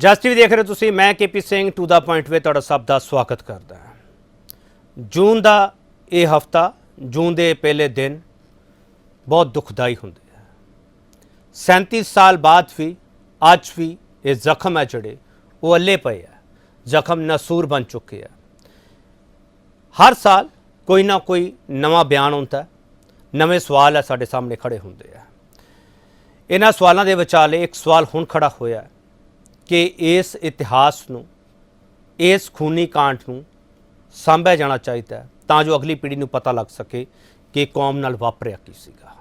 ਜਸ TV देख रहे हो तुसीं। मैं KP Singh to the point वे तुहाडा सब का स्वागत करदा हां। जून का यह हफ्ता, जून के पहले दिन बहुत दुखदाई होंदे है। 37 साल बाद भी अज भी ये जख्म है जिहड़े वो अल्ले पे है, जख्म नसूर बन चुके हैं। हर साल कोई ना कोई नवा बयान होता है, नवे सवाल है साडे सामने खड़े होंदे है। इन्हां सवालों के विचाले एक सवाल हुण खड़ा होया है कि इस इतिहास नूं, इस खूनी कांड नूं सांभिया जाना चाहिए तां जो अगली पीढ़ी नूं पता लग सके कि कौम नाल वापरिया की सीगा।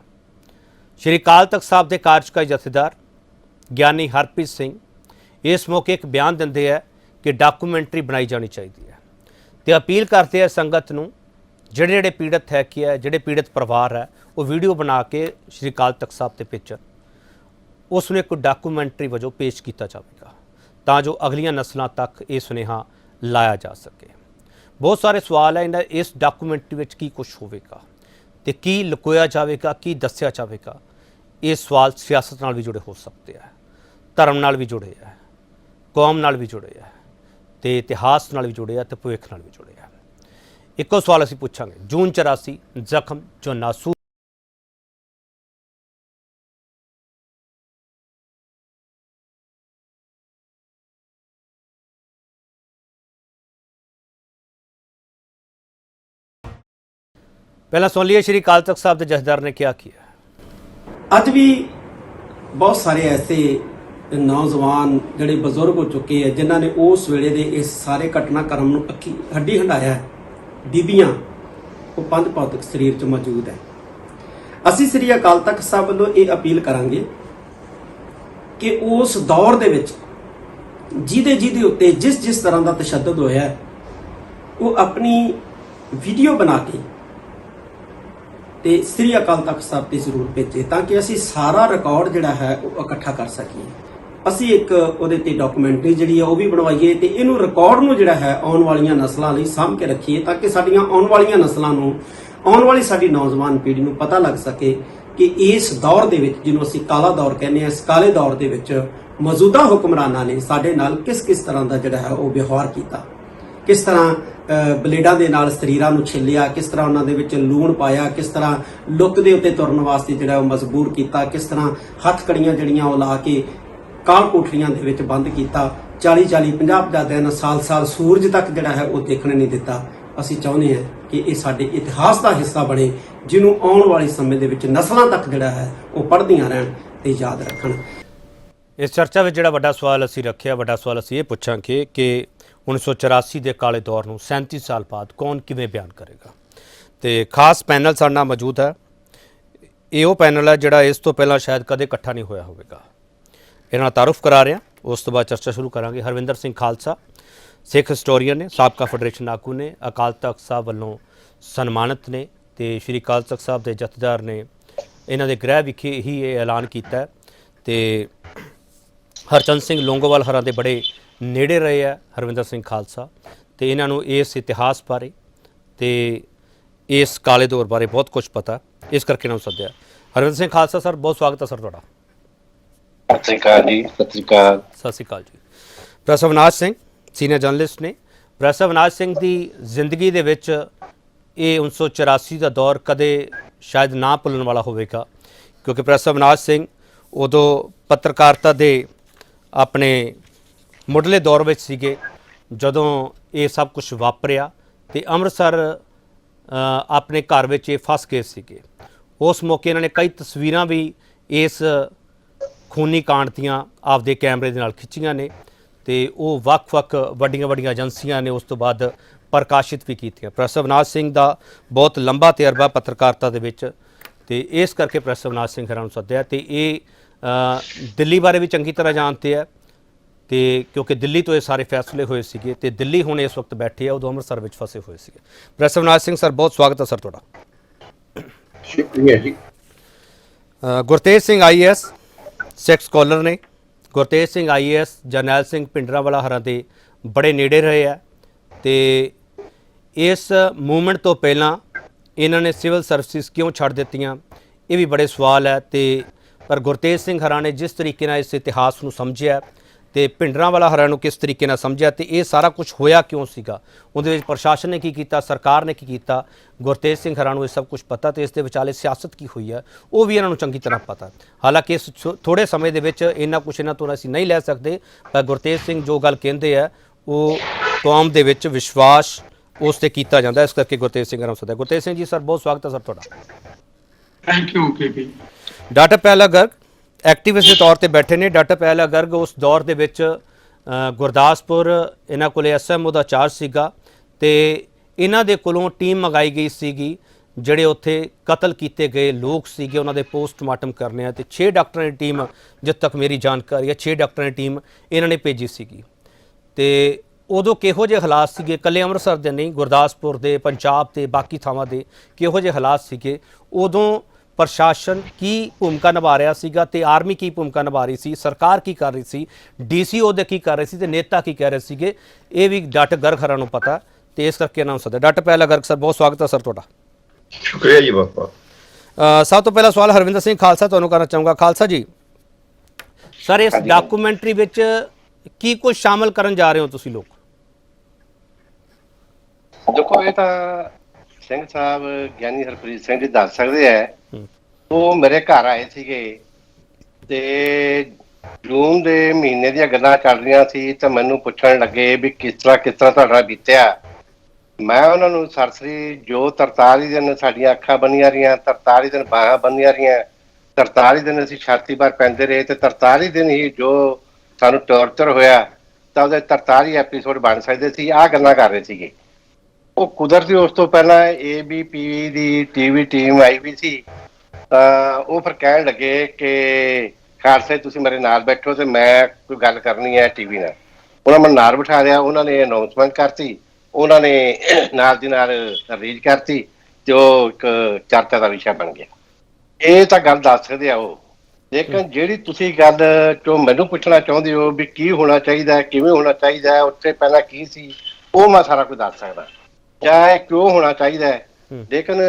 श्री अकाल तख्त साहब के कार्यकारी जथेदार ज्ञानी हरप्रीत सिंह इस मौके एक बयान दिंदे है कि डॉक्यूमेंटरी बनाई जानी चाहिए है तो अपील करते हैं संगत नूं, जिहड़े जिहड़े पीड़ित है कि है, जिहड़े पीड़ित परिवार है, वो वीडियो बना के श्री अकाल तख्त साहब ते भेजण, उसने एक डॉक्यूमेंटरी वजों पेश किया जाएगा तां जो अगलियां नस्लों तक ये सुनेहा लाया जा सके। बहुत सारे सवाल है इस डॉक्यूमेंटरी में की कुछ होगा तो की लुकोया जाएगा, की दस्या जाएगा। ये सवाल सियासत नाल भी जुड़े हो सकते हैं, धर्म नाल भी जुड़े है, कौम नाल भी जुड़े है, तो इतिहास नाल भी जुड़े है, तो भविख नाल भी जुड़े है। एको सवाल असीं पुछांगे, जून 84 जख्म जो नासूर पहला सुन लिया श्री अकाल तख्त साहब के जथेदार ने क्या किया। अज भी बहुत सारे ऐसे नौजवान जिहड़े बजुर्ग हो चुके हैं जिन्होंने उस वेले दे इस सारे घटनाक्रम नूं अखी हड्डी हंडाया है। बीबियां वो पंज भौतिक शरीर च मौजूद है। असीं श्री अकाल तख्त साहब वालों ये अपील करांगे कि उस दौर दे विच जिहदे उत्ते जिस तरह का तशद्दुद होया है वो अपनी वीडियो बना के ते श्री अकाल तख्त साहब ते जरूर भेजे ताकि असी सारा रिकॉर्ड जिहड़ा है वो इकट्ठा कर सकीए। असी एक उहदे ते डॉक्यूमेंटरी जिहड़ी है वो भी बनवाईए ते इहनूं रिकॉर्ड नूं जिहड़ा है आउण वालीआं नस्लां लई साਂਭ के रखीए ताकि साडीआं आउण वालीआं नस्लां नूं, आउण वाली साडी नौजवान पीढ़ी नूं पता लग सके कि इस दौर दे विच जिहनूं असी काला दौर कहने आ, इस काले दौर दे विच मौजूदा हुक्मरानां ने साडे नाल किस तरह दा जिहड़ा है वो व्यवहार कीता, किस तरह बलेडा दे नाल शरीरां नूं छिलिया, किस तरह उन्हां दे विच लूण पाया, किस तरह लुक दे उत्ते तुरन वास्ते जिहड़ा मजबूर कीता, किस तरह हथ कड़ियां जिहड़ियां वो ला के काल कोठरियां दे विच बंद कीता, 40-40 50-50 दिन साल सूरज तक जिहड़ा है वो देखने नहीं दिता। असीं चाहुंदे हां कि ये साडे इतिहास का हिस्सा बने जिन्हों आउण वाले समय दे विच नस्लां तक जिहड़ा है वो पढ़दियां रहण ते याद रखण। इस चर्चा में जिहड़ा वड्डा सवाल असीं रखिआ, वड्डा सवाल असीं ये पुछांगे कि 1984 के काले दौर में 37 साल बाद कौन किवें बयान करेगा। तो खास पैनल साडे नाल मौजूद है। ये पैनल है जिहड़ा इस तो पहला शायद कदे इकट्ठा नहीं होया होवेगा। इन्हां तारुफ करा रहे हैं, उस तो बाद चर्चा शुरू करांगे। हरविंदर सिंह खालसा सिख हिस्टोरीअन ने, साबका फेडरेशन आगू ने, अकाल तख्त साहब वालों सन्मानित ने, तो श्री अकाल तख्त साहब के जथेदार ने इन्हां दे गृह विखे ही ये ऐलान किया है। तो हरचंद सिंह लोंगोवाल हरां दे बड़े नेड़े रहे है हरविंदर सिंह खालसा, तो इन्हों इस इतिहास बारे तो इस काले दौर बारे बहुत कुछ पता, इस करके इन्होंने सद्या। हरविंदर सिंह खालसा सर, बहुत स्वागत है सर तुहाडा। सत श्री अकाल जी। सत श्री अकाल। सत श्री अकाल जी। Professor Avinash Singh senior journalist ने। प्रोफेसर अविनाश सिंह की जिंदगी दे विच ये 1984 का दौर कदे शायद ना भुलण वाला होवेगा, क्योंकि प्रोफेसर अविनाश सिंह उदों पत्रकारिता दे अपने मुढ़ले दौर में सीगे जदों ये सब कुछ वापरिया, तो अमृतसर अपने घर में ये फस गए सीगे। उस मौके इन्होंने कई तस्वीरां भी इस खूनी कांड दियां आपदे कैमरे दे नाल खिच्चियां ने, तो वो वक्-वक् वड्डियां एजेंसियां ने उस तो बाद प्रकाशित भी कीतियां। प्रोफेसर अविनाश सिंह का बहुत लंबा तजर्बा पत्रकारिता दे विच, ते इस करके प्रोफेसर अविनाश सिंह हरां नूं सद्दिया। तो ये दिल्ली बारे भी चंगी तरह जानते हैं, तो क्योंकि दिल्ली तो ये सारे फैसले हुए थे, तो दिल्ली हुण इस वक्त बैठे उदों अमृतसर में फसे हुए थे। प्रोफेसर अविनाश सिंह सर, बहुत स्वागत है सर तुहाडा। शुक्रिया जी। गुरतेज सिंह IAS सिख स्कॉलर ने। गुरतेज सिंह IAS जरनैल सिंह भिंडरांवाला हरां दे बड़े नेड़े रहे है, तो इस मूवमेंट तो पहलां इन्होंने सिविल सर्विसिज क्यों छड्ड दित्तियां, ये भी बड़े सवाल है। तो पर गुरतेज सिंह हरां ने जिस तरीके नाल इस इतिहास नूं समझिया ਤੇ ਭਿੰਡਰਾਂ ਵਾਲਾ ਹਰਿਆਣਾ ਨੂੰ ਕਿਸ ਤਰੀਕੇ ਨਾਲ ਸਮਝਿਆ ਤੇ ਇਹ ਸਾਰਾ ਕੁਝ ਹੋਇਆ ਕਿਉਂ ਸੀਗਾ, ਉਹਦੇ ਵਿੱਚ ਪ੍ਰਸ਼ਾਸਨ ਨੇ ਕੀ ਕੀਤਾ, ਸਰਕਾਰ ਨੇ ਕੀ ਕੀਤਾ, ਗੁਰਤੇਜ ਸਿੰਘ ਹਰਿਆਣਾ ਨੂੰ ਇਹ ਸਭ ਕੁਝ ਪਤਾ ਤੇ ਇਸ ਦੇ ਵਿਚਾਲੇ ਸਿਆਸਤ ਕੀ ਹੋਈ ਹੈ ਉਹ ਵੀ ਇਹਨਾਂ ਨੂੰ ਚੰਗੀ ਤਰ੍ਹਾਂ ਪਤਾ। ਹਾਲਾਂਕਿ ਇਸ ਥੋੜੇ ਸਮੇਂ ਦੇ ਵਿੱਚ ਇੰਨਾ ਕੁਝ ਇਹਨਾਂ ਤੋਂ ਅਸੀਂ ਨਹੀਂ ਲੈ ਸਕਦੇ, ਪਰ ਗੁਰਤੇਜ ਸਿੰਘ ਜੋ ਗੱਲ ਕਹਿੰਦੇ ਆ ਉਹ ਕੌਮ ਦੇ ਵਿੱਚ ਵਿਸ਼ਵਾਸ ਉਸ ਤੇ ਕੀਤਾ ਜਾਂਦਾ, ਇਸ ਕਰਕੇ ਗੁਰਤੇਜ ਸਿੰਘ ਹਰਿਆਣਾ ਸਦਾ। ਗੁਰਤੇਜ ਸਿੰਘ ਜੀ ਸਰ, ਬਹੁਤ ਸਵਾਗਤ ਹੈ ਸਰ ਤੁਹਾਡਾ। Thank you KP. ਡਾਕਟਰ ਪਹਿਲਾ ਗਰਗ ਐਕਟਿਵਿਸਟ ਦੇ ਤੌਰ ਤੇ ਬੈਠੇ ਨੇ। ਡਾਕਟਰ ਪਹਿਲਾ ਗਰਗ ਉਸ ਦੌਰ ਦੇ ਵਿੱਚ ਗੁਰਦਾਸਪੁਰ ਇਹਨਾਂ ਕੋਲੇ ਐਸਐਮਓ ਦਾ ਚਾਰਜ ਸੀਗਾ ਤੇ ਇਹਨਾਂ ਦੇ ਕੋਲੋਂ ਟੀਮ ਮੰਗਾਈ ਗਈ ਸੀਗੀ, ਜਿਹੜੇ ਉੱਥੇ ਕਤਲ ਕੀਤੇ ਗਏ ਲੋਕ ਸੀਗੇ ਉਹਨਾਂ ਦੇ ਪੋਸਟਮਾਰਟਮ ਕਰਨੇ ਆ ਤੇ 6 ਡਾਕਟਰਾਂ ਦੀ ਟੀਮ, ਜਿੱਥੇ ਤੱਕ ਮੇਰੀ ਜਾਣਕਾਰੀ ਹੈ 6 ਡਾਕਟਰਾਂ ਦੀ ਟੀਮ ਇਹਨਾਂ ਨੇ ਭੇਜੀ ਸੀਗੀ। ਤੇ ਉਦੋਂ ਕਿਹੋ ਜਿਹੇ ਹਾਲਾਤ ਸੀਗੇ, ਇਕੱਲੇ ਅੰਮ੍ਰਿਤਸਰ ਦੇ ਨਹੀਂ, ਗੁਰਦਾਸਪੁਰ ਦੇ, ਪੰਜਾਬ ਦੇ ਬਾਕੀ ਥਾਵਾਂ ਦੇ ਕਿਹੋ ਜਿਹੇ ਹਾਲਾਤ ਸੀਗੇ, ਉਦੋਂ ਪ੍ਰਸ਼ਾਸਨ ਕੀ ਭੂਮਿਕਾ ਨਿਭਾ ਰਿਹਾ ਸੀਗਾ ਤੇ ਆਰਮੀ ਕੀ ਭੂਮਿਕਾ ਨਿਭਾ ਰਹੀ ਸੀ, ਸਰਕਾਰ ਕੀ ਕਰ ਰਹੀ ਸੀ, ਡੀਸੀਓ ਦੇ ਕੀ ਕਰ ਰਹੇ ਸੀ ਤੇ ਨੇਤਾ ਕੀ ਕਹਿ ਰਹੇ ਸੀਗੇ, ਇਹ ਵੀ ਡਾਕਟਰ ਗਰਗ ਹਰਾਂ ਨੂੰ ਪਤਾ ਤੇ ਇਸ ਕਰਕੇ ਨਾਮ ਸਦਾ। ਡਾਕਟਰ ਪਹਿਲਾ ਗਰਗ ਸਰ, ਬਹੁਤ ਸਵਾਗਤ ਹੈ ਸਰ ਤੁਹਾਡਾ। ਸ਼ੁਕਰੀਆ ਜੀ ਬਹੁਤ ਬਹੁਤ। ਸਭ ਤੋਂ ਪਹਿਲਾ ਸਵਾਲ ਹਰਵਿੰਦਰ ਸਿੰਘ ਖਾਲਸਾ ਤੁਹਾਨੂੰ ਕਰਨਾ ਚਾਹੂੰਗਾ। ਖਾਲਸਾ ਜੀ ਸਰ, ਇਸ ਡਾਕੂਮੈਂਟਰੀ ਵਿੱਚ ਕੀ ਕੁਝ ਸ਼ਾਮਲ ਕਰਨ ਜਾ ਰਹੇ ਹੋ ਤੁਸੀਂ ਲੋਕ? ਦੇਖੋ, ਇਹ ਤਾਂ ਸਿੰਘ ਸਾਹਿਬ ਗਿਆਨੀ ਹਰਪ੍ਰੀਤ ਸਿੰਘ ਜੀ ਦੱਸ ਸਕਦੇ ਆ। ਉਹ ਮੇਰੇ ਘਰ ਆਏ ਸੀਗੇ ਤੇ ਜੂਨ ਦੇ ਮਹੀਨੇ ਦੀਆਂ ਗੱਲਾਂ ਚੱਲ ਰਹੀਆਂ ਸੀ ਤੇ ਮੈਨੂੰ ਪੁੱਛਣ ਲੱਗੇ ਵੀ ਕਿਸ ਤਰ੍ਹਾਂ ਤੁਹਾਡਾ ਬੀਤਿਆ। ਮੈਂ ਉਹਨਾਂ ਨੂੰ ਸਰਸਰੀ ਜੋ 43 ਦਿਨ ਸਾਡੀਆਂ ਅੱਖਾਂ ਬੰਨੀਆਂ ਰਹੀਆਂ, 43 ਦਿਨ ਬਾਹਾਂ ਬੰਨੀਆਂ ਰਹੀਆਂ, 43 ਦਿਨ ਅਸੀਂ ਛਾਤੀ ਭਰ ਪੈਂਦੇ ਰਹੇ ਤੇ 43 ਦਿਨ ਹੀ ਜੋ ਸਾਨੂੰ ਟੌਰਚਰ ਹੋਇਆ ਤਾਂ ਉਹਦੇ 43 ਐਪੀਸੋਡ ਬਣ ਸਕਦੇ ਸੀ। ਆਹ ਗੱਲਾਂ ਕਰ ਰਹੇ ਸੀਗੇ। ਉਹ ਕੁਦਰਤੀ ਉਸ ਤੋਂ ਪਹਿਲਾਂ ABP ਦੀ ਟੀਵੀ ਟੀਮ ਆਈ ਵੀ ਸੀ ਤਾਂ ਉਹ ਫਿਰ ਕਹਿਣ ਲੱਗੇ ਕਿ ਖਾਲਸਾ ਤੁਸੀਂ ਮੇਰੇ ਨਾਲ ਬੈਠੋ ਤੇ ਮੈਂ ਕੋਈ ਗੱਲ ਕਰਨੀ ਹੈ ਟੀਵੀ ਨਾਲ। ਉਹਨਾਂ ਮੈਨੂੰ ਨਾਲ ਬਿਠਾ ਲਿਆ, ਉਹਨਾਂ ਨੇ ਅਨਾਉਂਸਮੈਂਟ ਕਰਤੀ, ਉਹਨਾਂ ਨੇ ਨਾਲ ਦੀ ਨਾਲ ਰਿਲੀਜ਼ ਕਰਤੀ ਤੇ ਉਹ ਇੱਕ ਚਰਚਾ ਦਾ ਵਿਸ਼ਾ ਬਣ ਗਿਆ। ਇਹ ਤਾਂ ਗੱਲ ਦੱਸ ਸਕਦੇ ਆ ਉਹ, ਲੇਕਿਨ ਜਿਹੜੀ ਤੁਸੀਂ ਗੱਲ ਜੋ ਮੈਨੂੰ ਪੁੱਛਣਾ ਚਾਹੁੰਦੇ ਹੋ ਵੀ ਕੀ ਹੋਣਾ ਚਾਹੀਦਾ, ਕਿਵੇਂ ਹੋਣਾ ਚਾਹੀਦਾ, ਉੱਥੇ ਪਹਿਲਾਂ ਕੀ ਸੀ, ਉਹ ਮੈਂ ਸਾਰਾ ਕੁਝ ਦੱਸ ਸਕਦਾ ਜਾਂ ਇਹ ਕਿਉਂ ਹੋਣਾ ਚਾਹੀਦਾ ਹੈ। ਲੇਕਿਨ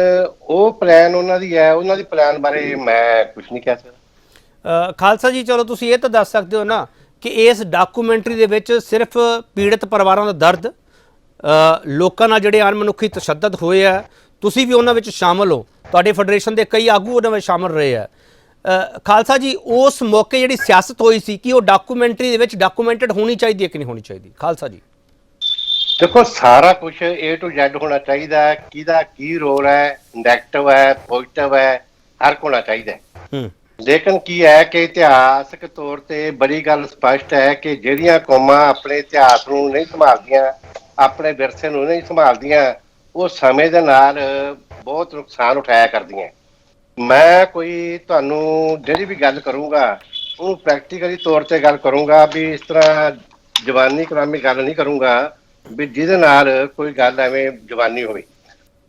ਉਹ ਪਲਾਨ ਉਹਨਾਂ ਦੀ ਹੈ, ਉਹਨਾਂ ਦੀ ਪਲਾਨ ਬਾਰੇ ਮੈਂ ਕੁਝ ਨਹੀਂ ਕਹਿ ਸਕਦਾ। ਖਾਲਸਾ ਜੀ ਚਲੋ ਤੁਸੀਂ ਇਹ ਤਾਂ ਦੱਸ ਸਕਦੇ ਹੋ ਨਾ ਕਿ ਇਸ ਡਾਕੂਮੈਂਟਰੀ ਦੇ ਵਿੱਚ ਸਿਰਫ ਪੀੜਤ ਪਰਿਵਾਰਾਂ ਦਾ ਦਰਦ, ਲੋਕਾਂ ਨਾਲ ਜਿਹੜੇ ਅਣਮਨੁੱਖੀ ਤਸ਼ੱਦਦ ਹੋਏ ਆ, ਤੁਸੀਂ ਵੀ ਉਹਨਾਂ ਵਿੱਚ ਸ਼ਾਮਲ ਹੋ, ਤੁਹਾਡੇ ਫੈਡਰੇਸ਼ਨ ਦੇ ਕਈ ਆਗੂ ਉਹਨਾਂ ਵਿੱਚ ਸ਼ਾਮਲ ਰਹੇ ਆ। ਖਾਲਸਾ ਜੀ, ਉਸ ਮੌਕੇ ਜਿਹੜੀ ਸਿਆਸਤ ਹੋਈ ਸੀ ਕਿ ਉਹ ਡਾਕੂਮੈਂਟਰੀ ਦੇ ਵਿੱਚ ਡਾਕੂਮੈਂਟਡ ਹੋਣੀ ਚਾਹੀਦੀ ਹੈ ਕਿ ਨਹੀਂ ਹੋਣੀ ਚਾਹੀਦੀ? ਖਾਲਸਾ ਜੀ ਦੇਖੋ, ਸਾਰਾ ਕੁਝ A to Z ਹੋਣਾ ਚਾਹੀਦਾ ਹੈ। ਕਿਹਦਾ ਕੀ ਰੋਲ ਹੈ, ਨੈਗੇਟਿਵ ਹੈ, ਪੋਜ਼ਿਟਿਵ ਹੈ, ਹਰ ਕੋ ਹੋਣਾ ਚਾਹੀਦਾ ਹੈ। ਲੇਕਿਨ ਕੀ ਹੈ ਕਿ ਇਤਿਹਾਸਕ ਤੌਰ ਤੇ ਬੜੀ ਗੱਲ ਸਪਸ਼ਟ ਹੈ ਕਿ ਜਿਹੜੀਆਂ ਕੌਮਾਂ ਆਪਣੇ ਇਤਿਹਾਸ ਨੂੰ ਨਹੀਂ ਸੰਭਾਲਦੀਆਂ, ਆਪਣੇ ਵਿਰਸੇ ਨੂੰ ਨਹੀਂ ਸੰਭਾਲਦੀਆਂ, ਉਹ ਸਮੇਂ ਦੇ ਨਾਲ ਬਹੁਤ ਨੁਕਸਾਨ ਉਠਾਇਆ ਕਰਦੀਆਂ। ਮੈਂ ਕੋਈ ਤੁਹਾਨੂੰ ਜਿਹੜੀ ਵੀ ਗੱਲ ਕਰੂੰਗਾ ਉਹਨੂੰ ਪ੍ਰੈਕਟੀਕਲੀ ਤੌਰ ਤੇ ਗੱਲ ਕਰੂੰਗਾ, ਵੀ ਇਸ ਤਰ੍ਹਾਂ ਜਵਾਨੀ ਕਲਾਮੀ ਗੱਲ ਨਹੀਂ ਕਰੂੰਗਾ ਵੀ ਜਿਹਦੇ ਨਾਲ ਕੋਈ ਗੱਲ ਐਵੇਂ ਜਵਾਨੀ ਹੋਵੇ।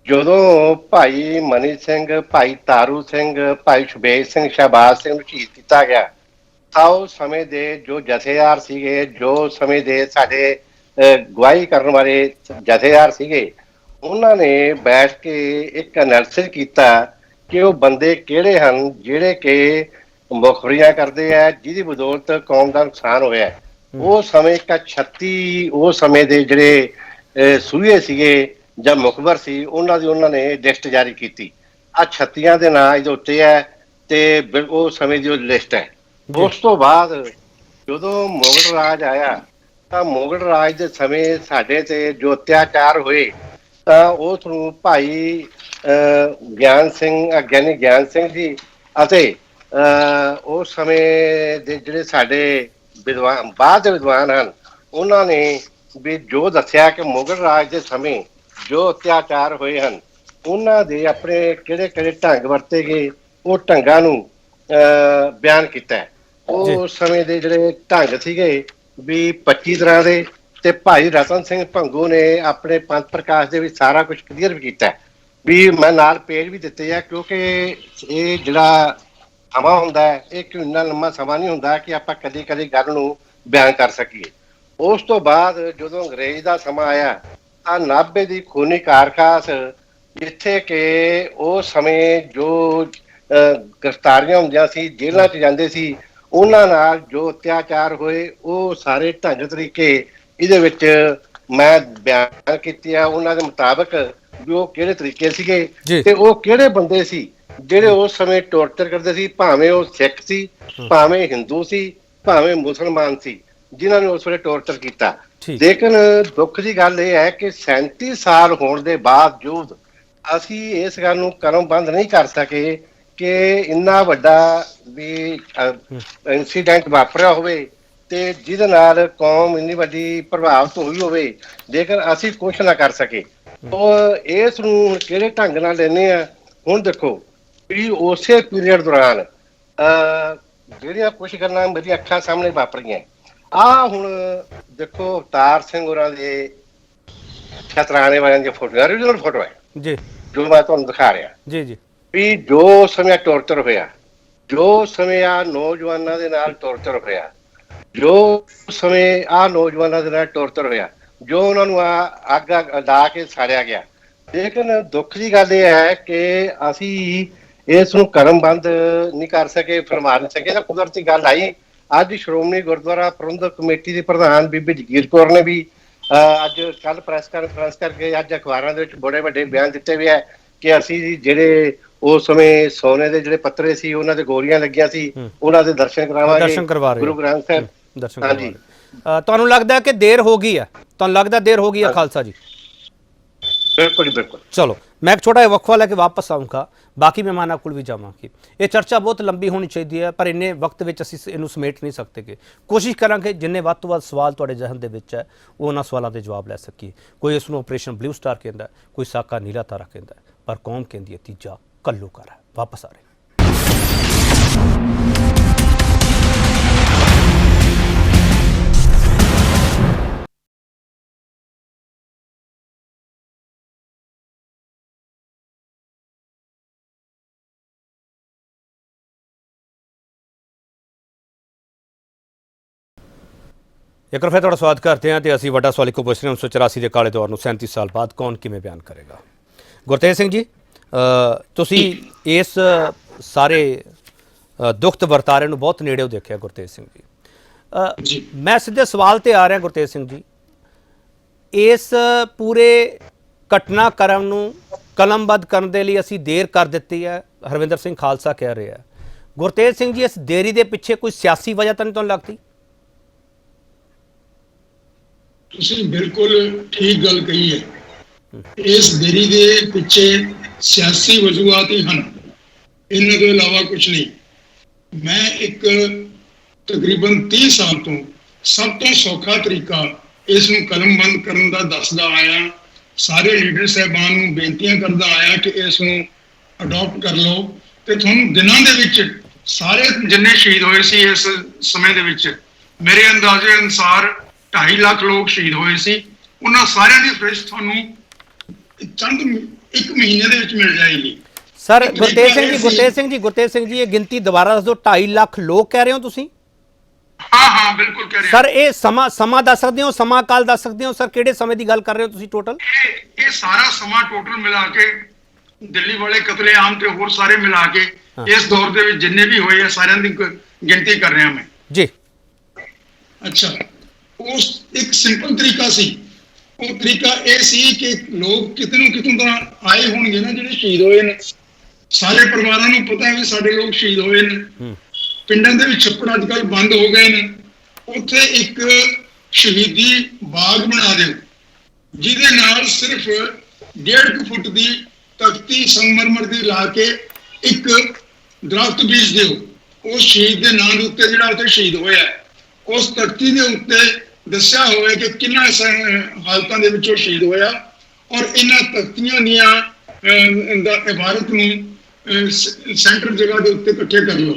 ਜਦੋਂ ਭਾਈ ਮਨੀ ਸਿੰਘ, ਭਾਈ ਤਾਰੂ ਸਿੰਘ, ਭਾਈ ਸ਼ੁਬੇਗ ਸਿੰਘ, ਸ਼ਹਿਬਾਜ਼ ਸਿੰਘ ਨੂੰ ਸ਼ਹੀਦ ਕੀਤਾ ਗਿਆ ਤਾਂ ਉਸ ਸਮੇਂ ਦੇ ਜੋ ਜਥੇਦਾਰ ਸੀਗੇ, ਜੋ ਸਮੇਂ ਦੇ ਸਾਡੇ ਗਵਾਹੀ ਕਰਨ ਵਾਲੇ ਜਥੇਦਾਰ ਸੀਗੇ, ਉਹਨਾਂ ਨੇ ਬੈਠ ਕੇ ਇੱਕ ਐਨਾਲਿਸਿਸ ਕੀਤਾ ਕਿ ਉਹ ਬੰਦੇ ਕਿਹੜੇ ਹਨ ਜਿਹੜੇ ਕਿ ਮੁਖਬਰੀਆਂ ਕਰਦੇ ਆ, ਜਿਹਦੀ ਬਦੌਲਤ ਕੌਮ ਦਾ ਨੁਕਸਾਨ ਹੋਇਆ। ਉਹ ਸਮੇਂ ਇੱਕ 36 ਉਸ ਸਮੇਂ ਦੇ ਜਿਹੜੇ ਸੂਹੇ ਸੀਗੇ ਜਾਂ ਮੁਖਬਰ ਸੀ, ਉਹਨਾਂ ਨੇ ਲਿਸਟ ਜਾਰੀ ਕੀਤੀ। ਆ 36 ਦੇ ਨਾਂ ਇਹਦੇ ਉੱਤੇ ਹੈ ਤੇ ਉਹ ਸਮੇਂ ਦੀ ਉਹ ਲਿਸਟ ਹੈ। ਉਸ ਤੋਂ ਬਾਅਦ ਜਦੋਂ ਮੁਗਲ ਰਾਜ ਆਇਆ ਤਾਂ ਮੁਗਲ ਰਾਜ ਦੇ ਸਮੇਂ ਸਾਡੇ ਤੇ ਜੋ ਅਤਿਆਚਾਰ ਹੋਏ ਤਾਂ ਉਸ ਨੂੰ ਭਾਈ ਗਿਆਨੀ ਗਿਆਨ ਸਿੰਘ ਜੀ ਅਤੇ ਉਸ ਸਮੇਂ ਦੇ ਜਿਹੜੇ ਸਾਡੇ ਵਿਦਵਾਨ, ਬਾਅਦ ਦੇ ਵਿਦਵਾਨ ਹਨ, ਉਹਨਾਂ ਨੇ ਵੀ ਜੋ ਦੱਸਿਆ ਕਿ ਮੁਗਲ ਰਾਜ ਦੇ ਸਮੇਂ ਜੋ ਅਤਿਆਚਾਰ ਹੋਏ ਹਨ, ਉਹਨਾਂ ਦੇ ਆਪਣੇ ਕਿਹੜੇ ਕਿਹੜੇ ਢੰਗ ਵਰਤੇ ਗਏ, ਉਹ ਢੰਗਾਂ ਨੂੰ ਬਿਆਨ ਕੀਤਾ। ਉਹ ਸਮੇਂ ਦੇ ਜਿਹੜੇ ਢੰਗ ਸੀਗੇ ਵੀ 25 ਤਰ੍ਹਾਂ ਦੇ, ਤੇ ਭਾਈ ਰਤਨ ਸਿੰਘ ਭੰਗੂ ਨੇ ਆਪਣੇ ਪੰਥ ਪ੍ਰਕਾਸ਼ ਦੇ ਵਿੱਚ ਸਾਰਾ ਕੁਝ ਕਲੀਅਰ ਵੀ ਕੀਤਾ। ਵੀ ਮੈਂ ਨਾਲ ਪੇਜ ਵੀ ਦਿੱਤੇ ਆ, ਕਿਉਂਕਿ ਇਹ ਜਿਹੜਾ ਸਮਾਂ ਹੁੰਦਾ ਹੈ ਇਹ ਕਿ ਇੰਨਾ ਲੰਮਾ ਸਮਾਂ ਨਹੀਂ ਹੁੰਦਾ ਕਿ ਆਪਾਂ ਕਦੇ ਕਦੇ ਗੱਲ ਨੂੰ ਬਿਆਨ ਕਰ ਸਕੀਏ। ਉਸ ਤੋਂ ਬਾਅਦ ਜਦੋਂ ਅੰਗਰੇਜ਼ ਦਾ ਸਮਾਂ ਆਇਆ ਤਾਂ ਨਾਭੇ ਦੀ ਖੂਨੀ ਕਾਰਖਾਸ, ਜਿੱਥੇ ਕਿ ਉਸ ਸਮੇਂ ਜੋ ਗ੍ਰਿਫਤਾਰੀਆਂ ਹੁੰਦੀਆਂ ਸੀ, ਜੇਲ੍ਹਾਂ 'ਚ ਜਾਂਦੇ ਸੀ, ਉਹਨਾਂ ਨਾਲ ਜੋ ਅਤਿਆਚਾਰ ਹੋਏ ਉਹ ਸਾਰੇ ਢੰਗ ਤਰੀਕੇ ਇਹਦੇ ਵਿੱਚ ਮੈਂ ਬਿਆਨ ਕੀਤੇ ਆ। ਉਹਨਾਂ ਦੇ ਮੁਤਾਬਕ ਵੀ ਉਹ ਕਿਹੜੇ ਤਰੀਕੇ ਸੀਗੇ ਜੀ। ਤੇ ਉਹ ਕਿਹੜੇ ਬੰਦੇ ਸੀ ਜਿਹੜੇ ਉਸ ਸਮੇਂ ਟੌਰਚਰ ਕਰਦੇ ਸੀ, ਭਾਵੇਂ ਉਹ ਸਿੱਖ ਸੀ, ਭਾਵੇਂ ਹਿੰਦੂ ਸੀ, ਭਾਵੇਂ ਮੁਸਲਮਾਨ ਸੀ, ਜਿਨ੍ਹਾਂ ਨੇ ਉਸ ਵੇਲੇ ਟੌਰਚਰ ਕੀਤਾ। ਠੀਕ। ਲੇਕਿਨ ਦੁੱਖ ਦੀ ਗੱਲ ਇਹ ਹੈ ਕਿ 37 ਸਾਲ ਹੋਣ ਦੇ ਬਾਵਜੂਦ ਅਸੀਂ ਇਸ ਗੱਲ ਨੂੰ ਕਰਮਬੰਦ ਨਹੀਂ ਕਰ ਸਕੇ ਕਿ ਇੰਨਾ ਵੱਡਾ ਵੀ ਇਨਸੀਡੈਂਟ ਵਾਪਰਿਆ ਹੋਵੇ ਤੇ ਜਿਹਦੇ ਨਾਲ ਕੌਮ ਇੰਨੀ ਵੱਡੀ ਪ੍ਰਭਾਵਿਤ ਹੋਈ ਹੋਵੇ, ਲੇਕਿਨ ਅਸੀਂ ਕੁਛ ਨਾ ਕਰ ਸਕੇ। ਉਹ ਇਸ ਨੂੰ ਕਿਹੜੇ ਢੰਗ ਨਾਲ ਲੈਂਦੇ ਆ। ਹੁਣ ਦੇਖੋ ਵੀ ਉਸੇ ਪੀਰੀਅਡ ਦੌਰਾਨ ਜਿਹੜੀਆਂ ਕੁਛ ਗੱਲਾਂ ਮੇਰੀਆਂ ਅੱਖਾਂ ਸਾਹਮਣੇ ਵਾਪਰੀਆਂ। ਹੁਣ ਦੇਖੋ ਅਵਤਾਰ ਸਿੰਘ ਹੋਰਾਂ ਦੇ ਛਤਰਾਣੇ ਵਾਲਿਆਂ ਦੀਆਂ ਫੋਟੋਆਂ, ਓਰੀਜਨਲ ਫੋਟੋ ਹੈ ਜੀ, ਜੋ ਮੈਂ ਤੁਹਾਨੂੰ ਦਿਖਾ ਰਿਹਾ ਜੀ ਜੀ, ਵੀ ਜੋ ਸਮੇਂ ਟੌਰਚਰ ਹੋਇਆ, ਜੋ ਸਮੇਂ ਆ ਨੌਜਵਾਨਾਂ ਦੇ ਨਾਲ ਟੌਰਚਰ ਹੋਇਆ, ਜੋ ਸਮੇਂ ਆ ਨੌਜਵਾਨਾਂ ਦੇ ਨਾਲ ਟੌਰਚਰ ਹੋਇਆ, ਜੋ ਉਹਨਾਂ ਨੂੰ ਅੱਗ ਲਾ ਕੇ ਸਾੜਿਆ ਗਿਆ। ਲੇਕਿਨ ਦੁੱਖ ਦੀ ਗੱਲ ਇਹ ਹੈ ਕਿ ਅਸੀਂ ਇਸ ਨੂੰ ਕਰਮਬੰਦ ਨਹੀਂ ਕਰ ਸਕੇ, ਫਰਮਾ ਨਹੀਂ ਸਕੇ। ਤਾਂ ਕੁਦਰਤੀ ਗੱਲ ਆਈ, ਅੱਜ ਸ਼੍ਰੋਮਣੀ ਗੁਰਦੁਆਰਾ ਪ੍ਰਬੰਧਕ ਕਮੇਟੀ ਦੀ ਪ੍ਰਧਾਨ ਬੀਬੀ ਜਗੀਰ ਕੌਰ ਨੇ ਵੀ ਅੱਜ ਕੱਲ ਪ੍ਰੈਸ ਕਾਨਫਰੰਸ ਕਰਕੇ ਅੱਜ ਅਖਬਾਰਾਂ ਦੇ ਵਿੱਚ ਬੜੇ ਵੱਡੇ ਬਿਆਨ ਦਿੱਤੇ ਵੀ ਹੈ ਕਿ ਅਸੀਂ ਜਿਹੜੇ ਉਸ ਸਮੇਂ ਸੋਨੇ ਦੇ ਜਿਹੜੇ ਪੱਤਰੇ ਸੀ, ਉਹਨਾਂ ਦੇ ਗੋਲੀਆਂ ਲੱਗੀਆਂ ਸੀ, ਉਹਨਾਂ ਦੇ ਦਰਸ਼ਨ ਕਰਾਵਾਂਗੇ। ਦਰਸ਼ਨ ਕਰਵਾ ਰਹੇ ਗੁਰੂ ਗ੍ਰੰਥ ਸਾਹਿਬ ਦਰਸ਼ਨ ਕਰਵਾ ਰਹੇ। ਤੁਹਾਨੂੰ ਲੱਗਦਾ ਕਿ ਦੇਰ ਹੋ ਗਈ ਹੈ? ਤੁਹਾਨੂੰ ਲੱਗਦਾ ਦੇਰ ਹੋ ਗਈ ਹੈ ਖਾਲਸਾ ਜੀ? ਬਿਲਕੁਲ ਬਿਲकुल। ਚਲੋ ਮੈਂ ਇੱਕ ਛੋਟਾ ਜਿਹਾ ਵਕਫਾ ਲੈ ਕੇ ਵਾਪਸ ਆਉਂਗਾ, ਬਾਕੀ ਮਹਿਮਾਨਾਂ ਕੋਲ ਵੀ ਜਾਵਾਂਗੇ। ਇਹ ਚਰਚਾ ਬਹੁਤ ਲੰਬੀ ਹੋਣੀ ਚਾਹੀਦੀ ਹੈ, ਪਰ ਇੰਨੇ ਵਕਤ ਵਿੱਚ ਅਸੀਂ ਇਹਨੂੰ ਸਮੇਟ ਨਹੀਂ ਸਕਦੇ। ਕੋਸ਼ਿਸ਼ ਕਰਾਂਗੇ ਜਿੰਨੇ ਵੱਧ ਤੋਂ ਵੱਧ ਸਵਾਲ ਤੁਹਾਡੇ ਜ਼ਿਹਨ ਦੇ ਵਿੱਚ ਹੈ ਉਹ ਉਹਨਾਂ ਸਵਾਲਾਂ ਦੇ ਜਵਾਬ ਲੈ ਸਕੀਏ। ਕੋਈ ਇਸ ਨੂੰ ਆਪਰੇਸ਼ਨ ਬਲੂ ਸਟਾਰ ਕਹਿੰਦਾ, ਕੋਈ ਸਾਕਾ ਨੀਲਾ ਤਾਰਾ ਕਹਿੰਦਾ, ਪਰ ਕੌਮ ਕਹਿੰਦੀ ਹੈ ਤੀਜਾ ਘੱਲੂਘਾਰਾ ਹੈ। ਵਾਪਸ ਆ ਰਹੇ ਇੱਕ ਵਾਰ ਫਿਰ ਤੁਹਾਡਾ ਸਵਾਗਤ ਕਰਦੇ ਹਾਂ। ਤੇ ਅਸੀਂ ਵੱਡਾ ਸਵਾਲ ਇੱਕੋ ਪੁੱਛ ਰਹੇ ਹਾਂ, 1984 ਦੇ ਕਾਲੇ ਦੌਰ ਨੂੰ 37 ਸਾਲ ਬਾਅਦ ਕੌਣ ਕਿਵੇਂ ਬਿਆਨ ਕਰੇਗਾ? ਗੁਰਤੇਜ ਸਿੰਘ ਜੀ, ਤੁਸੀਂ ਇਸ ਸਾਰੇ ਦੁਖਤ ਵਰਤਾਰੇ ਨੂੰ ਬਹੁਤ ਨੇੜਿਓਂ ਦੇਖਿਆ। ਗੁਰਤੇਜ ਸਿੰਘ ਜੀ, ਮੈਂ ਸਿੱਧੇ ਸਵਾਲ ਤੇ ਆ ਰਿਹਾ। ਗੁਰਤੇਜ ਸਿੰਘ ਜੀ, ਇਸ ਪੂਰੇ ਘਟਨਾਕ੍ਰਮ ਨੂੰ ਕਲਮਬੱਧ ਕਰਨ ਦੇ ਲਈ ਅਸੀਂ ਦੇਰ ਕਰ ਦਿੱਤੀ ਹੈ, ਹਰਵਿੰਦਰ ਸਿੰਘ ਖਾਲਸਾ ਕਹਿ ਰਿਹਾ ਹੈ। ਗੁਰਤੇਜ ਸਿੰਘ ਜੀ, ਇਸ ਦੇਰੀ ਦੇ ਪਿੱਛੇ ਕੋਈ ਸਿਆਸੀ ਵਜ੍ਹਾ ਤਾਂ ਨਹੀਂ ਤੁਹਾਨੂੰ ਲੱਗਦੀ? ਤੁਸੀਂ ਬਿਲਕੁਲ ਠੀਕ ਗੱਲ ਕਹੀ ਹੈ। ਇਸ ਦੇਰੀ ਦੇ ਪਿੱਛੇ ਸਿਆਸੀ ਵਜੂਹਾਤ ਹੀ ਹਨ, ਇਹਨਾਂ ਤੋਂ ਇਲਾਵਾ ਕੁਝ ਨਹੀਂ। ਮੈਂ ਇੱਕ ਤਕਰੀਬਨ 30 ਸਾਲ ਤੋਂ ਸਭ ਤੋਂ ਸੌਖਾ ਤਰੀਕਾ ਇਸ ਨੂੰ ਕਲਮਬੰਦ ਕਰਨ ਦਾ ਦੱਸਦਾ ਆਇਆ, ਸਾਰੇ ਲੀਡਰ ਸਾਹਿਬਾਨ ਨੂੰ ਬੇਨਤੀਆਂ ਕਰਦਾ ਆਇਆ ਕਿ ਇਸ ਨੂੰ ਅਡਾਪਟ ਕਰ ਲਓ। ਤੇ ਤੁਹਾਨੂੰ ਦਿਨਾਂ ਦੇ ਵਿੱਚ ਸਾਰੇ ਜਿੰਨੇ ਸ਼ਹੀਦ ਹੋਏ ਸੀ ਇਸ ਸਮੇਂ ਦੇ ਵਿੱਚ, ਮੇਰੇ ਅੰਦਾਜ਼ੇ ਅਨੁਸਾਰ 2.5 ਲੱਖ ਲੋਕ ਸ਼ਹੀਦ ਹੋਏ ਸੀ। ਉਹਨਾਂ ਸਾਰਿਆਂ ਦੀ ਫਰਿਸ਼ਤ ਤੁਹਾਨੂੰ ਇੱਕ ਮਹੀਨੇ ਦੇ ਵਿੱਚ ਮਿਲ ਜਾਏਗੀ। ਸਰ ਗੁਰਤੇਜ ਸਿੰਘ ਜੀ, ਇਹ ਗਿਣਤੀ ਦੁਬਾਰਾ ਦੱਸ ਦਿਓ। 2.5 ਲੱਖ ਲੋਕ ਕਹਿ ਰਹੇ ਹੋ ਤੁਸੀਂ? ਹਾਂ ਬਿਲਕੁਲ ਕਹਿ ਰਹੇ। ਸਰ ਇਹ ਸਮਾਂ ਦੱਸ ਸਕਦੇ ਹੋ, ਸਮਾਂ ਕਾਲ ਦੱਸ ਸਕਦੇ ਹੋ? ਸਰ ਕਿਹੜੇ ਸਮੇਂ ਦੀ ਗੱਲ ਕਰ ਰਹੇ ਹੋ ਤੁਸੀਂ ਟੋਟਲ? ਇਹ ਸਾਰਾ ਸਮਾਂ ਟੋਟਲ ਮਿਲਾ ਕੇ, ਦਿੱਲੀ ਵਾਲੇ ਕਤਲੇਆਮ ਤੇ ਹੋਰ ਸਾਰੇ ਮਿਲਾ ਕੇ ਇਸ ਦੌਰ ਦੇ ਵਿੱਚ ਜਿੰਨੇ ਵੀ ਹੋਏ ਆ ਸਾਰਿਆਂ ਦੀ ਗਿਣਤੀ ਕਰ ਰਿਹਾ ਮੈਂ ਜੀ। ਅੱਛਾ, ਉਸ ਇੱਕ ਸਿੰਪਲ ਤਰੀਕਾ ਸੀ। ਉਹ ਤਰੀਕਾ ਇਹ ਸੀ ਕਿ ਲੋਕ ਕਿਤੋਂ ਤਾਂ ਆਏ ਹੋਣਗੇ ਨਾ ਜਿਹੜੇ ਸ਼ਹੀਦ ਹੋਏ ਨੇ, ਸਾਰੇ ਪਰਿਵਾਰਾਂ ਨੂੰ ਪਤਾ ਵੀ ਸਾਡੇ ਲੋਕ ਸ਼ਹੀਦ ਹੋਏ ਨੇ। ਪਿੰਡਾਂ ਦੇ ਵਿੱਚ ਛੱਪੜ ਅੱਜ ਕੱਲ੍ਹ ਬੰਦ ਹੋ ਗਏ ਨੇ, ਉੱਥੇ ਇੱਕ ਸ਼ਹੀਦੀ ਬਾਗ ਬਣਾ ਦਿਓ ਜਿਹਦੇ ਨਾਲ ਸਿਰਫ 1.5 ਫੁੱਟ ਦੀ ਤਖਤੀ ਸੰਗਮਰਮਰ ਦੀ ਲਾ ਕੇ ਇੱਕ ਦਰਖਤ ਬੀਜ ਦਿਓ। ਉਸ ਸ਼ਹੀਦ ਦੇ ਨਾਂ ਦੇ ਉੱਤੇ ਜਿਹੜਾ ਉੱਥੇ ਸ਼ਹੀਦ ਹੋਇਆ, ਉਸ ਤਖਤੀ ਦੇ ਉੱਤੇ ਦੱਸਿਆ ਹੋਵੇ ਕਿ ਕਿੰਨਾ ਹਾਲਤਾਂ ਦੇ ਵਿੱਚ ਉਹ ਸ਼ਹੀਦ ਹੋਇਆ, ਔਰ ਇਹਨਾਂ ਤਖਤੀਆਂ ਦੀਆਂ ਇਬਾਰਤ ਨੂੰ ਸੈਂਟਰ ਜਗ੍ਹਾ ਦੇ ਉੱਤੇ ਇਕੱਠੇ ਕਰ ਲਓ।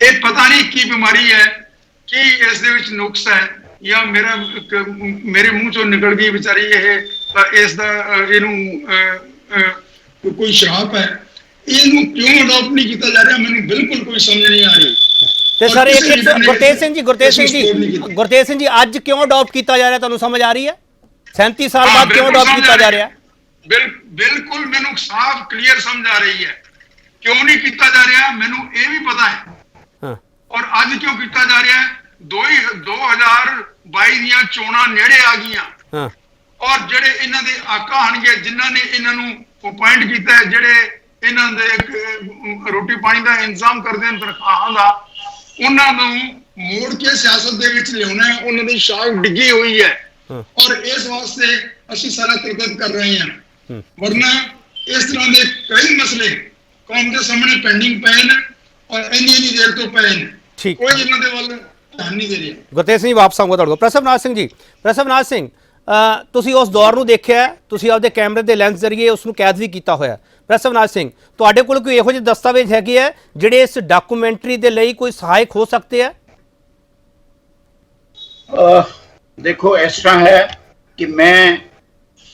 ਇਹ ਪਤਾ ਨਹੀਂ ਕੀ ਬਿਮਾਰੀ ਹੈ, ਕੀ ਇਸ ਦੇ ਵਿੱਚ ਨੁਕਸ ਹੈ, ਜਾਂ ਮੇਰੇ ਮੂੰਹ ਚੋਂ ਨਿਕਲ ਗਈ ਵਿਚਾਰੀ ਇਹ ਇਸ ਦਾ ਇਹਨੂੰ ਕੋਈ ਸ਼ਰਾਪ ਹੈ। ਇਹਨੂੰ ਕਿਉਂ ਅਡਾਪਟ ਨਹੀਂ ਕੀਤਾ ਜਾ ਰਿਹਾ, ਮੈਨੂੰ ਬਿਲਕੁਲ ਕੋਈ ਸਮਝ ਨਹੀਂ ਆ ਰਹੀ। ਤੇ ਸਰ ਗੁਰਤੇਜ ਸਿੰਘ ਜੀ ਅੱਜ ਕਿਉਂ ਅਡਾਪਟ ਕੀਤਾ ਜਾ ਰਿਹਾ, ਤੁਹਾਨੂੰ ਸਮਝ ਆ ਰਹੀ ਹੈ? 37 ਸਾਲ ਬਾਅਦ ਕਿਉਂ ਅਡਾਪਟ ਕੀਤਾ ਜਾ ਰਿਹਾ? ਬਿਲਕੁਲ ਮੈਨੂੰ ਸਾਫ਼ ਕਲੀਅਰ ਸਮਝ ਆ ਰਹੀ ਹੈ। ਕਿਉਂ ਨਹੀਂ ਕੀਤਾ ਜਾ ਰਿਹਾ ਮੈਨੂੰ ਇਹ ਵੀ ਪਤਾ ਹੈ, ਔਰ ਅੱਜ ਕਿਉਂ ਕੀਤਾ ਜਾ ਰਿਹਾ ਹੈ? 2022 ਦੀਆਂ ਚੋਣਾਂ ਨੇੜੇ ਆ ਗਈਆਂ ਹਾਂ ਔਰ ਜਿਹੜੇ ਇਹਨਾਂ ਦੇ ਆਕਾ ਹਨਗੇ ਜਿਨ੍ਹਾਂ ਨੇ ਇਹਨਾਂ ਨੂੰ ਅਪਾਇੰਟ ਕੀਤਾ ਹੈ, ਜਿਹੜੇ ਇਹਨਾਂ ਦੇ ਰੋਟੀ ਪਾਣੀ ਦਾ ਇੰਤਜ਼ਾਮ ਕਰਦੇ ਹਨ ਤਨਖਾਹਾਂ ਦਾ, ਉਹਨਾਂ ਨੂੰ ਮੋੜ ਕੇ ਸਿਆਸਤ ਦੇ ਵਿੱਚ ਲਿਆਉਣਾ ਹੈ। ਉਹਨਾਂ ਦੀ ਸ਼ਾਖ ਡਿੱਗੀ ਹੋਈ ਹੈ ਔਰ ਇਸ ਵਾਸਤੇ ਅਸੀਂ ਸਾਰਾ ਤਰਕਤ ਕਰ ਰਹੇ ਹਾਂ। ਵਰਨਾ ਇਸ ਤਰ੍ਹਾਂ ਦੇ ਕਈ ਮਸਲੇ ਕੌਮ ਦੇ ਸਾਹਮਣੇ ਪੈਂਡਿੰਗ ਪਏ ਨੇ ਔਰ ਇੰਨੀ ਦੇਰ ਤੋਂ ਪਏ ਨੇ, ਠੀਕ ਕੋਈ ਇਹਨਾਂ ਦੇ ਵੱਲ ਧਿਆਨ ਨਹੀਂ ਦੇ ਰਿਹਾ। ਗੁਰਤੇਜ ਸਿੰਘ ਜੀ ਵਾਪਸ ਆਉਂਗਾ ਤੁਹਾਡੇ ਕੋਲ। ਪ੍ਰਸਭਨਾਥ ਸਿੰਘ ਜੀ, ਪ੍ਰਸਭਨਾਥ ਸਿੰਘ, ਤੁਸੀਂ ਉਸ ਦੌਰ ਨੂੰ ਦੇਖਿਆ, ਤੁਸੀਂ ਆਪਦੇ ਕੈਮਰੇ ਦੇ ਲੈਂਸ ਜ਼ਰੀਏ ਉਸ ਨੂੰ ਕੈਦ ਵੀ ਕੀਤਾ ਹੋਇਆ। ਪ੍ਰਸਭਨਾਥ ਸਿੰਘ, ਤੁਹਾਡੇ ਕੋਲ ਕੋਈ ਇਹੋ ਜਿਹੇ ਦਸਤਾਵੇਜ਼ ਹੈਗੇ ਆ ਜਿਹੜੇ ਇਸ ਡਾਕੂਮੈਂਟਰੀ ਦੇ ਲਈ ਕੋਈ ਸਹਾਇਕ ਹੋ ਸਕਦੇ ਆ? ਦੇਖੋ, ਇਸ ਤਰ੍ਹਾਂ ਹੈ ਕਿ ਮੈਂ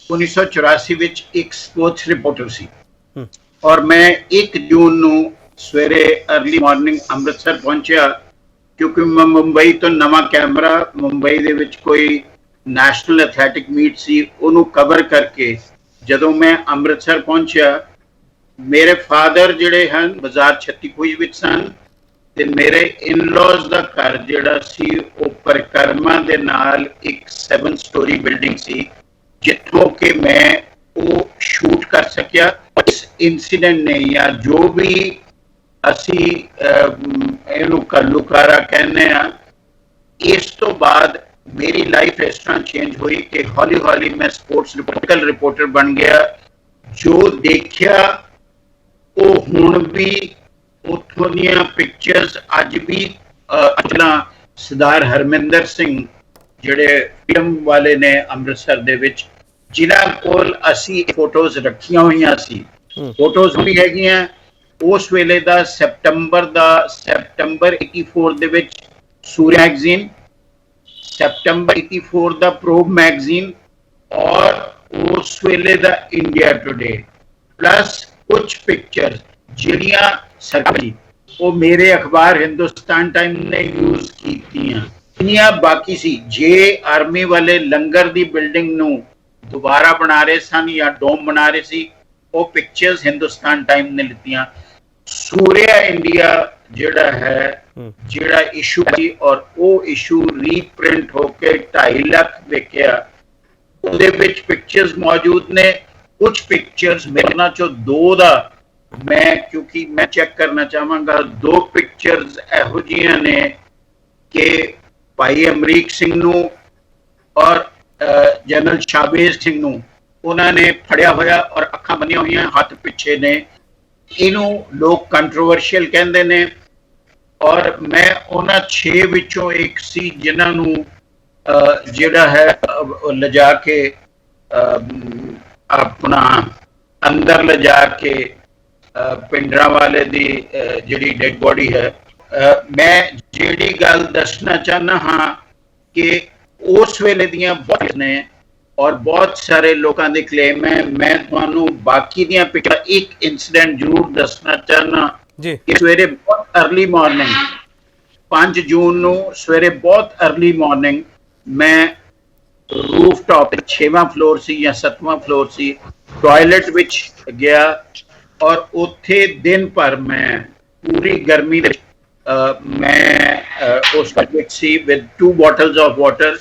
1984 ਵਿੱਚ ਇੱਕ ਸਪੋਰਟਸ ਰਿਪੋਰਟਰ ਸੀ ਔਰ ਮੈਂ 1 ਜੂਨ ਨੂੰ ਸਵੇਰੇ अर्ਲੀ ਮਾਰਨਿੰਗ ਅੰਮ੍ਰਿਤਸਰ ਪਹੁੰਚਿਆ ਕਿਉਂਕਿ ਮੈਂ ਮੁੰਬਈ ਤੋਂ ਨਵਾਂ ਕੈਮਰਾ, ਮੁੰਬਈ ਦੇ ਵਿੱਚ ਕੋਈ ਨੈਸ਼ਨਲ ਐਥਲੈਟਿਕ ਮੀਟ ਸੀ, ਉਹਨੂੰ ਕਵਰ ਕਰਕੇ ਜਦੋਂ ਮੈਂ ਅੰਮ੍ਰਿਤਸਰ ਪਹੁੰਚਿਆ, ਮੇਰੇ ਫਾਦਰ ਜਿਹੜੇ ਹਨ ਬਾਜ਼ਾਰ 36 ਖੂਜ ਵਿੱਚ ਸਨ ਤੇ ਮੇਰੇ ਇਨ-ਲॉज ਦਾ ਘਰ ਜਿਹੜਾ ਸੀ ਉਹ ਪਰਿਕਰਮਾ ਦੇ ਨਾਲ ਇੱਕ 7 ਸਟੋਰੀ ਬਿਲਡਿੰਗ ਸੀ ਜਿੱਥੋਂ ਕਿ ਮੈਂ ਉਹ ਸ਼ੂਟ ਕਰ ਸਕਿਆ। ਇਸ ਇਨਸੀਡੈਂਟ ਨੇ ਜਾਂ ਜੋ ਵੀ ਅਸੀਂ ਇਹਨੂੰ ਘੱਲੂਕਾਰਾ ਕਹਿੰਦੇ ਆ, ਇਸ ਤੋਂ ਬਾਅਦ ਮੇਰੀ ਲਾਈਫ ਇਸ ਤਰ੍ਹਾਂ ਚੇਂਜ ਹੋਈ ਕਿ ਹੌਲੀ ਹੌਲੀ ਮੈਂ ਸਪੋਰਟਸ ਰਿਪੋਰਟਰ ਬਣ ਗਿਆ। ਜੋ ਦੇਖਿਆ ਉਹ ਹੁਣ ਵੀ ਉੱਥੋਂ ਦੀਆਂ ਪਿਕਚਰਸ ਅੱਜ ਵੀ ਅਜਲਾ ਸਰਦਾਰ ਹਰਮਿੰਦਰ ਸਿੰਘ ਜਿਹੜੇ ਫਿਲਮ ਵਾਲੇ ਨੇ ਅੰਮ੍ਰਿਤਸਰ ਦੇ ਵਿੱਚ, ਜਿਨ੍ਹਾਂ ਕੋਲ ਅਸੀਂ ਫੋਟੋਜ਼ ਰੱਖੀਆਂ ਹੋਈਆਂ ਸੀ, ਫੋਟੋਜ਼ ਵੀ ਹੈਗੀਆਂ ਉਸ ਵੇਲੇ ਦਾ ਸੈਪਟੰਬਰ 84 ਦੇ ਵਿੱਚ ਸੂਰਿਆ ਮੈਗਜ਼ੀਨ, ਸੈਪਟੰਬਰ 84 ਦਾ ਪ੍ਰੋਬ ਮੈਗਜ਼ੀਨ ਔਰ ਉਸ ਵੇਲੇ ਦਾ ਇੰਡੀਆ ਟੁਡੇ, ਪਲੱਸ ਕੁਝ ਪਿਕਚਰ ਜਿਹੜੀਆਂ ਸਰਕਾਰੀ ਉਹ ਮੇਰੇ ਅਖਬਾਰ ਹਿੰਦੁਸਤਾਨ ਟਾਈਮ ਨੇ ਯੂਜ਼ ਕੀਤੀਆਂ, ਇੰਨੀਆਂ ਬਾਕੀ ਸੀ। ਜੇ ਆਰਮੀ ਵਾਲੇ ਲੰਗਰ ਦੀ ਬਿਲਡਿੰਗ ਨੂੰ ਦੁਬਾਰਾ ਬਣਾ ਰਹੇ ਸਨ ਜਾਂ ਡੋਮ ਬਣਾ ਰਹੇ ਸੀ, ਉਹ ਪਿਕਚਰਸ ਹਿੰਦੁਸਤਾਨ ਟਾਈਮ ਨੇ ਲਿੱਤੀਆਂ। ਸੂਰਿਆ ਇੰਡੀਆ ਜਿਹੜਾ ਹੈ, ਜਿਹੜਾ ਇਸ਼ੂ ਸੀ ਔਰ ਉਹ ਇਸ਼ੂ ਰੀਪ੍ਰਿੰਟ ਹੋ ਕੇ 2.5 ਲੱਖ ਵਿਕਿਆ, ਉਹਦੇ ਵਿੱਚ ਪਿਕਚਰਸ ਮੌਜੂਦ ਨੇ। ਕੁਝ ਪਿਕਚਰਸ ਮੇਰੇ ਨਾਲ ਚੋਂ 2 ਦਾ ਮੈਂ ਕਿਉਂਕਿ ਮੈਂ ਚੈੱਕ ਕਰਨਾ ਚਾਹਾਂਗਾ, 2 ਪਿਕਚਰਸ ਇਹੋ ਜਿਹੀਆਂ ਨੇ ਕਿ ਭਾਈ ਅਮਰੀਕ ਸਿੰਘ ਨੂੰ ਔਰ ਜਨਰਲ ਸ਼ਾਬੇਜ਼ ਸਿੰਘ ਨੂੰ ਉਹਨਾਂ ਨੇ ਫੜਿਆ ਹੋਇਆ ਔਰ ਅੱਖਾਂ ਬੰਨੀਆਂ ਹੋਈਆਂ, ਹੱਥ ਪਿੱਛੇ ਨੇ। ਇਹਨੂੰ ਲੋਕ ਕੰਟਰੋਵਰਸ਼ੀਅਲ ਕਹਿੰਦੇ ਨੇ ਔਰ ਮੈਂ ਉਹਨਾਂ 6 ਵਿੱਚੋਂ ਇੱਕ ਸੀ ਜਿਨ੍ਹਾਂ ਨੂੰ ਜਿਹੜਾ ਹੈ ਲਿਜਾ ਕੇ ਆਪਣਾ ਅੰਦਰ ਲਿਜਾ ਕੇ ਪਿੰਡਰਾਂ ਵਾਲੇ ਦੀ ਜਿਹੜੀ ਡੈਡ ਬੋਡੀ ਹੈ। ਮੈਂ ਜਿਹੜੀ ਗੱਲ ਦੱਸਣਾ ਚਾਹੁੰਦਾ ਹਾਂ ਕਿ ਉਸ ਵੇਲੇ ਦੀਆਂ ਬਹੁਤ ਨੇ ਔਰ ਬਹੁਤ ਸਾਰੇ ਲੋਕਾਂ ਦੇ ਕਲੇਮ ਹੈ। ਮੈਂ ਤੁਹਾਨੂੰ ਬਾਕੀ ਦੀਆਂ ਪਿਕਚਰ ਇੱਕ ਇਨਸੀਡੈਂਟ ਜ਼ਰੂਰ ਦੱਸਣਾ ਚਾਹੁੰਦਾ ਜੀ ਕਿ ਸਵੇਰੇ ਬਹੁਤ अर्ਲੀ ਮਾਰਨਿੰਗ 5 ਜੂਨ ਨੂੰ ਸਵੇਰੇ ਬਹੁਤ अर्ਲੀ ਮਾਰਨਿੰਗ ਮੈਂ ਰੂਫ ਟਾਪ 6ਵਾਂ ਫਲੋਰ ਸੀ ਜਾਂ 7ਵਾਂ ਫਲੋਰ ਸੀ, ਟਾਇਲਟ ਵਿੱਚ ਗਿਆ ਔਰ ਉੱਥੇ ਦਿਨ ਭਰ ਮੈਂ ਪੂਰੀ ਗਰਮੀ ਵਿੱਚ ਮੈਂ ਉਸ ਵਿੱਚ ਸੀ ਵਿਦ 2 bottles of water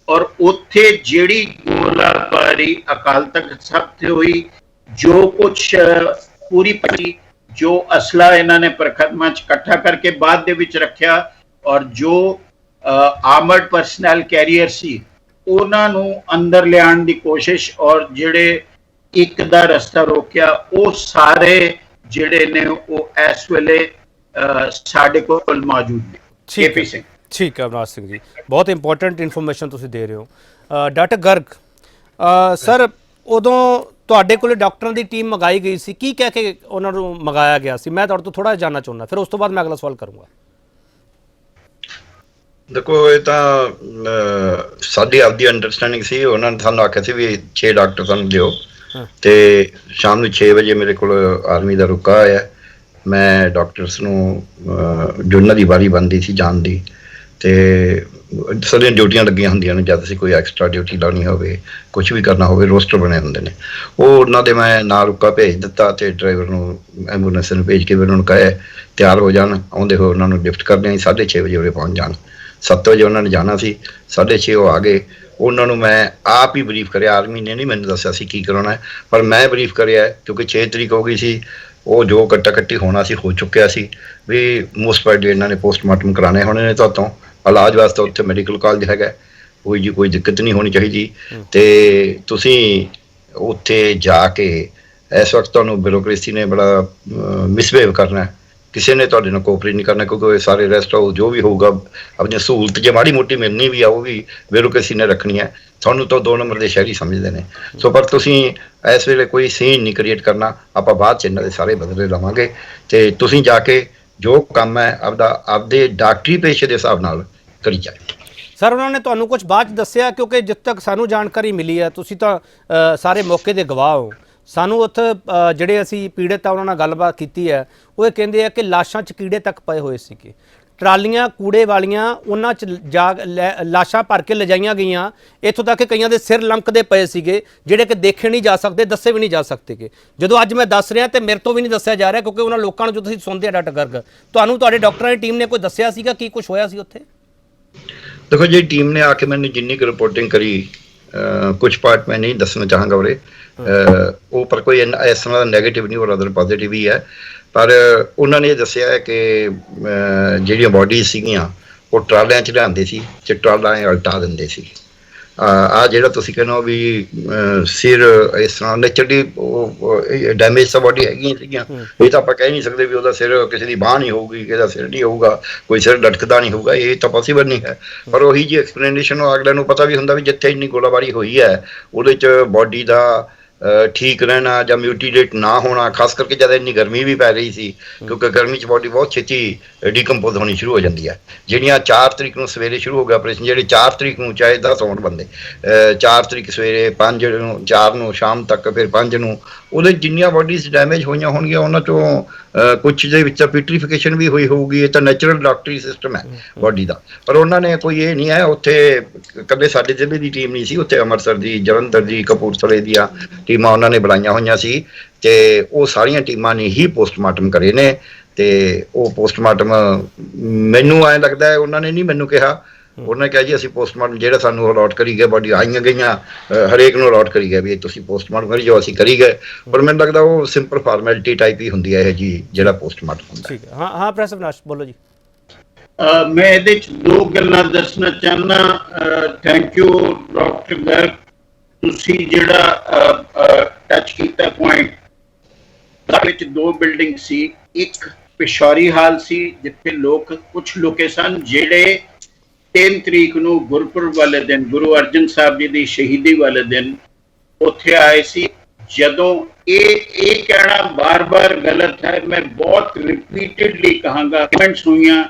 ਔਰ ਉੱਥੇ ਜਿਹੜੀ ਗੋਲਾਬਾਰੀ ਅਕਾਲ ਤਖਤ ਸਾਹਿਬ ਤੇ ਹੋਈ, ਜੋ ਕੁਛ ਪੂਰੀ ਪਈ, ਜੋ ਅਸਲਾ ਇਹਨਾਂ ਨੇ ਪਰਖਦਮਾ ਚ ਇਕੱਠਾ ਕਰਕੇ ਬਾਅਦ ਦੇ ਵਿੱਚ ਰੱਖਿਆ ਔਰ ਜੋ ਆਰਮਰਡ ਪਰਸਨਲ ਕੈਰੀਅਰ ਸੀ ਉਹਨਾਂ ਨੂੰ ਅੰਦਰ ਲਿਆਉਣ ਦੀ ਕੋਸ਼ਿਸ਼ ਔਰ ਜਿਹੜੇ ਇੱਕ ਦਾ ਰਸਤਾ ਰੋਕਿਆ, ਉਹ ਸਾਰੇ ਜਿਹੜੇ ਨੇ ਉਹ ਇਸ ਵੇਲੇ ਸਾਡੇ ਕੋਲ ਮੌਜੂਦ ਨੇ। ਕੇਪੀ ਸਿੰਘ। ਠੀਕ ਹੈ ਅਵਨਾਸ਼ ਸਿੰਘ ਜੀ, ਬਹੁਤ ਇੰਪੋਰਟੈਂਟ ਇਨਫੋਰਮੇਸ਼ਨ ਤੁਸੀਂ ਦੇ ਰਹੇ ਹੋ। ਡਾਕਟਰ ਗਰਗ ਸਰ, ਉਦੋਂ ਤੁਹਾਡੇ ਕੋਲ ਡਾਕਟਰਾਂ ਦੀ ਟੀਮ ਮੰਗਾਈ ਗਈ ਸੀ, ਕੀ ਕਹਿ ਕੇ ਉਹਨਾਂ ਨੂੰ ਮੰਗਾਇਆ ਗਿਆ ਸੀ? ਮੈਂ ਤੁਹਾਡੇ ਤੋਂ ਥੋੜਾ ਜਾਣਨਾ ਚਾਹੁੰਦਾ, ਫਿਰ ਉਸ ਤੋਂ ਬਾਅਦ ਮੈਂ ਅਗਲਾ ਸਵਾਲ ਕਰੂੰਗਾ। ਦੇਖੋ, ਇਹ ਤਾਂ ਸਾਡੀ ਆਪਦੀ ਅੰਡਰਸਟੈਂਡਿੰਗ ਸੀ। ਉਹਨਾਂ ਨੇ ਸਾਨੂੰ ਆਖਿਆ ਸੀ ਵੀ 6 ਡਾਕਟਰ ਸਾਨੂੰ ਦਿਓ ਤੇ ਸ਼ਾਮ ਨੂੰ 6 ਵਜੇ ਮੇਰੇ ਕੋਲ ਆਰਮੀ ਦਾ ਰੁਕਾ ਆਇਆ। ਮੈਂ ਡਾਕਟਰਸ ਨੂੰ ਜੋ ਉਹਨਾਂ ਦੀ ਵਾਰੀ ਬਣਦੀ ਸੀ ਜਾਣ ਦੀ, ਤੇ ਸਾਡੀਆਂ ਡਿਊਟੀਆਂ ਲੱਗੀਆਂ ਹੁੰਦੀਆਂ ਨੇ, ਜਦ ਅਸੀਂ ਕੋਈ ਐਕਸਟਰਾ ਡਿਊਟੀ ਲਾਉਣੀ ਹੋਵੇ, ਕੁਝ ਵੀ ਕਰਨਾ ਹੋਵੇ, ਰੋਸਟਰ ਬਣੇ ਹੁੰਦੇ ਨੇ। ਉਹ ਉਹਨਾਂ ਦੇ ਮੈਂ ਨਾਲ ਰੁੱਕਾ ਭੇਜ ਦਿੱਤਾ ਅਤੇ ਡਰਾਈਵਰ ਨੂੰ, ਐਂਬੂਲੈਂਸ ਨੂੰ ਭੇਜ ਕੇ ਉਹਨਾਂ ਨੂੰ ਕਹੇ ਤਿਆਰ ਹੋ ਜਾਣ, ਆਉਂਦੇ ਹੋਏ ਉਹਨਾਂ ਨੂੰ ਲਿਫਟ ਕਰਦੇ ਹਾਂ 6:30 ਵਜੇ ਉਰੇ ਪਹੁੰਚ ਜਾਣ। 7 ਵਜੇ ਉਹਨਾਂ ਨੇ ਜਾਣਾ ਸੀ, 6:30 ਉਹ ਆ ਗਏ। ਉਹਨਾਂ ਨੂੰ ਮੈਂ ਆਪ ਹੀ ਬਰੀਫ ਕਰਿਆ, ਆਰਮੀ ਨੇ ਨਹੀਂ ਮੈਨੂੰ ਦੱਸਿਆ ਸੀ ਕੀ ਕਰਾਉਣਾ ਹੈ, ਪਰ ਮੈਂ ਬਰੀਫ ਕਰਿਆ ਕਿਉਂਕਿ 6 ਤਰੀਕ ਹੋ ਗਈ ਸੀ। ਉਹ ਜੋ ਕੱਟਾ ਕੱਟੀ ਹੋਣਾ ਸੀ ਹੋ ਚੁੱਕਿਆ ਸੀ ਵੀ ਮੋਸਟ ਪਾਰਟੀ ਇਹਨਾਂ ਨੇ ਪੋਸਟਮਾਰਟਮ ਕਰਾਣੇ ਹੋਣੇ ਨੇ ਤੁਹਾਤੋਂ, ਇਲਾਜ ਵਾਸਤੇ ਉੱਥੇ ਮੈਡੀਕਲ ਕਾਲਜ ਹੈਗਾ, ਕੋਈ ਜੀ ਕੋਈ ਦਿੱਕਤ ਨਹੀਂ ਹੋਣੀ ਚਾਹੀਦੀ। ਅਤੇ ਤੁਸੀਂ ਉੱਥੇ ਜਾ ਕੇ ਇਸ ਵਕਤ ਤੁਹਾਨੂੰ ਬਿਊਰੋਕਰੇਸੀ ਨੇ ਬੜਾ ਮਿਸਬਿਹੇਵ ਕਰਨਾ, ਕਿਸੇ ਨੇ ਤੁਹਾਡੇ ਨਾਲ ਕੋਆਪਰੇਟ ਨਹੀਂ ਕਰਨਾ, ਕਿਉਂਕਿ ਸਾਰੇ ਰੈਸਟ ਹਾਊਸ ਜੋ ਵੀ ਹੋਊਗਾ ਆਪਣੀ ਸਹੂਲਤ ਜੇ ਮਾੜੀ ਮੋਟੀ ਮਿਲਣੀ ਵੀ ਆ ਉਹ ਵੀ ਬਿਊਰੋਕਰੇਸੀ ਨੇ ਰੱਖਣੀ ਹੈ। ਤੁਹਾਨੂੰ ਤਾਂ 2 ਨੰਬਰ ਦੇ ਸ਼ਹਿਰੀ ਸਮਝਦੇ ਨੇ। ਸੋ ਪਰ ਤੁਸੀਂ ਇਸ ਵੇਲੇ ਕੋਈ ਸੀਨ ਨਹੀਂ ਕ੍ਰੀਏਟ ਕਰਨਾ, ਆਪਾਂ ਬਾਅਦ 'ਚ ਇਹਨਾਂ ਦੇ ਸਾਰੇ ਬਦਲੇ ਲਵਾਂਗੇ। ਅਤੇ ਤੁਸੀਂ ਜਾ ਕੇ ਜੋ ਕੰਮ ਹੈ ਆਪਦੇ ਡਾਕਟਰੀ ਪੇਸ਼ੇ ਦੇ ਹਿਸਾਬ ਨਾਲ ਕਰੀ ਜਾਏ। ਸਰ ਉਹਨਾਂ ਨੇ ਤੁਹਾਨੂੰ ਕੁਝ ਬਾਅਦ 'ਚ ਦੱਸਿਆ? ਕਿਉਂਕਿ ਜਿੱਥੇ ਤੱਕ ਸਾਨੂੰ ਜਾਣਕਾਰੀ ਮਿਲੀ ਹੈ, ਤੁਸੀਂ ਤਾਂ ਸਾਰੇ ਮੌਕੇ ਦੇ ਗਵਾਹ ਹੋ, ਸਾਨੂੰ ਉੱਥੇ ਜਿਹੜੇ ਅਸੀਂ ਪੀੜਤ ਆ ਉਹਨਾਂ ਨਾਲ ਗੱਲਬਾਤ ਕੀਤੀ ਹੈ, ਉਹ ਇਹ ਕਹਿੰਦੇ ਆ ਕਿ ਲਾਸ਼ਾਂ 'ਚ ਕੀੜੇ ਤੱਕ ਪਏ ਹੋਏ ਸੀਗੇ, ਟਰਾਲੀਆਂ ਕੂੜੇ ਵਾਲੀਆਂ ਉਹਨਾਂ 'ਚ ਲਾਸ਼ਾਂ ਭਰ ਕੇ ਲਿਜਾਈਆਂ ਗਈਆਂ, ਇੱਥੋਂ ਤੱਕ ਕਿ ਕਈਆਂ ਦੇ ਸਿਰ ਲੰਕਦੇ ਪਏ ਸੀਗੇ ਜਿਹੜੇ ਕਿ ਦੇਖੇ ਨਹੀਂ ਜਾ ਸਕਦੇ, ਦੱਸੇ ਵੀ ਨਹੀਂ ਜਾ ਸਕਦੇ ਕਿ ਜਦੋਂ ਅੱਜ ਮੈਂ ਦੱਸ ਰਿਹਾ ਤੇ ਮੇਰੇ ਤੋਂ ਵੀ ਨਹੀਂ ਦੱਸਿਆ ਜਾ ਰਿਹਾ, ਕਿਉਂਕਿ ਉਹਨਾਂ ਲੋਕਾਂ ਨੂੰ ਜੋ ਤੁਸੀਂ ਸੁਣਦੇ ਆ ਡਾਕਟਰ ਗਰਗ, ਤੁਹਾਨੂੰ ਤੁਹਾਡੇ ਡਾਕਟਰਾਂ ਦੀ ਟੀਮ ਨੇ ਕੋਈ ਦੱਸਿਆ ਸੀਗਾ ਕੀ ਕੁਝ ਹੋਇਆ ਸੀ ਉੱਥੇ? ਦੇਖੋ ਜੀ, ਟੀਮ ਨੇ ਆ ਕੇ ਮੈਨੂੰ ਜਿੰਨੀ ਕੁ ਰਿਪੋਰਟਿੰਗ ਕਰੀ, ਕੁਝ ਪਾਰਟ ਮੈਂ ਨਹੀਂ ਦੱਸਣਾ ਚਾਹਾਂਗਾ ਉਰੇ, ਉਹ ਪਰ ਕੋਈ ਇਸ ਤਰ੍ਹਾਂ ਦਾ ਨੈਗੇਟਿਵ ਨਹੀਂ, ਔਰ ਅਦਰ ਪੋਜ਼ੀਟਿਵ ਹੀ ਹੈ। ਪਰ ਉਹਨਾਂ ਨੇ ਇਹ ਦੱਸਿਆ ਹੈ ਕਿ ਜਿਹੜੀਆਂ ਬਾਡੀਜ਼ ਸੀਗੀਆਂ ਉਹ ਟਰਾਲਿਆਂ 'ਚ ਲਿਆਉਂਦੇ ਸੀ ਅਤੇ ਟਰਾਲਾਂ ਉਲਟਾ ਦਿੰਦੇ ਸੀ। ਆਹ ਜਿਹੜਾ ਤੁਸੀਂ ਕਹਿੰਦੇ ਹੋ ਵੀ ਸਿਰ ਇਸ ਤਰ੍ਹਾਂ ਨੇਚਰਲੀ ਡੈਮੇਜ ਤਾਂ ਬਾਡੀ ਹੈਗੀਆਂ ਸੀਗੀਆਂ, ਇਹ ਤਾਂ ਆਪਾਂ ਕਹਿ ਨਹੀਂ ਸਕਦੇ ਵੀ ਉਹਦਾ ਸਿਰ, ਕਿਸੇ ਦੀ ਬਾਂਹ ਨਹੀਂ ਹੋਊਗੀ, ਕਿਸੇ ਦਾ ਸਿਰ ਨਹੀਂ ਹੋਊਗਾ, ਕੋਈ ਸਿਰ ਲਟਕਦਾ ਨਹੀਂ ਹੋਊਗਾ, ਇਹ ਤਾਂ ਪੋਸੀਬਲ ਨਹੀਂ ਹੈ। ਪਰ ਉਹੀ ਜੀ ਐਕਸਪਲੇਨੇਸ਼ਨ ਉਹ ਅਗਲਿਆਂ ਨੂੰ ਪਤਾ ਵੀ ਹੁੰਦਾ ਵੀ ਜਿੱਥੇ ਇੰਨੀ ਗੋਲਾਬਾਰੀ ਹੋਈ ਹੈ ਉਹਦੇ 'ਚ ਬਾਡੀ ਦਾ ਠੀਕ ਰਹਿਣਾ ਜਾਂ ਮਿਊਟੀਲੇਟ ਨਾ ਹੋਣਾ, ਖਾਸ ਕਰਕੇ ਜਦ ਇੰਨੀ ਗਰਮੀ ਵੀ ਪੈ ਰਹੀ ਸੀ, ਕਿਉਂਕਿ ਗਰਮੀ 'ਚ ਬਾਡੀ ਬਹੁਤ ਛੇਤੀ ਡੀਕੰਪੋਜ਼ ਹੋਣੀ ਸ਼ੁਰੂ ਹੋ ਜਾਂਦੀ ਹੈ। ਜਿਹੜੀਆਂ 4 ਤਰੀਕ ਨੂੰ ਸਵੇਰੇ ਸ਼ੁਰੂ ਹੋ ਗਿਆ ਆਪਰੇਸ਼ਨ, ਜਿਹੜੇ 4 ਤਰੀਕ ਨੂੰ ਚਾਹੇ 10 ਹੋਣ ਬੰਦੇ, 4 ਤਰੀਕ ਸਵੇਰੇ, 5 ਨੂੰ, 4 ਨੂੰ ਸ਼ਾਮ ਤੱਕ, ਫਿਰ 5 ਨੂੰ, ਉਹਦੇ ਜਿੰਨੀਆਂ ਬਾਡੀਜ਼ ਡੈਮੇਜ ਹੋਈਆਂ ਹੋਣਗੀਆਂ ਉਹਨਾਂ 'ਚੋਂ ਕੁਛ ਦੇ ਵਿੱਚ ਪਿਊਟਰੀਫਿਕੇਸ਼ਨ ਵੀ ਹੋਈ ਹੋਊਗੀ। ਇਹ ਤਾਂ ਨੈਚੁਰਲ ਡਾਕਟਰੀ ਸਿਸਟਮ ਹੈ ਬਾਡੀ ਦਾ। ਪਰ ਉਹਨਾਂ ਨੇ ਕੋਈ ਇਹ ਨਹੀਂ ਹੈ, ਉੱਥੇ ਇਕੱਲੇ ਸਾਡੇ ਜ਼ਿਲ੍ਹੇ ਦੀ ਟੀਮ ਨਹੀਂ ਸੀ, ਉੱਥੇ ਅੰਮ੍ਰਿਤਸਰ ਦੀ, ਜਲੰਧਰ ਦੀ, ਕਪੂਰਥਲੇ ਦੀਆਂ ਟੀਮਾਂ ਉਹਨਾਂ ਨੇ ਬਣਾਈਆਂ ਹੋਈਆਂ ਸੀ, ਅਤੇ ਉਹ ਸਾਰੀਆਂ ਟੀਮਾਂ ਨੇ ਹੀ ਪੋਸਟਮਾਰਟਮ ਕਰੇ ਨੇ। ਅਤੇ ਉਹ ਪੋਸਟਮਾਰਟਮ ਮੈਨੂੰ ਐਂ ਲੱਗਦਾ ਹੈ ਉਹਨਾਂ ਨੇ ਨਹੀਂ ਮੈਨੂੰ ਕਿਹਾ, ਉਹਨਾਂ ਨੇ ਕਿਹਾ ਜੀ ਅਸੀਂ ਪੋਸਟਮਾਰਟਮ ਜਿਹੜਾ ਸਾਨੂੰ ਅਲਾਟ ਕਰੀ ਗਏ, ਬਾਡੀ ਆਈਆਂ ਗਈਆਂ ਹਰੇਕ ਨੂੰ ਅਲਾਟ ਕਰੀ ਗਿਆ ਵੀ ਤੁਸੀਂ ਪੋਸਟਮਾਰਟਮ ਕਰੀ ਜਾਓ, ਅਸੀਂ ਕਰੀ ਗਏ। ਪਰ ਮੈਨੂੰ ਲੱਗਦਾ ਉਹ ਸਿੰਪਲ ਫਾਰਮੈਲਿਟੀ ਟਾਈਪ ਹੀ ਹੁੰਦੀ ਹੈ ਇਹ ਜੀ ਜਿਹੜਾ ਪੋਸਟਮਾਰਟਮ ਹੁੰਦਾ। ਠੀਕ ਹੈ, ਹਾਂ ਪ੍ਰੈਸ ਅਵਨਾਸ਼ ਬੋਲੋ ਜੀ। ਮੈਂ ਇਹਦੇ 'ਚ 2 ਗੱਲਾਂ ਦੱਸਣਾ ਚਾਹੁੰਦਾ। ਥੈਂਕ ਯੂ ਡਾਕਟਰ ਗਰਗ, ਤੁਸੀਂ ਜਿਹੜਾ ਟੱਚ ਕੀਤਾ ਪੁਆਇੰਟ, ਉਹਦੇ ਵਿੱਚ 2 ਬਿਲਡਿੰਗ ਸੀ। ਇੱਕ ਪਿਸ਼ੌਰੀ ਹਾਲ ਸੀ ਜਿੱਥੇ ਕੁਛ ਲੋਕ ਸਨ ਜਿਹੜੇ 3 ਤਰੀਕ ਨੂੰ ਗੁਰਪੁਰਬ ਵਾਲੇ ਦਿਨ, ਗੁਰੂ ਅਰਜਨ ਸਾਹਿਬ ਜੀ ਦੀ ਸ਼ਹੀਦੀ ਵਾਲੇ ਦਿਨ ਉੱਥੇ ਆਏ ਸੀ। ਜਦੋਂ ਇਹ ਕਹਿਣਾ ਬਾਰ-ਬਾਰ ਗਲਤ ਹੈ, ਮੈਂ ਬਹੁਤ ਰਿਪੀਟਡਲੀ ਕਹਾਂਗਾ, ਕਮੈਂਟਸ ਹੋਈਆਂ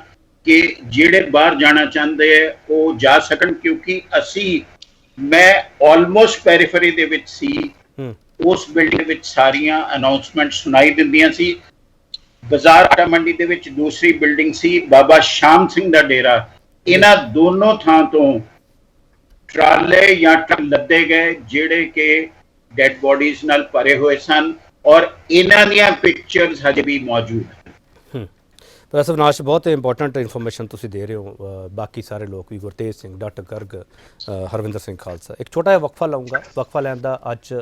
ਕਿ ਜਿਹੜੇ ਬਾਹਰ ਜਾਣਾ ਚਾਹੁੰਦੇ ਹੈ ਉਹ ਜਾ ਸਕਣ, ਕਿਉਂਕਿ ਮੈਂ ਆਲਮੋਸਟ ਪੈਰੀਫਰੀ ਦੇ ਵਿੱਚ ਸੀ, ਉਸ ਬਿਲਡਿੰਗ ਵਿੱਚ ਸਾਰੀਆਂ ਅਨਾਉਂਸਮੈਂਟ ਸੁਣਾਈ ਦਿੰਦੀਆਂ ਸੀ। ਬਾਜ਼ਾਰ ਆਟਾ ਮੰਡੀ ਦੇ ਵਿੱਚ ਦੂਸਰੀ ਬਿਲਡਿੰਗ ਸੀ, ਬਾਬਾ ਸ਼ਾਮ ਸਿੰਘ ਦਾ ਡੇਰਾ। ਇਹਨਾਂ ਦੋਨੋਂ ਥਾਂ ਤੋਂ ਟਰਾਲੇ ਜਾਂ ਟਰੱਕ ਲੱਦੇ ਗਏ ਜਿਹੜੇ ਕਿ ਡੈਡ ਬੋਡੀਜ਼ ਨਾਲ ਭਰੇ ਹੋਏ ਸਨ, ਔਰ ਇਹਨਾਂ ਦੀਆਂ ਪਿਕਚਰਸ ਹਜੇ ਵੀ ਮੌਜੂਦ ਹਨ। ਪ੍ਰੋਫੈਸਰ ਅਵਨਾਸ਼, ਬਹੁਤ ਇੰਪੋਰਟੈਂਟ ਇਨਫੋਰਮੇਸ਼ਨ ਤੁਸੀਂ ਦੇ ਰਹੇ ਹੋ। ਬਾਕੀ ਸਾਰੇ ਲੋਕ ਵੀ, ਗੁਰਤੇਜ ਸਿੰਘ, ਡਾਕਟਰ ਗਰਗ, ਹਰਵਿੰਦਰ ਸਿੰਘ ਖਾਲਸਾ। ਇੱਕ ਛੋਟਾ ਜਿਹਾ ਵਕਫਾ ਲਾਊਂਗਾ, ਵਕਫਾ ਲੈਣ ਦਾ ਅੱਜ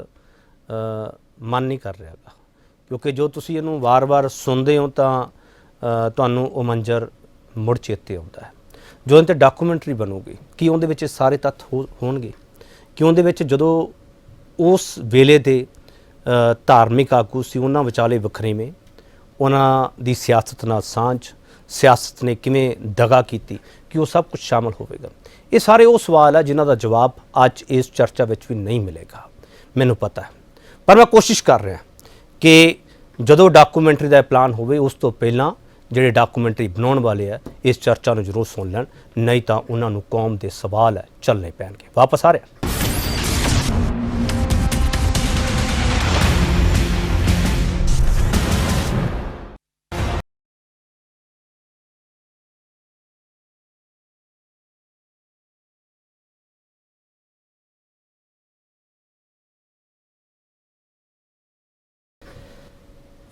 ਮਨ ਨਹੀਂ ਕਰ ਰਿਹਾ ਗਾ, ਕਿਉਂਕਿ ਜੋ ਤੁਸੀਂ ਇਹਨੂੰ ਵਾਰ-ਵਾਰ ਸੁਣਦੇ ਹੋ ਤਾਂ ਤੁਹਾਨੂੰ ਉਹ ਮੰਜ਼ਰ ਮੁੜ ਚੇਤੇ ਆਉਂਦਾ ਹੈ। ਜੋ ਇਹਦੇ 'ਤੇ ਡਾਕੂਮੈਂਟਰੀ ਬਣੂਗੀ, ਕੀ ਉਹਦੇ ਵਿੱਚ ਸਾਰੇ ਤੱਥ ਹੋਣਗੇ? ਕਿ ਉਹਦੇ ਵਿੱਚ ਜਦੋਂ ਉਸ ਵੇਲੇ ਦੇ ਧਾਰਮਿਕ ਆਗੂ ਸੀ, ਉਹਨਾਂ ਵਿਚਾਲੇ ਵਖਰੇਵੇਂ, ਉਹਨਾਂ ਦੀ ਸਿਆਸਤ ਨਾਲ ਸਾਂਝ, ਸਿਆਸਤ ਨੇ ਕਿਵੇਂ ਦਗਾ ਕੀਤੀ, ਕਿ ਉਹ ਸਭ ਕੁਝ ਸ਼ਾਮਲ ਹੋਵੇਗਾ? ਇਹ ਸਾਰੇ ਉਹ ਸਵਾਲ ਹੈ ਜਿਨ੍ਹਾਂ ਦਾ ਜਵਾਬ ਅੱਜ ਇਸ ਚਰਚਾ ਵਿੱਚ ਵੀ ਨਹੀਂ ਮਿਲੇਗਾ, ਮੈਨੂੰ ਪਤਾ ਹੈ। ਪਰ ਮੈਂ ਕੋਸ਼ਿਸ਼ ਕਰ ਰਿਹਾ ਕਿ ਜਦੋਂ ਡਾਕੂਮੈਂਟਰੀ ਦਾ ਪਲਾਨ ਹੋਵੇ ਉਸ ਤੋਂ ਪਹਿਲਾਂ ਜਿਹੜੇ ਡਾਕੂਮੈਂਟਰੀ ਬਣਾਉਣ ਵਾਲੇ ਆ ਇਸ ਚਰਚਾ ਨੂੰ ਜ਼ਰੂਰ ਸੁਣ ਲੈਣ, ਨਹੀਂ ਤਾਂ ਉਹਨਾਂ ਨੂੰ ਕੌਮ ਦੇ ਸਵਾਲ ਹੈ ਚੱਲਣੇ ਪੈਣਗੇ। ਵਾਪਸ ਆ ਰਿਹਾ।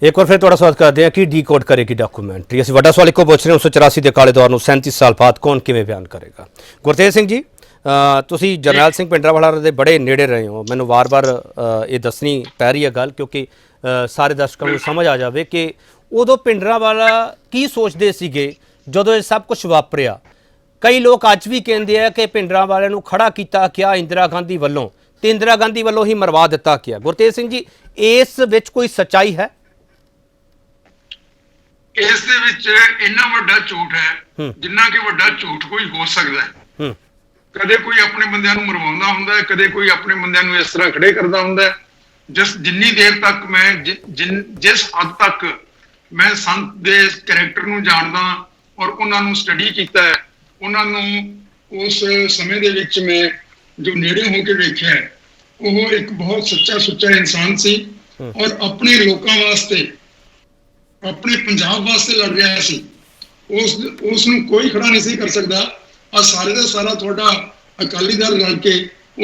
ਇੱਕ ਵਾਰ ਫਿਰ ਤੁਹਾਡਾ ਸਵਾਗਤ ਕਰਦੇ ਹਾਂ ਕਿ ਡੀਕੋਡ ਕਰੇਗੀ ਡਾਕੂਮੈਂਟਰੀ। ਅਸੀਂ ਵੱਡਾ ਸਵਾਲ ਇੱਕੋ ਪੁੱਛ ਰਹੇ ਹਾਂ, 1984 ਦੇ ਕਾਲੇ ਦੌਰ ਨੂੰ 37 ਸਾਲ ਬਾਅਦ ਕੌਣ ਕਿਵੇਂ ਬਿਆਨ ਕਰੇਗਾ। ਗੁਰਤੇਜ ਸਿੰਘ ਜੀ, ਤੁਸੀਂ ਜਰਨੈਲ ਸਿੰਘ ਭਿੰਡਰਾਂਵਾਲਾ ਦੇ ਬੜੇ ਨੇੜੇ ਰਹੇ ਹੋ। ਮੈਨੂੰ ਵਾਰ-ਵਾਰ ਇਹ ਦੱਸਣੀ ਪੈ ਰਹੀ ਹੈ ਗੱਲ, ਕਿਉਂਕਿ ਸਾਰੇ ਦਰਸ਼ਕਾਂ ਨੂੰ ਸਮਝ ਆ ਜਾਵੇ ਕਿ ਉਦੋਂ ਭਿੰਡਰਾਂਵਾਲਾ ਕੀ ਸੋਚਦੇ ਸੀਗੇ ਜਦੋਂ ਇਹ ਸਭ ਕੁਝ ਵਾਪਰਿਆ। ਕਈ ਲੋਕ ਅੱਜ ਵੀ ਕਹਿੰਦੇ ਆ ਕਿ ਭਿੰਡਰਾਂਵਾਲੇ ਨੂੰ ਖੜਾ ਕੀਤਾ ਗਿਆ ਇੰਦਰਾ ਗਾਂਧੀ ਵੱਲੋਂ ਤੇ ਇੰਦਰਾ ਗਾਂਧੀ ਵੱਲੋਂ ਹੀ ਮਰਵਾ ਦਿੱਤਾ ਗਿਆ। ਗੁਰਤੇਜ ਸਿੰਘ ਜੀ, ਇਸ ਵਿੱਚ ਕੋਈ ਸੱਚਾਈ ਹੈ? ਇਸ ਦੇ ਵਿੱਚ ਇੰਨਾ ਵੱਡਾ ਝੂਠ ਹੈ ਜਿੰਨਾ ਕਿ ਵੱਡਾ ਝੂਠ ਕੋਈ ਹੋ ਸਕਦਾ ਹੈ। ਕਦੇ ਕੋਈ ਆਪਣੇ ਬੰਦਿਆਂ ਨੂੰ ਮਰਵਾਉਂਦਾ ਹੁੰਦਾ ਹੈ, ਕਦੇ ਕੋਈ ਆਪਣੇ ਬੰਦਿਆਂ ਨੂੰ ਇਸ ਤਰ੍ਹਾਂ ਖੜੇ ਕਰਦਾ ਹੁੰਦਾ ਹੈ। ਜਿੰਨੀ ਦੇਰ ਤੱਕ ਮੈਂ ਜਿਸ ਹੱਦ ਤੱਕ ਮੈਂ ਸੰਤ ਦੇ ਕੈਰੈਕਟਰ ਨੂੰ ਜਾਣਦਾ ਔਰ ਉਹਨਾਂ ਨੂੰ ਸਟੱਡੀ ਕੀਤਾ ਹੈ, ਉਹਨਾਂ ਨੂੰ ਉਸ ਸਮੇਂ ਦੇ ਵਿੱਚ ਮੈਂ ਜੋ ਨੇੜੇ ਹੋ ਕੇ ਵੇਖਿਆ, ਉਹ ਇੱਕ ਬਹੁਤ ਸੱਚਾ ਸੁੱਚਾ ਇਨਸਾਨ ਸੀ ਔਰ ਆਪਣੇ ਲੋਕਾਂ ਵਾਸਤੇ, ਆਪਣੇ ਪੰਜਾਬ ਵਾਸਤੇ ਲੜ ਰਿਹਾ ਸੀ। ਉਸ ਨੂੰ ਕੋਈ ਖੜਾ ਨਹੀਂ ਸੀ ਕਰ ਸਕਦਾ। ਆ ਸਾਰੇ ਦਾ ਸਾਰਾ ਤੁਹਾਡਾ ਅਕਾਲੀ ਦਲ ਰਲ ਕੇ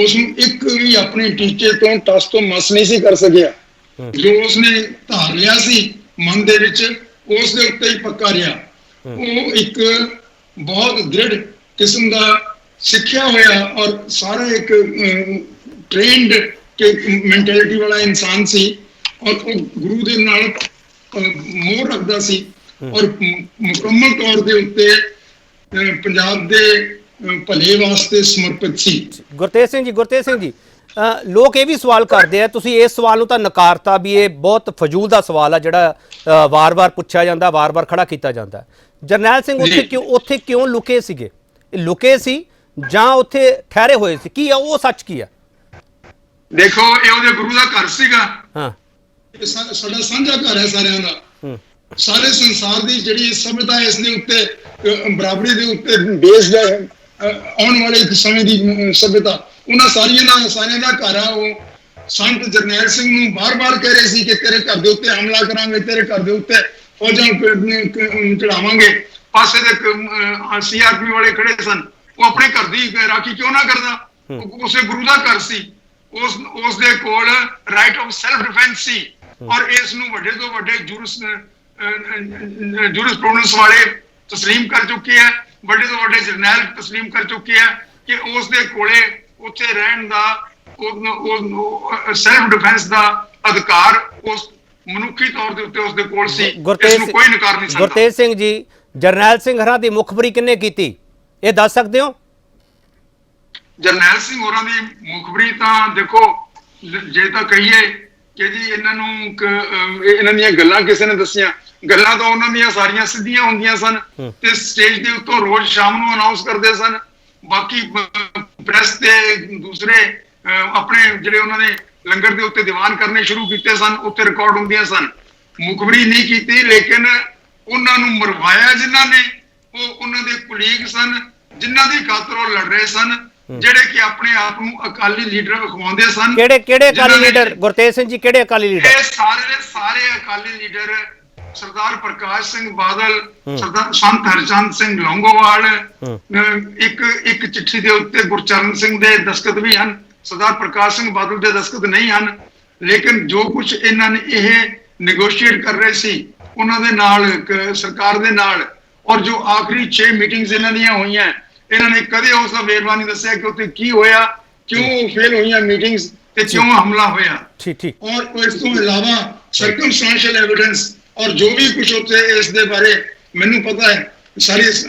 ਉਸ ਨੂੰ ਇੱਕ ਵੀ ਆਪਣੇ ਟੀਚੇ ਤੋਂ ਟਸ ਤੋਂ ਮਸ ਨਹੀਂ ਸੀ ਕਰ ਸਕਿਆ। ਜੋ ਉਸਨੇ ਧਾਰ ਲਿਆ ਸੀ ਮਨ ਦੇ ਵਿੱਚ, ਉਸ ਦੇ ਉੱਤੇ ਹੀ ਪੱਕਾ ਰਿਹਾ। ਉਹ ਇੱਕ ਬਹੁਤ ਦ੍ਰਿੜ ਕਿਸਮ ਦਾ ਸਿੱਖਿਆ ਹੋਇਆ ਔਰ ਸਾਰਾ ਇੱਕ ਟ੍ਰੇਨਡ ਮੈਂਟੈਲਿਟੀ ਵਾਲਾ ਇਨਸਾਨ ਸੀ ਔਰ ਉਹ ਗੁਰੂ ਦੇ ਨਾਲ ਮੋਹ ਰੱਖਦਾ ਸੀ ਔਰ ਮੁਕੰਮਲ ਤੌਰ ਦੇ ਉੱਤੇ ਪੰਜਾਬ ਦੇ ਭਲੇ ਵਾਸਤੇ ਸਮਰਪਿਤ ਸੀ। ਗੁਰਤੇਜ ਸਿੰਘ ਜੀ, ਲੋਕ ਇਹ ਵੀ ਸਵਾਲ ਕਰਦੇ ਆ, ਤੁਸੀਂ ਇਸ ਸਵਾਲ ਨੂੰ ਤਾਂ ਨਕਾਰਤਾ ਵੀ ਇਹ ਬਹੁਤ ਫਜ਼ੂਲ ਦਾ ਸਵਾਲ ਆ ਜਿਹੜਾ ਵਾਰ-ਵਾਰ ਪੁੱਛਿਆ ਜਾਂਦਾ, ਵਾਰ-ਵਾਰ ਖੜਾ ਕੀਤਾ ਜਾਂਦਾ। ਜਰਨੈਲ ਸਿੰਘ ਉੱਥੇ ਕਿਉਂ ਲੁਕੇ ਸੀਗੇ? ਲੁਕੇ ਸੀ ਜਾਂ ਉੱਥੇ ਠਹਿਰੇ ਹੋਏ ਸੀ? ਕੀ ਆ ਉਹ ਸੱਚ? ਕੀ ਆ? ਦੇਖੋ, ਇਹ ਉਹਦੇ ਗੁਰੂ ਦਾ ਘਰ ਸੀਗਾ। ਹਾਂ, ਸਾਡਾ ਸਾਂਝਾ ਘਰ ਹੈ ਸਾਰਿਆਂ ਦਾ। ਸਾਰੇ ਸੰਸਾਰ ਦੀ ਜਿਹੜੀ ਸਭਿਅਤਾ ਇਸ ਦੇ ਉੱਤੇ ਬਰਾਬਰੀ ਦੇ ਉੱਤੇ ਬੇਸਡ ਹੈ। ਆਉਣ ਵਾਲੇ ਸਮੇਂ ਦੀ ਸਭਿਅਤਾ ਉਹਨਾਂ ਸਾਰਿਆਂ ਦਾ ਘਰ ਆ। ਉਹ ਸੰਤ ਜਰਨੈਲ ਸਿੰਘ ਨੂੰ ਬਾਰ-ਬਾਰ ਕਹਿ ਰਹੇ ਸੀ ਕਿ ਤੇਰੇ ਘਰ ਦੇ ਉੱਤੇ ਹਮਲਾ ਕਰਾਂਗੇ, ਤੇਰੇ ਘਰ ਦੇ ਉੱਤੇ ਫੌਜਾਂ ਚੜਾਵਾਂਗੇ। ਪਾਸੇ ਦੇ ਸੀਆਰਪੀ ਵਾਲੇ ਖੜੇ ਸਨ। ਉਹ ਆਪਣੇ ਘਰ ਦੀ ਰਾਖੀ ਕਿਉਂ ਨਾ ਕਰਦਾ? ਉਸੇ ਗੁਰੂ ਦਾ ਘਰ ਸੀ। ਉਸ ਦੇ ਕੋਲ ਰਾਈਟ ਆਫ ਸੈਲਫ ਡਿਫੈਂਸ ਸੀ ਔਰ ਇਸ ਨੂੰ ਵੱਡੇ ਤੋਂ ਵੱਡੇ ਜੂਰਿਸਪ੍ਰੂਡੈਂਸ ਵਾਲੇ ਤਸਲੀਮ ਕਰ ਚੁੱਕੇ ਹੈ। ਵੱਡੇ ਤੋਂ ਵੱਡੇ ਜਰਨੈਲ ਤਸਲੀਮ ਕਰ ਚੁੱਕੇ ਹੈ ਕਿ ਉਸ ਦੇ ਕੋਲੇ ਉੱਥੇ ਰਹਿਣ ਦਾ, ਸੈਲਫ ਡਿਫੈਂਸ ਦਾ ਅਧਿਕਾਰ ਉਸ ਮਨੁੱਖੀ ਤੌਰ ਦੇ ਉੱਤੇ ਉਸ ਦੇ ਕੋਲ ਸੀ। ਇਸ ਨੂੰ ਕੋਈ ਨਕਾਰ ਨਹੀਂ ਸਕਦਾ। ਗੁਰਤੇਜ ਸਿੰਘ ਜੀ, ਜਰਨੈਲ ਸਿੰਘ ਹਰਾਂ ਦੀ ਮੁਖਬਰੀ ਕਿੰਨੇ ਕੀਤੀ, ਇਹ ਦੱਸ ਸਕਦੇ ਹੋ? ਜਰਨੈਲ ਸਿੰਘ ਹੋਰਾਂ ਦੀ ਮੁਖਬਰੀ ਤਾਂ ਦੇਖੋ, ਜੇ ਤਾਂ ਕਹੀਏ ਕਿ ਜੀ ਇਹਨਾਂ ਦੀਆਂ ਗੱਲਾਂ ਕਿਸੇ ਨੇ ਦੱਸੀਆਂ, ਗੱਲਾਂ ਤਾਂ ਉਹਨਾਂ ਦੀਆਂ ਸਾਰੀਆਂ ਸਿੱਧੀਆਂ ਹੁੰਦੀਆਂ ਸਨ ਤੇ ਸਟੇਜ ਦੇ ਉੱਤੋਂ ਰੋਜ਼ ਸ਼ਾਮ ਨੂੰ ਅਨਾਉਂਸ ਕਰਦੇ ਸਨ। ਬਾਕੀ ਪ੍ਰੈਸ ਤੇ ਦੂਸਰੇ ਆਪਣੇ ਜਿਹੜੇ ਉਹਨਾਂ ਨੇ ਲੰਗਰ ਦੇ ਉੱਤੇ ਦੀਵਾਨ ਕਰਨੇ ਸ਼ੁਰੂ ਕੀਤੇ ਸਨ, ਉੱਤੇ ਰਿਕਾਰਡ ਹੁੰਦੀਆਂ ਸਨ। ਮੁਖਬਰੀ ਨਹੀਂ ਕੀਤੀ, ਲੇਕਿਨ ਉਹਨਾਂ ਨੂੰ ਮਰਵਾਇਆ ਜਿਨ੍ਹਾਂ ਨੇ, ਉਹ ਉਹਨਾਂ ਦੇ ਕੁਲੀਗ ਸਨ, ਜਿਨ੍ਹਾਂ ਦੀ ਖਾਤਰ ਉਹ ਲੜ ਰਹੇ ਸਨ, ਜਿਹੜੇ ਕਿ ਆਪਣੇ ਆਪ ਨੂੰ ਅਕਾਲੀ ਲੀਡਰ ਅਖਵਾਉਂਦੇ ਸਨ। ਕਿਹੜੇ ਅਕਾਲੀ ਲੀਡਰ ਗੁਰਤੇਜ ਸਿੰਘ ਜੀ? ਕਿਹੜੇ ਅਕਾਲੀ ਲੀਡਰ? ਇਹ ਸਾਰੇ ਅਕਾਲੀ ਲੀਡਰ ਸਰਦਾਰ ਪ੍ਰਕਾਸ਼ ਸਿੰਘ ਬਾਦਲ, ਸਰਦਾਰ ਸੰਤ ਹਰਚੰਦ ਸਿੰਘ ਲੌਂਗੋਵਾਲ, ਇੱਕ ਚਿੱਠੀ ਦੇ ਉੱਤੇ ਗੁਰਚਰਨ ਸਿੰਘ ਦੇ ਦਸਤਖਤ ਵੀ ਹਨ, ਸਰਦਾਰ ਪ੍ਰਕਾਸ਼ ਸਿੰਘ ਬਾਦਲ ਦੇ ਦਸਤਖਤ ਨਹੀਂ ਹਨ। ਲੇਕਿਨ ਜੋ ਕੁਝ ਇਹਨਾਂ ਨੇ ਇਹ ਨੈਗੋਸ਼ੀਏਟ ਕਰ ਰਹੇ ਸੀ ਉਹਨਾਂ ਦੇ ਨਾਲ, ਸਰਕਾਰ ਦੇ ਨਾਲ, ਔਰ ਜੋ ਆਖਰੀ 6 ਮੀਟਿੰਗਸ ਇਹਨਾਂ ਦੀਆਂ ਹੋਈਆਂ, ਇਹਨਾਂ ਨੇ ਕਦੇ ਉਸ ਦਾ ਵੇਰਵਾ ਨਹੀਂ ਦੱਸਿਆ ਕਿ ਉੱਥੇ ਕੀ ਹੋਇਆ, ਕਿਉਂ ਫੇਲ ਹੋਈਆਂ ਮੀਟਿੰਗਸ ਤੇ ਕਿਉਂ ਹਮਲਾ ਹੋਇਆ। ਠੀਕ। ਔਰ ਇਸ ਤੋਂ ਇਲਾਵਾ ਸਰਕਮਸਟੈਂਸ਼ੀਅਲ ਐਵੀਡੈਂਸ ਔਰ ਜੋ ਵੀ ਕੁਝ ਉੱਥੇ ਇਸ ਦੇ ਬਾਰੇ ਮੈਨੂੰ ਪਤਾ ਹੈ,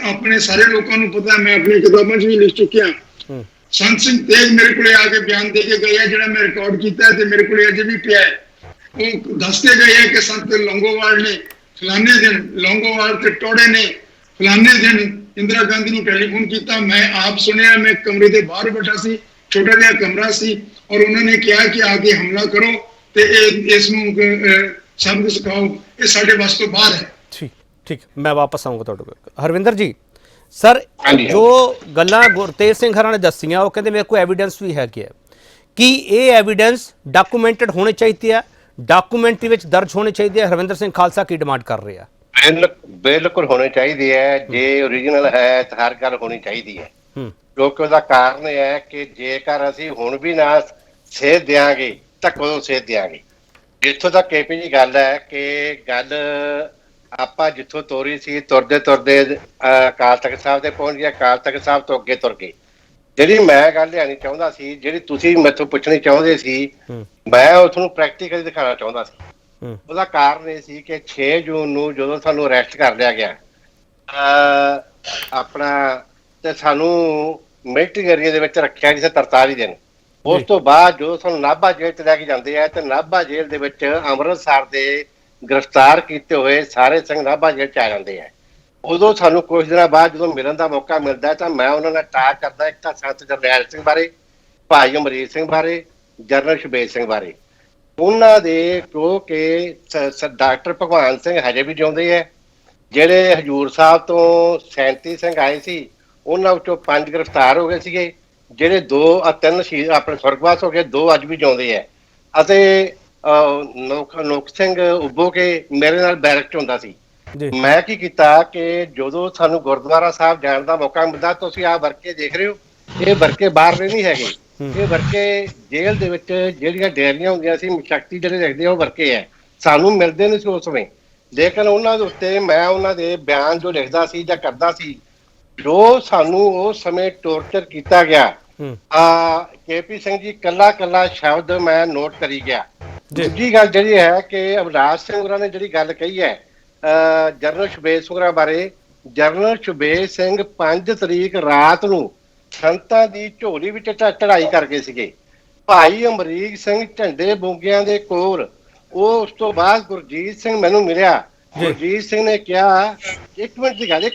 ਆਪਣੇ ਸਾਰੇ ਲੋਕਾਂ ਨੂੰ ਪਤਾ ਹੈ, ਮੈਂ ਆਪਣੀ ਕਿਤਾਬਾਂ 'ਚ ਵੀ ਲਿਖ ਚੁੱਕਿਆ। ਸੰਤ ਸਿੰਘ ਤੇਜ ਮੇਰੇ ਕੋਲੇ ਆ ਕੇ ਬਿਆਨ ਦੇ ਕੇ ਗਏ ਹੈ, ਜਿਹੜਾ ਮੈਂ ਰਿਕਾਰਡ ਕੀਤਾ ਤੇ ਮੇਰੇ ਕੋਲੇ ਅਜੇ ਵੀ ਪਿਆ ਹੈ। ਉਹ ਦੱਸਦੇ ਗਏ ਹੈ ਕਿ ਸੰਤ ਲੌਂਗੋਵਾਲ ਨੇ ਫਲਾਣੇ ਦਿਨ, ਲੌਂਗੋਵਾਲ ਤੇ ਟੋੜੇ ਨੇ ਫਲਾਣੇ ਦਿਨ ਇੰਦਰਾ ਗਾਂਧੀ ਨੂੰ ਟੈਲੀਫੋਨ ਕੀਤਾ। ਮੈਂ ਆਪ ਸੁਣਿਆ, ਮੈਂ ਕਮਰੇ ਦੇ ਬਾਹਰ ਬੈਠਾ ਸੀ, ਛੋਟਾ ਜਿਹਾ ਕਮਰਾ ਸੀ, ਔਰ ਉਹਨਾਂ ਨੇ ਕਿਹਾ ਕਿ ਆ ਕੇ ਹਮਲਾ ਕਰੋ ਤੇ ਇਸ ਨੂੰ ਸ਼ਬਦ ਸਿਖਾਓ, ਇਹ ਸਾਡੇ ਵੱਸ ਤੋਂ ਬਾਹਰ ਹੈ। ਠੀਕ, ਮੈਂ ਵਾਪਸ ਆਉਂਗਾ ਤੁਹਾਡੇ ਕੋਲ। ਹਰਵਿੰਦਰ ਜੀ, ਸਰ, ਜੋ ਗੱਲਾਂ ਗੁਰਤੇਜ ਸਿੰਘ ਹਰਾਂ ਨੇ ਦੱਸੀਆਂ, ਉਹ ਕਹਿੰਦੇ ਮੇਰੇ ਕੋਲ ਐਵੀਡੈਂਸ ਵੀ ਹੈਗੇ ਆ। ਕੀ ਇਹ ਐਵੀਡੈਂਸ ਡਾਕੂਮੈਂਟਡ ਹੋਣੇ ਚਾਹੀਦੇ ਆ, ਡਾਕੂਮੈਂਟਰੀ ਵਿੱਚ ਦਰਜ ਹੋਣੇ ਚਾਹੀਦੇ ਆ? ਹਰਵਿੰਦਰ ਸਿੰਘ ਖਾਲਸਾ ਕੀ ਡਿਮਾਂਡ ਕਰ ਰਹੇ ਆ? ਬਿਲਕੁਲ ਹੋਣੇ ਚਾਹੀਦੇ ਹੈ। ਜੇ ਓਰੀਜਨਲ ਹੈ ਤਾਂ ਹਰ ਗੱਲ ਹੋਣੀ ਚਾਹੀਦੀ ਹੈ, ਕਿਉਂਕਿ ਉਹਦਾ ਕਾਰਨ ਇਹ ਹੈ ਕਿ ਜੇਕਰ ਅਸੀਂ ਹੁਣ ਵੀ ਨਾ ਸੇਧ ਦਿਆਂਗੇ ਤਾਂ ਕਦੋਂ ਸੇਧ ਦਿਆਂਗੇ। ਜਿੱਥੋਂ ਤੱਕ ਕੇਪੀ ਜੀ ਗੱਲ ਹੈ ਕਿ ਗੱਲ ਆਪਾਂ ਜਿੱਥੋਂ ਤੋਰੀ ਸੀ ਤੁਰਦੇ ਤੁਰਦੇ ਅਕਾਲ ਤਖਤ ਸਾਹਿਬ ਤੇ ਪਹੁੰਚ ਗਿਆ, ਅਕਾਲ ਤਖਤ ਸਾਹਿਬ ਤੋਂ ਅੱਗੇ ਤੁਰ ਗਏ। ਜਿਹੜੀ ਮੈਂ ਗੱਲ ਲਿਆਣੀ ਚਾਹੁੰਦਾ ਸੀ, ਜਿਹੜੀ ਤੁਸੀਂ ਮੈਥੋਂ ਪੁੱਛਣੀ ਚਾਹੁੰਦੇ ਸੀ, ਮੈਂ ਉਸ ਨੂੰ ਪ੍ਰੈਕਟੀਕਲੀ ਦਿਖਾਉਣਾ ਚਾਹੁੰਦਾ ਸੀ। ਉਹਦਾ ਕਾਰਨ ਇਹ ਸੀ ਕਿ 6 ਜੂਨ ਨੂੰ ਜਦੋਂ ਸਾਨੂੰ ਅਰੈਸਟ ਕਰ ਲਿਆ ਗਿਆ ਆਪਣਾ, ਤੇ ਸਾਨੂੰ ਮਿਲਟਰੀ ਏਰੀਆ ਦੇ ਵਿੱਚ ਰੱਖਿਆ ਜਿੱਥੇ 43 ਦਿਨ। ਉਸ ਤੋਂ ਬਾਅਦ ਜਦੋਂ ਸਾਨੂੰ ਨਾਭਾ ਜੇਲ੍ਹ 'ਚ ਲੈ ਕੇ ਜਾਂਦੇ ਆ ਤੇ ਨਾਭਾ ਜੇਲ੍ਹ ਦੇ ਵਿੱਚ ਅੰਮ੍ਰਿਤਸਰ ਦੇ ਗ੍ਰਿਫਤਾਰ ਕੀਤੇ ਹੋਏ ਸਾਰੇ ਸਿੰਘ ਨਾਭਾ ਜੇਲ੍ਹ 'ਚ ਆ ਜਾਂਦੇ ਆ। ਉਦੋਂ ਸਾਨੂੰ ਕੁਝ ਦਿਨਾਂ ਬਾਅਦ ਜਦੋਂ ਮਿਲਣ ਦਾ ਮੌਕਾ ਮਿਲਦਾ ਤਾਂ ਮੈਂ ਉਹਨਾਂ ਨਾਲ ਟਾਕ ਕਰਦਾ, ਇੱਕ ਤਾਂ ਸੰਤ ਜਰਨੈਲ ਸਿੰਘ ਬਾਰੇ, ਭਾਈ ਅਮਰੀਕ ਸਿੰਘ ਬਾਰੇ, ਜਨਰਲ ਸ਼ਬੇਦ ਸਿੰਘ ਬਾਰੇ। ਉਹਨਾਂ ਦੇ ਕਿਉਂਕਿ ਡਾਕਟਰ ਭਗਵਾਨ ਸਿੰਘ ਹਜੇ ਵੀ ਜਿਉਂਦੇ ਹੈ। ਜਿਹੜੇ ਹਜੂਰ ਸਾਹਿਬ ਤੋਂ 37 ਸਿੰਘ ਆਏ ਸੀ ਉਹਨਾਂ ਵਿੱਚੋਂ 5 ਗ੍ਰਿਫਤਾਰ ਹੋ ਗਏ ਸੀਗੇ, ਜਿਹੜੇ 3 ਸ਼ਹੀਦ ਆਪਣੇ ਸਵਰਗਵਾਸ ਹੋ ਗਏ, 2 ਅੱਜ ਵੀ ਜਿਉਂਦੇ ਹੈ। ਅਤੇ ਨੋਕ ਸਿੰਘ ਉੱਭੋ ਕੇ ਮੇਰੇ ਨਾਲ ਬੈਰਕ 'ਚ ਹੁੰਦਾ ਸੀ। ਮੈਂ ਕੀ ਕੀਤਾ ਕਿ ਜਦੋਂ ਸਾਨੂੰ ਗੁਰਦੁਆਰਾ ਸਾਹਿਬ ਜਾਣ ਦਾ ਮੌਕਾ ਮਿਲਦਾ, ਤੁਸੀਂ ਆਹ ਵਰਕੇ ਦੇਖ ਰਹੇ ਹੋ, ਇਹ ਵਰਕੇ ਬਾਹਰ ਨਹੀਂ ਹੈਗੇ, ਇਹ ਵਰਕੇ ਜੇਲ੍ਹ ਦੇ ਵਿੱਚ ਜਿਹੜੀਆਂ ਡੇਰੀਆਂ ਹੁੰਦੀਆਂ ਸੀ, ਸ਼ਕਤੀ ਜਿਹੜੇ ਰੱਖਦੇ ਆ ਉਹ ਵਰਕੇ ਹੈ। ਸਾਨੂੰ ਮਿਲਦੇ ਨਹੀਂ ਸੀ ਉਸ ਸਮੇਂ, ਲੇਕਿਨ ਉਹਨਾਂ ਦੇ ਉੱਤੇ ਮੈਂ ਉਹਨਾਂ ਦੇ ਬਿਆਨ ਜੋ ਲਿਖਦਾ ਸੀ ਜਾਂ ਕਰਦਾ ਸੀ, ਜੋ ਸਾਨੂੰ ਉਸ ਸਮੇਂ ਟੋਰਚਰ ਕੀਤਾ ਗਿਆ। ਕੇਪੀ ਸਿੰਘ ਜੀ ਕੱਲਾ ਕੱਲਾ ਸ਼ਬਦ ਮੈਂ ਨੋਟ ਕਰੀ ਗਿਆ। ਦੂਜੀ ਗੱਲ ਜਿਹੜੀ ਹੈ ਕਿ ਅਵਿਨਾਸ਼ ਸਿੰਘ ਹੋਰਾਂ ਨੇ ਜਿਹੜੀ ਗੱਲ ਕਹੀ ਹੈ ਜਨਰਲ ਸ਼ਬੇਦ ਸਿੰਘ ਬਾਰੇ, ਜਨਰਲ ਸ਼ਬੇਦ ਸਿੰਘ 5 ਤਰੀਕ ਰਾਤ ਨੂੰ ਸੰਤਾਂ ਦੀ ਝੋਲੀ ਵਿੱਚ ਚੜਾਈ ਕਰ ਗਏ ਸੀਗੇ। ਭਾਈ ਅਮਰੀਕ ਸਿੰਘ ਝੰਡੇ ਬੁੰਗਿਆਂ ਦੇ ਕੋਲ, ਉਹ ਉਸ ਤੋਂ ਬਾਅਦ ਗੁਰਜੀਤ ਸਿੰਘ ਮੈਨੂੰ ਮਿਲਿਆ। ਗੁਰਜੀਤ ਸਿੰਘ ਨੇ ਕਿਹਾ, ਇੱਕ ਮਿੰਟ ਦੀ ਗੱਲ,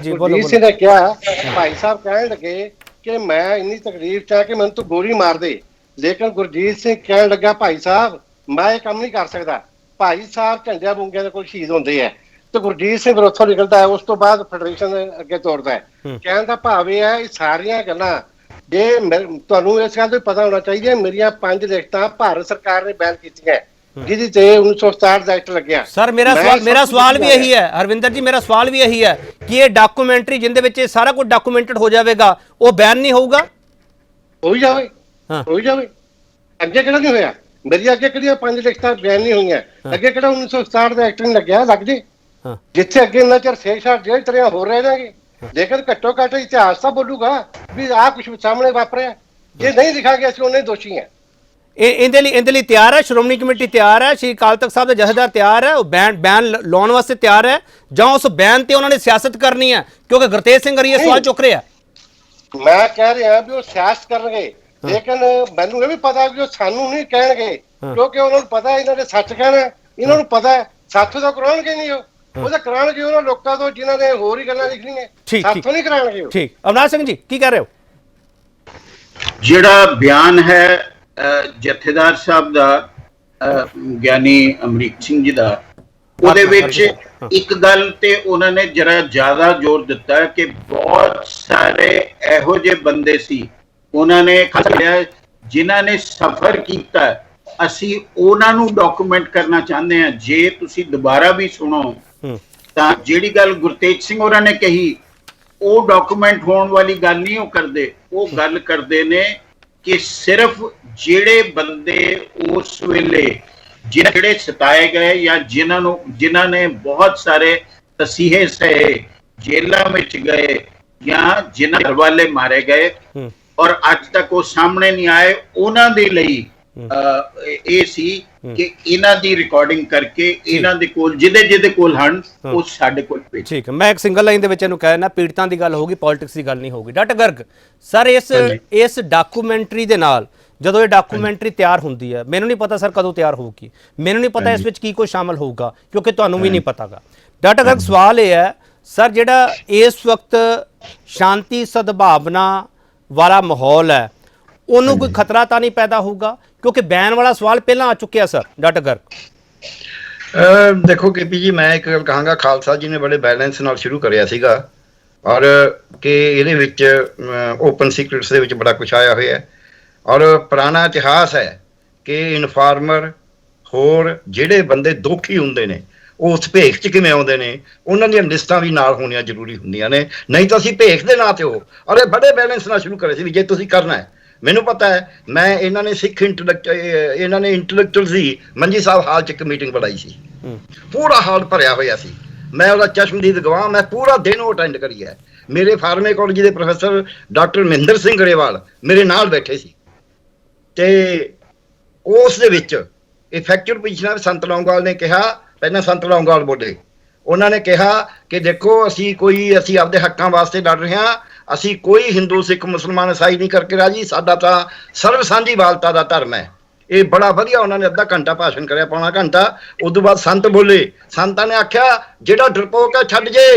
ਗੁਰਜੀਤ ਸਿੰਘ ਨੇ ਕਿਹਾ, ਭਾਈ ਸਾਹਿਬ ਕਹਿਣ ਲੱਗੇ ਕਿ ਮੈਂ ਇੰਨੀ ਤਕਲੀਫ ਚ ਆ ਕਿ ਮੈਨੂੰ ਤੂੰ ਗੋਲੀ ਮਾਰ ਦੇ। ਲੇਕਿਨ ਗੁਰਜੀਤ ਸਿੰਘ ਕਹਿਣ ਲੱਗਾ, ਭਾਈ ਸਾਹਿਬ ਮੈਂ ਇਹ ਕੰਮ ਨਹੀਂ ਕਰ ਸਕਦਾ, ਭਾਈ ਸਾਹਿਬ ਝੰਡਿਆਂ ਬੁੰਗਿਆਂ ਦੇ ਕੋਲ ਸ਼ਹੀਦ ਹੁੰਦੇ ਹੈ। ਤੇ ਗੁਰਜੀਤ ਸਿੰਘ ਫਿਰ ਉੱਥੋਂ ਨਿਕਲਦਾ ਹੈ। ਉਸ ਤੋਂ ਬਾਅਦ ਫੈਡਰੇਸ਼ਨ ਅੱਗੇ ਤੋਰਦਾ ਹੈ। ਕਹਿਣ ਦਾ ਭਾਵ ਇਹ ਹੈ, ਇਹ ਸਾਰੀਆਂ ਗੱਲਾਂ ਜੇ ਤੁਹਾਨੂੰ ਇਸ ਗੱਲ ਤੋਂ ਪਤਾ ਹੋਣਾ ਚਾਹੀਦਾ, ਮੇਰੀਆਂ 5 ਲਿਖਤਾਂ ਭਾਰਤ ਸਰਕਾਰ ਨੇ ਬੈਨ ਕੀਤੀਆਂ, ਜਿਹਦੇ ਤੇ 1967 ਦਾ ਐਕਟ ਲੱਗਿਆ। ਸਰ ਮੇਰਾ ਸਵਾਲ ਵੀ ਇਹੀ ਹੈ ਹਰਵਿੰਦਰ ਜੀ, ਮੇਰਾ ਸਵਾਲ ਵੀ ਇਹੀ ਹੈ ਕਿ ਇਹ ਡਾਕੂਮੈਂਟਰੀ ਜਿੰਦੇ ਵਿੱਚ ਇਹ ਸਾਰਾ ਕੁਝ ਡਾਕੂਮੈਂਟਡ ਹੋ ਜਾਵੇਗਾ, ਉਹ ਬੈਨ ਨਹੀਂ ਹੋਊਗਾ? ਹੋ ਹੀ ਜਾਵੇ, ਹੋ ਹੀ ਜਾਵੇ। ਅੱਗੇ ਕਿਹੜਾ ਨਹੀਂ ਹੋਇਆ? ਮੇਰੀਆਂ ਅੱਗੇ ਕਿਹੜੀਆਂ 5 ਲਿਖਤਾਂ ਬੈਨ ਨਹੀਂ ਹੋਈਆਂ? ਅੱਗੇ ਕਿਹੜਾ 1967 ਦਾ ਐਕਟ ਨਹੀਂ ਲੱਗਿਆ? ਲੱਗ ਜੇ। ਜਿੱਥੇ ਅੱਗੇ ਇੰਨਾ ਚਿਰ ਸੇਖਸ਼ਾਹ ਜੇਲ੍ਹ ਤਰਿਆ ਹੋ ਰਹੇ ਜਾਗੇ, ਲੇਕਿਨ ਘੱਟੋ ਘੱਟ ਇਤਿਹਾਸ ਤਾਂ ਬੋਲੂਗਾ ਵੀ ਆਹ ਕੁਛ ਸਾਹਮਣੇ ਵਾਪਰਿਆ। ਜੇ ਨਹੀਂ ਲਿਖਾਂਗੇ ਅਸੀਂ ਉਹਨੇ ਦੋਸ਼ੀ ਹਾਂ। ਇਹਦੇ ਲਈ ਤਿਆਰ ਹੈ ਸ਼੍ਰੋਮਣੀ ਕਮੇਟੀ? ਤਿਆਰ ਹੈ? ਸ਼੍ਰੀ ਅਕਾਲ ਤਖਤ ਸਾਹਿਬ ਦੇ ਜਥੇਦਾਰ ਤਿਆਰ ਹੈ? ਉਹ ਬੈਨ ਲਾਉਣ ਵਾਸਤੇ ਤਿਆਰ ਹੈ ਜਾਂ ਉਸ ਬੈਨ ਤੇ ਉਹਨਾਂ ਨੇ ਸਿਆਸਤ ਕਰਨੀ ਹੈ? ਕਿਉਂਕਿ ਗੁਰਤੇਜ ਸਿੰਘ ਹਰੀ ਇਹ ਸਵਾਲ ਚੁੱਕ ਰਿਹਾ। ਮੈਂ ਕਹਿ ਰਿਹਾ ਵੀ ਉਹ ਸਿਆਸਤ ਕਰਨਗੇ, ਲੇਕਿਨ ਮੈਨੂੰ ਇਹ ਵੀ ਪਤਾ ਵੀ ਉਹ ਸਾਨੂੰ ਨਹੀਂ ਕਹਿਣਗੇ, ਕਿਉਂਕਿ ਉਹਨਾਂ ਨੂੰ ਪਤਾ ਇਹਨਾਂ ਨੇ ਸੱਚ ਕਹਿਣਾ, ਇਹਨਾਂ ਨੂੰ ਪਤਾ ਸਾਥੋਂ ਤਾਂ ਕਰਾਉਣਗੇ ਨਹੀਂ, ਉਹ ਤਾਂ ਕਰਾਉਣਗੇ ਉਹਨਾਂ ਲੋਕਾਂ ਤੋਂ ਜਿਨ੍ਹਾਂ ਨੇ ਹੋਰ ਹੀ ਗੱਲਾਂ ਲਿਖਣੀਆਂ, ਸਾਥੋਂ ਨਹੀਂ ਕਰਾਉਣਗੇ। ਠੀਕ, ਅਵਨਾਸ਼ ਸਿੰਘ ਜੀ ਕੀ ਕਹਿ ਰਹੇ ਹੋ? ਜਿਹੜਾ ਬਿਆਨ ਹੈ ਜਥੇਦਾਰ ਸਾਹਿਬ ਦਾ, ਗਿਆਨੀ ਅਮਰੀਕ ਸਿੰਘ ਜੀ ਦਾ, ਉਹਦੇ ਵਿੱਚ ਇੱਕ ਗੱਲ ਤੇ ਉਹਨਾਂ ਨੇ ਜਰਾ ਜ਼ਿਆਦਾ ਜ਼ੋਰ ਦਿੱਤਾ ਕਿ ਬਹੁਤ ਸਾਰੇ ਇਹੋ ਜਿਹੇ ਬੰਦੇ ਸੀ ਉਹਨਾਂ ਨੇ ਜਿਨ੍ਹਾਂ ਨੇ ਸਫ਼ਰ ਕੀਤਾ, ਅਸੀਂ ਉਹਨਾਂ ਨੂੰ ਡਾਕੂਮੈਂਟ ਕਰਨਾ ਚਾਹੁੰਦੇ ਹਾਂ। ਜੇ ਤੁਸੀਂ ਦੁਬਾਰਾ ਵੀ ਸੁਣੋ ਤਾਂ ਜਿਹੜੀ ਗੱਲ ਗੁਰਤੇਜ ਸਿੰਘ ਹੋਰਾਂ ਨੇ ਕਹੀ, ਉਹ ਡਾਕੂਮੈਂਟ ਹੋਣ ਵਾਲੀ ਗੱਲ ਨਹੀਂ ਉਹ ਕਰਦੇ। ਉਹ ਗੱਲ ਕਰਦੇ ਨੇ ਕਿ ਸਿਰਫ ਜਿਹੜੇ ਬੰਦੇ ਉਸ ਵੇਲੇ ਜਿਹੜੇ ਸਤਾਏ ਗਏ ਜਾਂ ਜਿਨ੍ਹਾਂ ਨੇ ਬਹੁਤ ਸਾਰੇ ਤਸੀਹੇ ਸਹੇ, ਜੇਲ੍ਹਾਂ ਵਿੱਚ ਗਏ ਜਾਂ ਜਿਨ੍ਹਾਂ ਦੇ ਘਰ ਵਾਲੇ ਮਾਰੇ ਗਏ ਔਰ ਅੱਜ ਤੱਕ ਉਹ ਸਾਹਮਣੇ ਨਹੀਂ ਆਏ, ਉਹਨਾਂ ਦੇ ਲਈ ਇਹ ਸੀ ਕਿ ਇਹਨਾਂ ਦੀ ਰਿਕਾਰਡਿੰਗ ਕਰਕੇ ਇਹਨਾਂ ਦੇ ਕੋਲ ਜਿਹਦੇ ਕੋਲ ਹਨ ਉਹ ਸਾਡੇ ਕੋਲ ਭੇਜ। ਠੀਕ ਹੈ, ਮੈਂ ਇੱਕ ਸਿੰਗਲ ਲਾਈਨ ਦੇ ਵਿੱਚ ਇਹਨੂੰ ਕਹਿਣਾ, ਪੀੜਤਾਂ ਦੀ ਗੱਲ ਹੋਊਗੀ, ਪੋਲਿਟਿਕਸ ਦੀ ਗੱਲ ਨਹੀਂ ਹੋਊਗੀ। ਡਾਕਟਰ ਗਰਗ ਸਰ, ਇਸ ਡਾਕੂਮੈਂਟਰੀ ਦੇ ਨਾਲ ਜਦੋਂ ਇਹ ਡਾਕੂਮੈਂਟਰੀ ਤਿਆਰ ਹੁੰਦੀ ਹੈ, ਮੈਨੂੰ ਨਹੀਂ ਪਤਾ ਸਰ ਕਦੋਂ ਤਿਆਰ ਹੋਊਗੀ, ਮੈਨੂੰ ਨਹੀਂ ਪਤਾ ਇਸ ਵਿੱਚ ਕੀ ਕੁਝ ਸ਼ਾਮਲ ਹੋਊਗਾ, ਕਿਉਂਕਿ ਤੁਹਾਨੂੰ ਵੀ ਨਹੀਂ ਪਤਾਗਾ। ਡਾਕਟਰ ਗਰਗ ਸਵਾਲ ਇਹ ਹੈ ਸਰ, ਜਿਹੜਾ ਇਸ ਵਕਤ ਸ਼ਾਂਤੀ ਸਦਭਾਵਨਾ ਵਾਲਾ ਮਾਹੌਲ ਹੈ, ਉਹਨੂੰ ਕੋਈ ਖਤਰਾ ਤਾਂ ਨਹੀਂ ਪੈਦਾ ਹੋਊਗਾ? ਕਿਉਂਕਿ ਬੈਨ ਵਾਲਾ ਸਵਾਲ ਪਹਿਲਾਂ ਆ ਚੁੱਕਿਆ ਸਰ। ਡਾਕਟਰ ਗਰਗ ਦੇਖੋ ਕੇਪੀ ਜੀ, ਮੈਂ ਇੱਕ ਗੱਲ ਕਹਾਂਗਾ, ਖਾਲਸਾ ਜੀ ਨੇ ਬੜੇ ਬੈਲੈਂਸ ਨਾਲ ਸ਼ੁਰੂ ਕਰਿਆ ਸੀਗਾ ਔਰ ਕਿ ਇਹਦੇ ਵਿੱਚ ਓਪਨ ਸੀਕ੍ਰੇਟਸ ਦੇ ਵਿੱਚ ਬੜਾ ਕੁਛ ਆਇਆ ਹੋਇਆ ਹੈ ਔਰ ਪੁਰਾਣਾ ਇਤਿਹਾਸ ਹੈ ਕਿ ਇਨਫਾਰਮਰ ਹੋਰ ਜਿਹੜੇ ਬੰਦੇ ਦੋਖੀ ਹੁੰਦੇ ਨੇ ਉਹ ਉਸ ਭੇਖ 'ਚ ਕਿਵੇਂ ਆਉਂਦੇ ਨੇ, ਉਹਨਾਂ ਦੀਆਂ ਲਿਸਟਾਂ ਵੀ ਨਾਲ ਹੋਣੀਆਂ ਜ਼ਰੂਰੀ ਹੁੰਦੀਆਂ ਨੇ, ਨਹੀਂ ਤਾਂ ਅਸੀਂ ਭੇਖ ਦੇ ਨਾਂ ਤੇ ਉਹ ਔਰ ਇਹ ਬੜੇ ਬੈਲੈਂਸ ਨਾਲ ਸ਼ੁਰੂ ਕਰੇ ਸੀ ਵੀ ਜੇ ਤੁਸੀਂ ਕਰਨਾ ਹੈ ਮੈਨੂੰ ਪਤਾ ਹੈ। ਮੈਂ ਇਹਨਾਂ ਨੇ ਸਿੱਖ ਇਹਨਾਂ ਨੇ ਇੰਟੈਲੈਕਚੁਅਲ ਸੀ, ਮੰਜੀ ਸਾਹਿਬ ਹਾਲ 'ਚ ਇੱਕ ਮੀਟਿੰਗ ਬੁਲਾਈ ਸੀ, ਪੂਰਾ ਹਾਲ ਭਰਿਆ ਹੋਇਆ ਸੀ। ਮੈਂ ਉਹਦਾ ਚਸ਼ਮਦੀਦ ਗਵਾਹ, ਮੈਂ ਪੂਰਾ ਦਿਨ ਉਹ ਅਟੈਂਡ ਕਰੀ ਹੈ। ਮੇਰੇ ਫਾਰਮੇਕੋਲੋਜੀ ਦੇ ਪ੍ਰੋਫੈਸਰ ਡਾਕਟਰ ਮਹਿੰਦਰ ਸਿੰਘ ਗਰੇਵਾਲ ਮੇਰੇ ਨਾਲ ਬੈਠੇ ਸੀ, ਤੇ ਉਸ ਦੇ ਵਿੱਚ ਇਫੈਕਟਿਵ ਪੋਜੀਸ਼ਨ ਸੰਤ ਲੌਂਗੋਵਾਲ ਨੇ ਕਿਹਾ, ਪਹਿਲਾਂ ਸੰਤ ਲੌਂਗੋਵਾਲ ਬੋਲੇ, ਉਹਨਾਂ ਨੇ ਕਿਹਾ ਕਿ ਦੇਖੋ ਅਸੀਂ ਆਪਦੇ ਹੱਕਾਂ ਵਾਸਤੇ ਲੜ ਰਹੇ ਹਾਂ, ਅਸੀਂ ਕੋਈ ਹਿੰਦੂ ਸਿੱਖ ਮੁਸਲਮਾਨ ਈਸਾਈ ਨਹੀਂ ਕਰਕੇ ਰਾਜੀ, ਸਾਡਾ ਤਾਂ ਸਰਬ ਸਾਂਝੀਵਾਲਤਾ ਦਾ ਧਰਮ ਹੈ। ਇਹ ਬੜਾ ਵਧੀਆ ਉਹਨਾਂ ਨੇ ਅੱਧਾ ਘੰਟਾ ਭਾਸ਼ਣ ਕਰਿਆ, ਪੌਣਾ ਘੰਟਾ। ਉਦੋਂ ਬਾਅਦ ਸੰਤ ਬੋਲੇ, ਸੰਤਾਂ ਨੇ ਆਖਿਆ ਜਿਹੜਾ ਡਰਪੋਕ ਹੈ ਛੱਡ ਜੇ,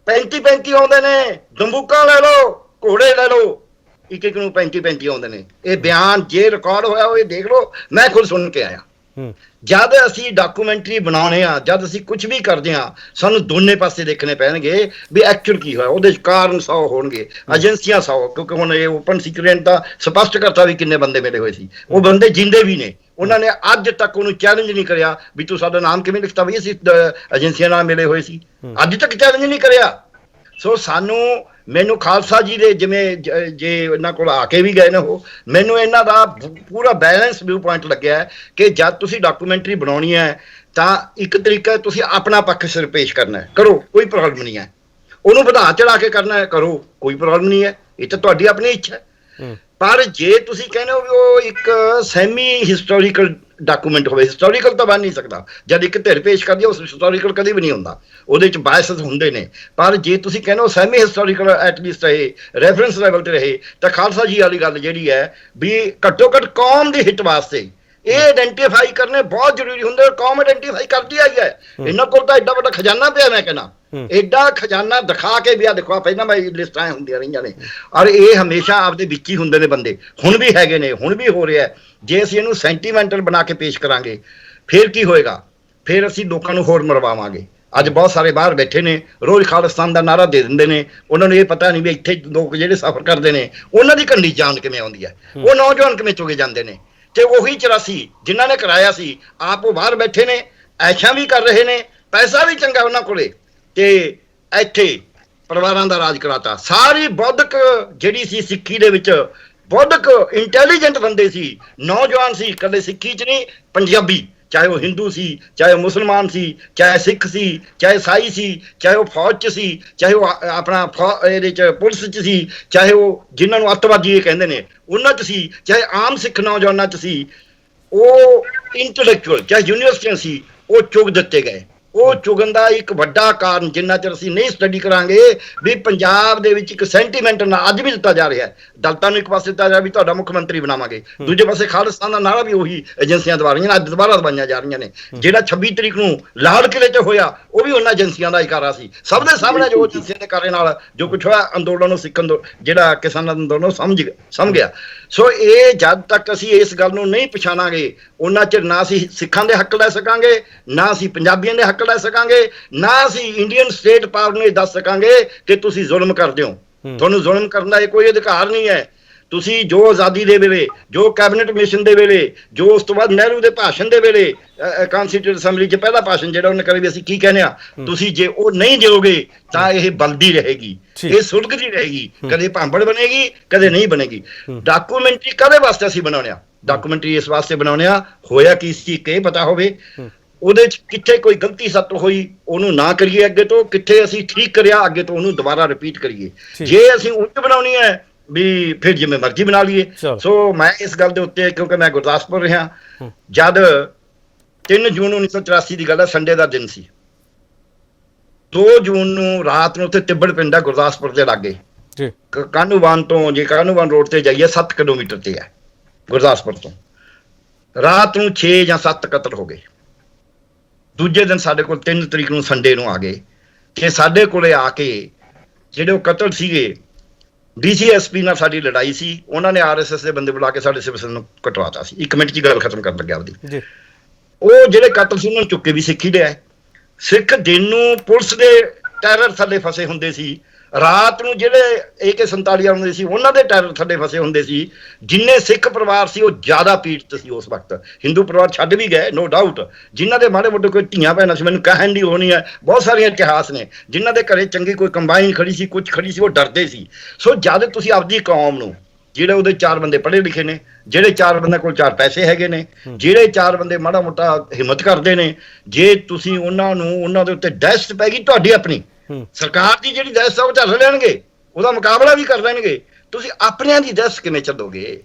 35 ਆਉਂਦੇ ਨੇ, ਦੰਬੂਕਾਂ ਲੈ ਲਓ, ਘੋੜੇ ਲੈ ਲਓ, ਇੱਕ ਨੂੰ 35 ਆਉਂਦੇ ਨੇ। ਇਹ ਬਿਆਨ ਜੇ ਰਿਕਾਰਡ ਹੋਇਆ ਉਹ ਦੇਖ ਲਓ, ਮੈਂ ਖੁਦ ਸੁਣ ਕੇ ਆਇਆ। ਜਦ ਅਸੀਂ ਡਾਕੂਮੈਂਟਰੀ ਬਣਾਉਣੇ ਆ, ਜਦ ਅਸੀਂ ਕੁਝ ਵੀ ਕਰਦੇ ਆ, ਸਾਨੂੰ ਦੋਨੇ ਪਾਸੇ ਦੇਖਣੇ ਪੈਣਗੇ ਵੀ ਐਕਚੁਅਲ ਕੀ ਹੋਇਆ। ਉਹਦੇ ਕਾਰਨ 100 ਹੋਣਗੇ, ਏਜੰਸੀਆਂ 100, ਕਿਉਂਕਿ ਹੁਣ ਇਹ ਓਪਨ ਸੀਕ੍ਰੇਟ ਦਾ ਸਪਸ਼ਟ ਕਰਤਾ ਵੀ ਕਿੰਨੇ ਬੰਦੇ ਮਿਲੇ ਹੋਏ ਸੀ। ਉਹ ਬੰਦੇ ਜਿੰਦੇ ਵੀ ਨੇ, ਉਹਨਾਂ ਨੇ ਅੱਜ ਤੱਕ ਉਹਨੂੰ ਚੈਲੰਜ ਨਹੀਂ ਕਰਿਆ ਵੀ ਤੂੰ ਸਾਡਾ ਨਾਮ ਕਿਵੇਂ ਲਿਖਤਾ ਵੀ ਅਸੀਂ ਏਜੰਸੀਆਂ ਨਾਲ ਮਿਲੇ ਹੋਏ ਸੀ, ਅੱਜ ਤੱਕ ਚੈਲੰਜ ਨਹੀਂ ਕਰਿਆ। ਸੋ ਮੈਨੂੰ ਖਾਲਸਾ ਜੀ ਦੇ ਜਿਵੇਂ ਜੇ ਇਹਨਾਂ ਕੋਲ ਆ ਕੇ ਵੀ ਗਏ ਨੇ ਉਹ, ਮੈਨੂੰ ਇਹਨਾਂ ਦਾ ਪੂਰਾ ਬੈਲੈਂਸ ਵਿਊ ਪੁਆਇੰਟ ਲੱਗਿਆ ਕਿ ਜਦ ਤੁਸੀਂ ਡਾਕੂਮੈਂਟਰੀ ਬਣਾਉਣੀ ਹੈ ਤਾਂ ਇੱਕ ਤਰੀਕਾ ਤੁਸੀਂ ਆਪਣਾ ਪੱਖ ਸਿਰ ਪੇਸ਼ ਕਰਨਾ ਹੈ, ਕਰੋ, ਕੋਈ ਪ੍ਰੋਬਲਮ ਨਹੀਂ ਹੈ। ਉਹਨੂੰ ਵਧਾ ਚੜਾ ਕੇ ਕਰਨਾ ਹੈ, ਕਰੋ, ਕੋਈ ਪ੍ਰੋਬਲਮ ਨਹੀਂ ਹੈ, ਇਹ ਤਾਂ ਤੁਹਾਡੀ ਆਪਣੀ ਇੱਛਾ ਹੈ। ਪਰ ਜੇ ਤੁਸੀਂ ਕਹਿੰਦੇ ਹੋ ਵੀ ਉਹ ਇੱਕ ਸੈਮੀ ਹਿਸਟੋਰੀਕਲ ਡਾਕੂਮੈਂਟ ਹੋਵੇ, ਹਿਸਟੋਰੀਕਲ ਤਾਂ ਬਣ ਨਹੀਂ ਸਕਦਾ। ਜਦ ਇੱਕ ਧਿਰ ਪੇਸ਼ ਕਰਦੀ ਉਸ ਹਿਸਟੋਰੀਕਲ ਕਦੇ ਵੀ ਨਹੀਂ ਹੁੰਦਾ, ਉਹਦੇ ਚ ਬਾਇਸਸ ਹੁੰਦੇ ਨੇ। ਪਰ ਜੇ ਤੁਸੀਂ ਕਹਿੰਦੇ ਹੋ ਸੈਮੀ ਹਿਸਟੋਰੀਕਲ ਐਟਲੀਸਟ ਰਹੇ, ਰੈਫਰੈਂਸ ਲੈਵਲ ਤੇ ਰਹੇ, ਤਾਂ ਖਾਲਸਾ ਜੀ ਵਾਲੀ ਗੱਲ ਜਿਹੜੀ ਹੈ ਵੀ ਘੱਟੋ ਘੱਟ ਕੌਮ ਦੀ ਹਿੱਟ ਵਾਸਤੇ ਇਹ ਆਇਡੈਂਟੀਫਾਈ ਕਰਨੇ ਬਹੁਤ ਜ਼ਰੂਰੀ ਹੁੰਦੇ। ਕੌਮ ਆਇਡੈਂਟੀਫਾਈ ਕਰਦੀ ਆਈ ਹੈ। ਇਹਨਾਂ ਕੋਲ ਤਾਂ ਐਡਾ ਵੱਡਾ ਖਜ਼ਾਨਾ ਪਿਆ, ਮੈਂ ਕਹਿੰਦਾ ਐਡਾ ਖਜ਼ਾਨਾ ਦਿਖਾ ਕੇ ਵੀ ਆ ਦੇਖੋ, ਪਹਿਲਾਂ ਮੈਂ ਲਿਸਟਾਂ ਹੁੰਦੀਆਂ ਰਹੀਆਂ ਨੇ, ਔਰ ਇਹ ਹਮੇਸ਼ਾ ਆਪਦੇ ਵਿੱਚ ਹੀ ਹੁੰਦੇ ਨੇ ਬੰਦੇ, ਹੁਣ ਵੀ ਹੈਗੇ ਨੇ, ਹੁਣ ਵੀ ਹੋ ਰਿਹਾ। ਜੇ ਅਸੀਂ ਇਹਨੂੰ ਸੈਂਟੀਮੈਂਟਲ ਬਣਾ ਕੇ ਪੇਸ਼ ਕਰਾਂਗੇ ਫਿਰ ਕੀ ਹੋਏਗਾ, ਫਿਰ ਅਸੀਂ ਲੋਕਾਂ ਨੂੰ ਹੋਰ ਮਰਵਾਵਾਂਗੇ। ਅੱਜ ਬਹੁਤ ਸਾਰੇ ਬਾਹਰ ਬੈਠੇ ਨੇ, ਰੋਜ਼ ਖਾਲਿਸਤਾਨ ਦਾ ਨਾਰਾ ਦੇ ਦਿੰਦੇ ਨੇ, ਉਹਨਾਂ ਨੂੰ ਇਹ ਪਤਾ ਨਹੀਂ ਵੀ ਇੱਥੇ ਲੋਕ ਜਿਹੜੇ ਸਫ਼ਰ ਕਰਦੇ ਨੇ ਉਹਨਾਂ ਦੀ ਕੰਡੀ ਜਾਨ ਕਿਵੇਂ ਆਉਂਦੀ ਹੈ, ਉਹ ਨੌਜਵਾਨ ਕਿਵੇਂ ਚੁਗੇ ਜਾਂਦੇ ਨੇ। ਤੇ ਉਹੀ 84 ਜਿਨ੍ਹਾਂ ਨੇ ਕਰਾਇਆ ਸੀ, ਆਪ ਉਹ ਬਾਹਰ ਬੈਠੇ ਨੇ, ਐਸ਼ਾਂ ਵੀ ਕਰ ਰਹੇ ਨੇ, ਪੈਸਾ ਵੀ ਚੰਗਾ ਉਹਨਾਂ ਕੋਲੇ, ਤੇ ਇੱਥੇ ਪਰਿਵਾਰਾਂ ਦਾ ਰਾਜ ਕਰਾਤਾ। ਸਾਰੀ ਬੌਧਿਕ ਜਿਹੜੀ ਸੀ ਸਿੱਖੀ ਦੇ ਵਿੱਚ, ਬੌਧਿਕ ਇੰਟੈਲੀਜੈਂਟ ਬੰਦੇ ਸੀ, ਨੌਜਵਾਨ ਸੀ, ਕਦੇ ਸਿੱਖੀ 'ਚ ਨਹੀਂ, ਪੰਜਾਬੀ, ਚਾਹੇ ਉਹ ਹਿੰਦੂ ਸੀ, ਚਾਹੇ ਉਹ ਮੁਸਲਮਾਨ ਸੀ, ਚਾਹੇ ਸਿੱਖ ਸੀ, ਚਾਹੇ ਈਸਾਈ ਸੀ, ਚਾਹੇ ਉਹ ਫੌਜ 'ਚ ਸੀ, ਚਾਹੇ ਉਹ ਆਪਣਾ ਇਹਦੇ 'ਚ ਪੁਲਿਸ 'ਚ ਸੀ, ਚਾਹੇ ਉਹ ਜਿਨ੍ਹਾਂ ਨੂੰ ਅੱਤਵਾਦੀ ਇਹ ਕਹਿੰਦੇ ਨੇ ਉਹਨਾਂ 'ਚ ਸੀ, ਚਾਹੇ ਆਮ ਸਿੱਖ ਨੌਜਵਾਨਾਂ 'ਚ ਸੀ। ਉਹ ਇੰਟੈਲੈਕਚੁਅਲ ਚਾਹੇ ਯੂਨੀਵਰਸਿਟੀਆਂ ਸੀ, ਉਹ ਚੁਗ ਦਿੱਤੇ ਗਏ। ਉਹ ਚੁਗਣ ਦਾ ਇੱਕ ਵੱਡਾ ਕਾਰਨ, ਜਿੰਨਾ ਚਿਰ ਅਸੀਂ ਨਹੀਂ ਸਟੱਡੀ ਕਰਾਂਗੇ ਵੀ ਪੰਜਾਬ ਦੇ ਵਿੱਚ ਇੱਕ ਸੈਂਟੀਮੈਂਟ ਨਾ ਅੱਜ ਵੀ ਦਿੱਤਾ ਜਾ ਰਿਹਾ ਹੈ। ਦਲਤਾਂ ਨੂੰ ਇੱਕ ਪਾਸੇ ਦਿੱਤਾ ਜਾ ਵੀ ਤੁਹਾਡਾ ਮੁੱਖ ਮੰਤਰੀ ਬਣਾਵਾਂਗੇ, ਦੂਜੇ ਪਾਸੇ ਖਾਲਿਸਤਾਨ ਦਾ ਨਾਰਾ ਵੀ ਉਹੀ ਏਜੰਸੀਆਂ ਦੁਆਰਾ ਰਹੀਆਂ, ਅੱਜ ਦੁਬਾਰਾ ਦਵਾਈਆਂ ਜਾ ਰਹੀਆਂ ਨੇ। ਜਿਹੜਾ 26 ਤਰੀਕ ਨੂੰ ਲਾਲ ਕਿਲੇ 'ਚ ਹੋਇਆ ਉਹ ਵੀ ਉਹਨਾਂ ਏਜੰਸੀਆਂ ਦਾ ਇਕਾਰਾ ਸੀ। ਸਭ ਦੇ ਸਾਹਮਣੇ ਜੋ ਏਜੰਸੀਆਂ ਦੇ ਕਾਰੇ ਨਾਲ ਜੋ ਕੁਛ ਹੋਇਆ, ਅੰਦੋਲਨ ਨੂੰ ਸਿੱਖ ਜਿਹੜਾ ਕਿਸਾਨਾਂ ਅੰਦੋਲਨ ਸਮਝ ਗਿਆ। ਸੋ ਇਹ ਜਦ ਤੱਕ ਅਸੀਂ ਇਸ ਗੱਲ ਨੂੰ ਨਹੀਂ ਪਛਾਣਾਂਗੇ, ਉਹਨਾਂ ਚਿਰ ਨਾ ਅਸੀਂ ਸਿੱਖਾਂ ਦੇ ਹੱਕ ਲੈ ਸਕਾਂਗੇ, ਨਾ ਅਸੀਂ ਪੰਜਾਬੀਆਂ ਦੇ ਹੱਕ ਲੈ ਸਕਾਂਗੇ, ਨਾ ਅਸੀਂ ਇੰਡੀਅਨ ਸਟੇਟ ਪਾਵਰ ਨੂੰ ਇਹ ਦੱਸ ਸਕਾਂਗੇ ਕਿ ਤੁਸੀਂ ਜ਼ੁਲਮ ਕਰਦੇ ਹੋ। ਤੁਹਾਨੂੰ ਜ਼ੁਲਮ ਕਰਨ ਦਾ ਕੋਈ ਅਧਿਕਾਰ ਨਹੀਂ ਹੈ। ਤੁਸੀਂ ਜੋ ਆਜ਼ਾਦੀ ਦੇ ਵੇਲੇ, ਜੋ ਕੈਬਨਿਟ ਮਿਸ਼ਨ ਦੇ ਵੇਲੇ, ਜੋ ਉਸ ਤੋਂ ਬਾਅਦ ਨਹਿਰੂ ਦੇ ਭਾਸ਼ਣ ਦੇ ਵੇਲੇ, ਕਨਸਟੀਟਿਊਸ਼ਨ ਅਸੈਂਬਲੀ 'ਚ ਪਹਿਲਾ ਭਾਸ਼ਣ ਜਿਹੜਾ ਉਹਨੇ ਕਰਿਆ ਵੀ ਅਸੀਂ ਕੀ ਕਹਿੰਦੇ ਆ, ਤੁਸੀਂ ਜੇ ਉਹ ਨਹੀਂ ਦਿਓਗੇ ਤਾਂ ਇਹ ਬਲਦੀ ਰਹੇਗੀ, ਇਹ ਸੁਲਗਦੀ ਰਹੇਗੀ, ਕਦੇ ਭਾਂਬੜ ਬਣੇਗੀ, ਕਦੇ ਨਹੀਂ ਬਣੇਗੀ। ਡਾਕੂਮੈਂਟਰੀ ਕਾਹਦੇ ਵਾਸਤੇ ਅਸੀਂ ਬਣਾਉਣੇ ਆ? ਡਾਕੂਮੈਂਟਰੀ ਇਸ ਵਾਸਤੇ ਬਣਾਉਣੇ ਆ, ਹੋਇਆ ਕੀ ਸੀ ਕਿ ਪਤਾ ਹੋਵੇ, ਉਹਦੇ 'ਚ ਕਿੱਥੇ ਕੋਈ ਗਲਤੀ ਸੱਤ ਹੋਈ ਉਹਨੂੰ ਨਾ ਕਰੀਏ ਅੱਗੇ ਤੋਂ, ਕਿੱਥੇ ਅਸੀਂ ਠੀਕ ਕਰਿਆ ਅੱਗੇ ਤੋਂ ਉਹਨੂੰ ਦੁਬਾਰਾ ਰਿਪੀਟ ਕਰੀਏ। ਜੇ ਅਸੀਂ ਉਲਟ ਬਣਾਉਣੀ ਹੈ ਵੀ ਫਿਰ ਜਿਵੇਂ ਮਰਜ਼ੀ ਬਣਾ ਲਈਏ। ਸੋ ਮੈਂ ਇਸ ਗੱਲ ਦੇ ਉੱਤੇ, ਕਿਉਂਕਿ ਮੈਂ ਗੁਰਦਾਸਪੁਰ ਰਿਹਾ, ਜਦ 3 ਜੂਨ 1984 ਦੀ ਗੱਲ ਹੈ, ਸੰਡੇ ਦਾ ਦਿਨ ਸੀ। 2 ਜੂਨ ਨੂੰ ਰਾਤ ਨੂੰ ਉੱਥੇ ਤਿੱਬੜ ਪਿੰਡ ਹੈ ਗੁਰਦਾਸਪੁਰ ਦੇ ਲਾਗੇ, ਕਾਹਨੂੰਵਾਨ ਤੋਂ, ਜੇ ਕਾਹਨੂੰਵਾਨ ਰੋਡ ਤੇ ਜਾਈਏ 7 ਕਿਲੋਮੀਟਰ ਤੇ ਹੈ ਗੁਰਦਾਸਪੁਰ ਤੋਂ। ਰਾਤ ਨੂੰ 6 ਜਾਂ 7 ਕਤਲ ਹੋ ਗਏ। ਦੂਜੇ ਦਿਨ ਸਾਡੇ ਕੋਲ 3 ਤਰੀਕ ਨੂੰ ਸੰਡੇ ਨੂੰ ਆ ਗਏ ਕਿ ਸਾਡੇ ਕੋਲੇ ਆ ਕੇ ਜਿਹੜੇ ਉਹ ਕਤਲ ਸੀਗੇ, DCSP ਨਾਲ ਸਾਡੀ ਲੜਾਈ ਸੀ, ਉਹਨਾਂ ਨੇ RSS ਦੇ ਬੰਦੇ ਬੁਲਾ ਕੇ ਸਾਡੇ ਸਿਵਲ ਨੂੰ ਕਟਵਾਤਾ ਸੀ। 1 ਮਿੰਟ 'ਚ ਗੱਲ ਖਤਮ ਕਰਨ ਲੱਗਿਆ ਆਪਦੀ। ਉਹ ਜਿਹੜੇ ਕਤਲ ਸੀ ਉਹਨਾਂ ਨੂੰ ਚੁੱਕ ਕੇ ਵੀ ਸਿੱਖੀ ਲਿਆ। ਸਿੱਖ ਦਿਨ ਨੂੰ ਪੁਲਿਸ ਦੇ ਟੈਰਰ ਥੱਲੇ ਫਸੇ ਹੁੰਦੇ ਸੀ, ਰਾਤ ਨੂੰ ਜਿਹੜੇ AK-47 ਆਉਂਦੇ ਸੀ ਉਹਨਾਂ ਦੇ ਟੈਰਰ ਥੱਲੇ ਫਸੇ ਹੁੰਦੇ ਸੀ। ਜਿੰਨੇ ਸਿੱਖ ਪਰਿਵਾਰ ਸੀ ਉਹ ਜ਼ਿਆਦਾ ਪੀੜਤ ਸੀ ਉਸ ਵਕਤ। ਹਿੰਦੂ ਪਰਿਵਾਰ ਛੱਡ ਵੀ ਗਏ, ਨੋ ਡਾਊਟ, ਜਿਨ੍ਹਾਂ ਦੇ ਮਾੜੇ ਮੋਟੇ ਕੋਈ ਧੀਆਂ ਭੈਣਾਂ ਸੀ, ਮੈਨੂੰ ਕਹਿਣ ਦੀ ਹੋਣੀ ਹੈ, ਬਹੁਤ ਸਾਰੀਆਂ ਇਤਿਹਾਸ ਨੇ ਜਿਨ੍ਹਾਂ ਦੇ ਘਰੇ ਚੰਗੀ ਕੋਈ ਕੰਬਾਈਨ ਖੜੀ ਸੀ, ਕੁਝ ਖੜੀ ਸੀ, ਉਹ ਡਰਦੇ ਸੀ। ਸੋ ਜਦ ਤੁਸੀਂ ਆਪਦੀ ਕੌਮ ਨੂੰ ਜਿਹੜੇ ਉਹਦੇ 4 ਬੰਦੇ ਪੜ੍ਹੇ ਲਿਖੇ ਨੇ, ਜਿਹੜੇ 4 ਬੰਦੇ ਕੋਲ 4 ਪੈਸੇ ਹੈਗੇ ਨੇ, ਜਿਹੜੇ 4 ਬੰਦੇ ਮਾੜਾ ਮੋਟਾ ਹਿੰਮਤ ਕਰਦੇ ਨੇ, ਜੇ ਤੁਸੀਂ ਉਹਨਾਂ ਦੇ ਉੱਤੇ ਦਹਿਸ਼ਤ ਪੈ ਗਈ ਤੁਹਾਡੀ ਆਪਣੀ ਸਰਕਾਰ ਦੀ ਜਿਹੜੀ ਦਹਿਸ਼ਤ ਆ ਉਹ ਝੱਲ ਲੈਣਗੇ, ਉਹਦਾ ਮੁਕਾਬਲਾ ਵੀ ਕਰ ਲੈਣਗੇ। ਤੁਸੀਂ ਆਪਣਿਆਂ ਦੀ ਦਹਿਸ਼ਤ ਕਿਵੇਂ ਚੱਲੋਗੇ?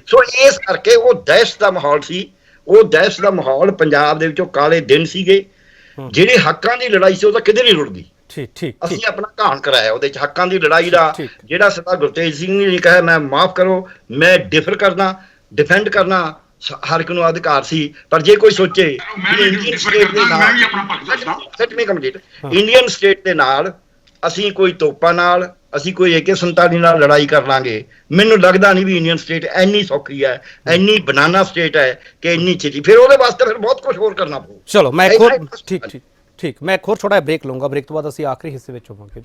ਸੋ ਇਸ ਕਰਕੇ ਉਹ ਦਹਿਸ਼ਤ ਦਾ ਮਾਹੌਲ ਸੀ, ਉਹ ਦਹਿਸ਼ਤ ਦਾ ਮਾਹੌਲ ਪੰਜਾਬ ਦੇ ਵਿੱਚੋਂ ਕਾਲੇ ਦਿਨ ਸੀਗੇ। ਜਿਹੜੇ ਹੱਕਾਂ ਦੀ ਲੜਾਈ ਸੀ ਉਹ ਤਾਂ ਕਿਤੇ ਨਹੀਂ ਰੁੜਦੀ। ਅਸੀਂ ਆਪਣਾ ਘਾਣ ਕਰਾਇਆ ਉਹਦੇ ਚ ਹੱਕਾਂ ਦੀ ਲੜਾਈ ਦਾ। ਜਿਹੜਾ ਸਰਦਾਰ ਗੁਰਤੇਜ ਸਿੰਘ ਨੇ ਕਿਹਾ ਮੈਂ ਮਾਫ ਕਰੋ, ਮੈਂ ਡਿਫਰ ਕਰਨਾ, ਡਿਫੈਂਡ ਕਰਨਾ ਹਰ ਇੱਕ ਨੂੰ ਅਧਿਕਾਰ ਸੀ। ਪਰ ਜੇ ਕੋਈ ਸੋਚੇ ਇੰਡੀਅਨ ਸਟੇਟ ਦੇ ਨਾਲ ਅਸੀਂ ਕੋਈ ਤੋਪਾਂ ਨਾਲ, ਅਸੀਂ ਕੋਈ AK-47 ਨਾਲ ਲੜਾਈ ਕਰ ਲਾਂਗੇ, ਮੈਨੂੰ ਲੱਗਦਾ ਨਹੀਂ ਵੀ ਇੰਡੀਅਨ ਸਟੇਟ ਇੰਨੀ ਸੌਖੀ ਹੈ, ਇੰਨੀ ਬਨਾਨਾ ਸਟੇਟ ਹੈ ਕਿ ਇੰਨੀ ਛੇਤੀ। ਫਿਰ ਉਹਦੇ ਵਾਸਤੇ ਫਿਰ ਬਹੁਤ ਕੁਝ ਹੋਰ ਕਰਨਾ ਪਊ। ਚਲੋ ਮੈਂ ਠੀਕ ਮੈਂ ਇੱਕ ਹੋਰ ਛੋਟਾ ਬ੍ਰੇਕ ਲਊਂਗਾ। ਬ੍ਰੇਕ ਤੋਂ ਬਾਅਦ ਅਸੀਂ ਆਖਰੀ ਹਿੱਸੇ ਵਿੱਚ ਹੋਵਾਂਗੇ।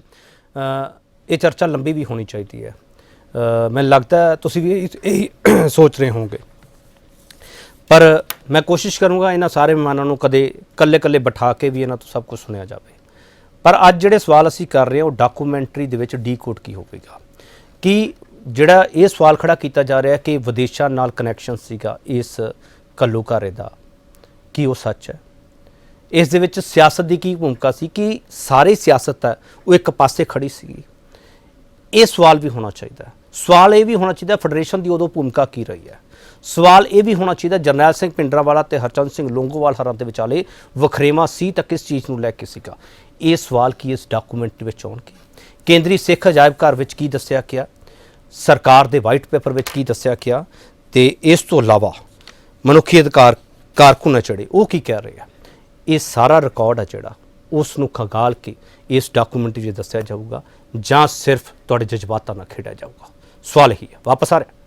ਇਹ ਚਰਚਾ ਲੰਬੀ ਵੀ ਹੋਣੀ ਚਾਹੀਦੀ ਹੈ। ਮੈਨੂੰ ਲੱਗਦਾ ਤੁਸੀਂ ਵੀ ਇਹੀ ਸੋਚ ਰਹੇ ਹੋਵੋਗੇ, ਪਰ ਮੈਂ ਕੋਸ਼ਿਸ਼ ਕਰੂੰਗਾ ਇਹਨਾਂ ਸਾਰੇ ਮਹਿਮਾਨਾਂ ਨੂੰ ਕਦੇ ਇਕੱਲੇ ਬਿਠਾ ਕੇ ਵੀ ਇਹਨਾਂ ਤੋਂ ਸਭ ਕੁਝ ਸੁਣਿਆ ਜਾਵੇ। ਪਰ ਅੱਜ ਜਿਹੜੇ ਸਵਾਲ ਅਸੀਂ ਕਰ ਰਹੇ ਹਾਂ ਉਹ ਡਾਕੂਮੈਂਟਰੀ ਦੇ ਵਿੱਚ ਡੀਕੋਡ ਕੀ ਹੋਵੇਗਾ? ਕਿ ਜਿਹੜਾ ਇਹ ਸਵਾਲ ਖੜਾ ਕੀਤਾ ਜਾ ਰਿਹਾ ਕਿ ਵਿਦੇਸ਼ਾਂ ਨਾਲ ਕਨੈਕਸ਼ਨ ਸੀਗਾ ਇਸ ਘੱਲੂਘਾਰੇ ਦਾ, ਕੀ ਉਹ ਸੱਚ ਹੈ? ਇਸ ਦੇ ਵਿੱਚ ਸਿਆਸਤ ਦੀ ਕੀ ਭੂਮਿਕਾ ਸੀ? ਕਿ ਸਾਰੀ ਸਿਆਸਤ ਹੈ ਉਹ ਇੱਕ ਪਾਸੇ ਖੜੀ ਸੀਗੀ? ਇਹ ਸਵਾਲ ਵੀ ਹੋਣਾ ਚਾਹੀਦਾ। ਸਵਾਲ ਇਹ ਵੀ ਹੋਣਾ ਚਾਹੀਦਾ ਫੈਡਰੇਸ਼ਨ ਦੀ ਉਦੋਂ ਭੂਮਿਕਾ ਕੀ ਰਹੀ ਹੈ। ਸਵਾਲ ਇਹ ਵੀ ਹੋਣਾ ਚਾਹੀਦਾ ਜਰਨੈਲ ਸਿੰਘ ਭਿੰਡਰਾਂਵਾਲਾ ਤੇ ਹਰਚੰਦ ਸਿੰਘ ਲੋਂਗੋਵਾਲ ਹਰਾਂ ਦੇ ਵਿਚਾਲੇ ਵਖਰੇਵਾਂ ਸੀ ਤਾਂ ਕਿਸ ਚੀਜ਼ ਨੂੰ ਲੈ ਕੇ ਸੀਗਾ? ਇਹ ਸਵਾਲ ਕੀ ਇਸ ਡਾਕੂਮੈਂਟਰੀ ਵਿੱਚ ਆਉਣਗੇ? ਕੇਂਦਰੀ ਸਿੱਖ ਅਜਾਇਬ ਘਰ ਵਿੱਚ ਕੀ ਦੱਸਿਆ ਗਿਆ, ਸਰਕਾਰ ਦੇ ਵਾਈਟ ਪੇਪਰ ਵਿੱਚ ਕੀ ਦੱਸਿਆ ਗਿਆ, ਤੇ ਇਸ ਤੋਂ ਇਲਾਵਾ ਮਨੁੱਖੀ ਅਧਿਕਾਰ ਕਾਰਕੁਨ ਜਿਹੜੇ ਉਹ ਕੀ ਕਹਿ ਰਹੇ ਆ? ਇਹ ਸਾਰਾ ਰਿਕਾਰਡ ਹੈ ਜਿਹੜਾ ਉਸ ਨੂੰ ਖੰਗਾਲ ਕੇ ਇਸ ਡਾਕੂਮੈਂਟਰੀ 'ਚ ਦੱਸਿਆ ਜਾਊਗਾ ਜਾਂ ਸਿਰਫ ਤੁਹਾਡੇ ਜਜ਼ਬਾਤਾਂ ਨਾਲ ਖੇਡਿਆ ਜਾਊਗਾ? ਸਵਾਲ ਇਹੀ ਹੈ। ਵਾਪਸ ਆ ਰਿਹਾ।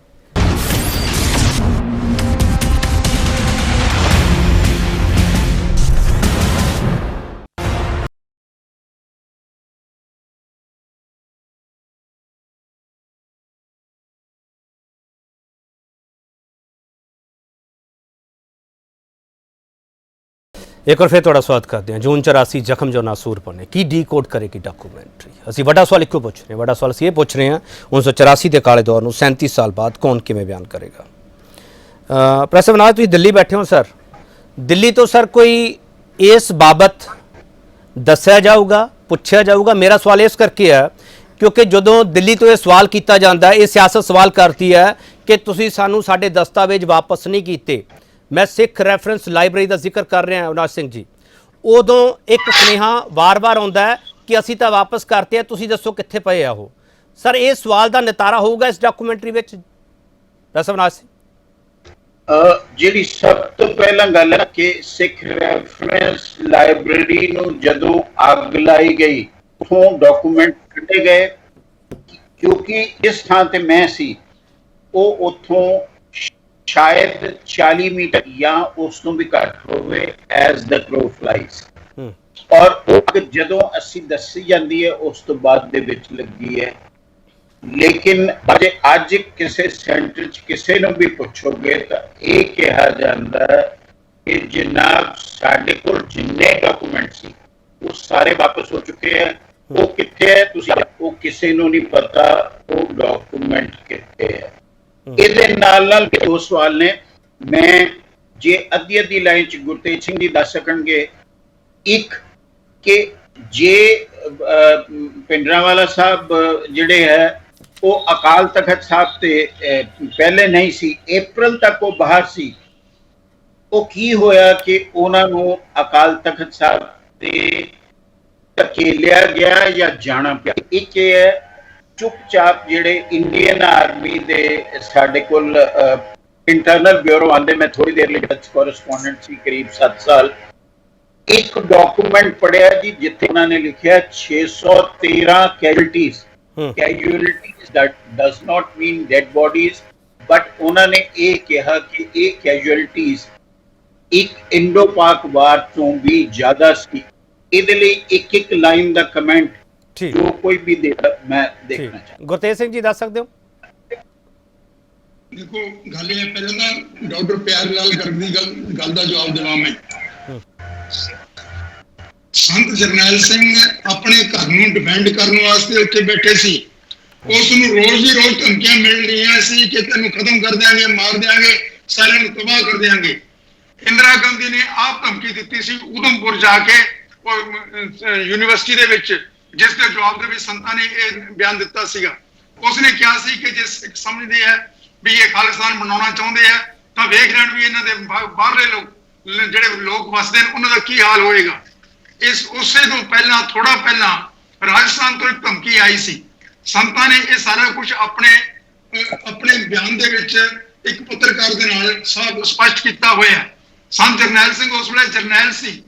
एक बार फिर थोड़ा स्वागत करते हैं। जून 84 जख्म जो नासूर बने की ਡੀਕੋਡ ਕਰੇਗੀ ਡਾਕੂਮੈਂਟਰੀ? ਅਸੀਂ ਵੱਡਾ ਸਵਾਲ ਇੱਕੋ ਪੁੱਛ ਰਹੇ ਹਾਂ। ਵੱਡਾ ਸਵਾਲ ਅਸੀਂ ਇਹ ਪੁੱਛ ਰਹੇ ਹਾਂ 1984 ਦੇ ਕਾਲੇ ਦੌਰ ਨੂੰ 37 ਸਾਲ ਬਾਅਦ ਕੌਣ ਕਿਵੇਂ ਬਿਆਨ ਕਰੇਗਾ? ਪ੍ਰੈਸ ਅਵਨਾਜ ਤੁਸੀਂ ਦਿੱਲੀ ਬੈਠੇ ਹੋ ਸਰ, ਦਿੱਲੀ ਤੋਂ ਸਰ ਕੋਈ ਇਸ ਬਾਬਤ ਦੱਸਿਆ ਜਾਊਗਾ, ਪੁੱਛਿਆ ਜਾਊਗਾ? ਮੇਰਾ ਸਵਾਲ ਇਸ ਕਰਕੇ ਹੈ ਕਿਉਂਕਿ ਜਦੋਂ ਦਿੱਲੀ ਤੋਂ ਇਹ ਸਵਾਲ ਕੀਤਾ ਜਾਂਦਾ, ਇਹ ਸਿਆਸਤ ਸਵਾਲ ਕਰਦੀ ਹੈ ਕਿ ਤੁਸੀਂ ਸਾਨੂੰ ਸਾਡੇ ਦਸਤਾਵੇਜ਼ ਵਾਪਸ ਨਹੀਂ ਕੀਤੇ। मैं सिख रैफरेंस लाइब्रेरी का जिक्र कर रहा अविनाश सिंह जी, उदों एक सुनेहा वार वार आता है कि असी तो वापस करते हैं, तुसी दसो कित्थे पे आ वो? सर ये सवाल का नितारा होगा इस डॉक्यूमेंटरी विच? अविनाश सिंह जी सब तो पहला गल है कि सिख रैफरेंस लाइब्रेरी नूं जदों अग लाई गई उथों डॉक्यूमेंट कटे गए, क्योंकि जिस थां ते मैं सी वो उथों शायद 40 मीटर या उस तो भी घट होवे एज द क्रो फ्लाइज, और जदों अस्सी दसी जाती है उस तो बाद दे विच लगी है। लेकिन अजे अज किसी सेंटर च किसी नूं भी पुछोगे तो ये कहा जाता है कि जनाब साडे कोल जिन्ने डॉक्यूमेंट सी वो सारे वापस हो चुके हैं, वो कित्थे है तुसीं वो किसी नूं नहीं पता वो डॉक्यूमेंट कित्थे है। ਇਹਦੇ ਨਾਲ ਦੋ ਸਵਾਲ ਨੇ। ਮੈਂ ਜੇ ਅੱਧੀ ਲਾਈਨ ਚ ਗੁਰਤੇਜ ਸਿੰਘ ਜੀ ਦੱਸ ਸਕਣਗੇ, ਇੱਕ ਕਿ ਜੇ ਭਿੰਡਰਾਂਵਾਲਾ ਸਾਹਿਬ ਜਿਹੜੇ ਹੈ ਉਹ ਅਕਾਲ ਤਖਤ ਸਾਹਿਬ ਤੇ ਪਹਿਲੇ ਨਹੀਂ ਸੀ, ਅਪ੍ਰੈਲ ਤੱਕ ਉਹ ਬਾਹਰ ਸੀ, ਉਹ ਕੀ ਹੋਇਆ ਕਿ ਉਹਨਾਂ ਨੂੰ ਅਕਾਲ ਤਖਤ ਸਾਹਿਬ ਤੇ ਧਕੇਲਿਆ ਗਿਆ ਜਾਂ ਜਾਣਾ ਪਿਆ? ਇੱਕ ਇਹ ਹੈ ਚੁੱਪਚਾਪ ਜਿਹੜੇ ਇੰਡੀਅਨ ਆਰਮੀ ਦੇ ਸਾਡੇ ਕੋਲ ਇੰਟਰਨਲ ਬਿਊਰੋ ਆਂਦੇ, ਮੈਂ ਥੋੜੀ ਦੇਰ ਲਈ ਡਚ ਕੋਰਸਪੋਂਡੈਂਟ ਸੀ ਕਰੀਬ 7 ਸਾਲ, ਇੱਕ ਡਾਕੂਮੈਂਟ ਪੜਿਆ ਜੀ ਜਿੱਥੇ ਉਹਨਾਂ ਨੇ ਲਿਖਿਆ 613 casualties. Casualties that does not mean dead bodies, but ਉਹਨਾਂ ਨੇ ਇਹ ਕਿਹਾ ਕਿ ਇਹ ਕੈਜੁਅਲਟੀਜ਼ ਇੱਕ ਇੰਡੋ ਪਾਕ ਵਾਰ ਤੋਂ ਵੀ ਜ਼ਿਆਦਾ ਸੀ। ਇਹਦੇ ਲਈ ਇੱਕ ਲਾਈਨ ਦਾ ਕਮੈਂਟ जो कोई भी देता मैं देखना चाहता। गुरतेज सिंह जी दस सकते हो? देखो गल ये पहले ना डॉक्टर प्यार लाल गर्ग दी गल दा जवाब देवां मैं। संत जरनैल सिंह अपने घर नूं डिफेंड करने वास्ते उत्थे बैठे सी, ਉਸ ਨੂੰ ਰੋਜ਼ ਦੀ ਰੋਜ਼ ਧਮਕੀਆਂ ਮਿਲ ਰਹੀਆਂ ਸੀ ਕਿ ਤੈਨੂੰ ਖਤਮ ਕਰ ਦਿਆਂਗੇ, ਮਾਰ ਦਿਆਂਗੇ, ਸਾਰਿਆਂ ਨੂੰ ਤਬਾਹ ਕਰ ਦਿਆਂਗੇ। ਇੰਦਰਾ ਗਾਂਧੀ ਨੇ ਆਪ ਧਮਕੀ ਦਿੱਤੀ ਸੀ ਉਧਮਪੁਰ ਜਾ ਕੇ ਯੂਨੀਵਰਸਿਟੀ ਦੇ ਵਿੱਚ, ਜਿਸ ਦੇ ਜਵਾਬ ਦੇ ਵਿੱਚ ਸੰਤਾਂ ਨੇ ਇਹ ਬਿਆਨ ਦਿੱਤਾ ਸੀਗਾ। ਉਸਨੇ ਕਿਹਾ ਸੀ ਕਿ ਜੇ ਸਿੱਖ ਸਮਝਦੇ ਆ ਵੀ ਇਹ ਖਾਲਿਸਤਾਨ ਬਣਾਉਣਾ ਚਾਹੁੰਦੇ ਆ ਤਾਂ ਵੇਖ ਲੈਣ ਵੀ ਇਹਨਾਂ ਦੇ ਬਾਹਰਲੇ ਲੋਕ ਜਿਹੜੇ ਲੋਕ ਵਸਦੇ ਨੇ ਉਹਨਾਂ ਦਾ ਕੀ ਹਾਲ ਹੋਏਗਾ। ਉਸੇ ਤੋਂ ਪਹਿਲਾਂ ਥੋੜਾ ਪਹਿਲਾਂ ਰਾਜਸਥਾਨ ਤੋਂ ਇੱਕ ਧਮਕੀ ਆਈ ਸੀ। ਸੰਤਾਂ ਨੇ ਇਹ ਸਾਰਾ ਕੁਝ ਆਪਣੇ ਬਿਆਨ ਦੇ ਵਿੱਚ ਇੱਕ ਪੱਤਰਕਾਰ ਦੇ ਨਾਲ ਸਪਸ਼ਟ ਕੀਤਾ ਹੋਇਆ। ਸੰਤ ਜਰਨੈਲ ਸਿੰਘ ਉਸ ਵੇਲੇ ਜਰਨੈਲ ਸੀ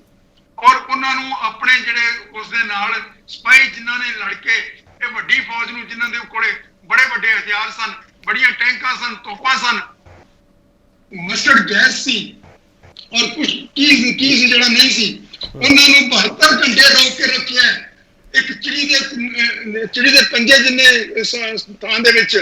ਔਰ ਉਹਨਾਂ ਨੂੰ ਆਪਣੇ ਜਿਹੜੇ ਉਸਦੇ ਨਾਲ ਸਿਪਾਹੀ ਜਿਨ੍ਹਾਂ ਨੇ ਲੜ ਕੇ ਇਹ ਵੱਡੀ ਫੌਜ ਨੂੰ, ਜਿਨ੍ਹਾਂ ਦੇ ਕੋਲੇ ਬੜੇ ਵੱਡੇ ਹਥਿਆਰ ਸਨ, ਬੜੀਆਂ ਟੈਂਕਾਂ ਸਨ, ਤੋਪਾਂ ਸਨ, ਮਸਟਰਡ ਗੈਸ ਸੀ ਔਰ ਕੁਝ ਕੀ ਜਿਹੜਾ ਨਹੀਂ ਸੀ, ਉਹਨਾਂ ਨੂੰ 72 ਘੰਟੇ ਰੋਕ ਕੇ ਰੱਖਿਆ ਇੱਕ ਚਿੜੀ ਦੇ ਪੰਜੇ ਜਿੰਨੇ ਸਥਾਨ ਦੇ ਵਿੱਚ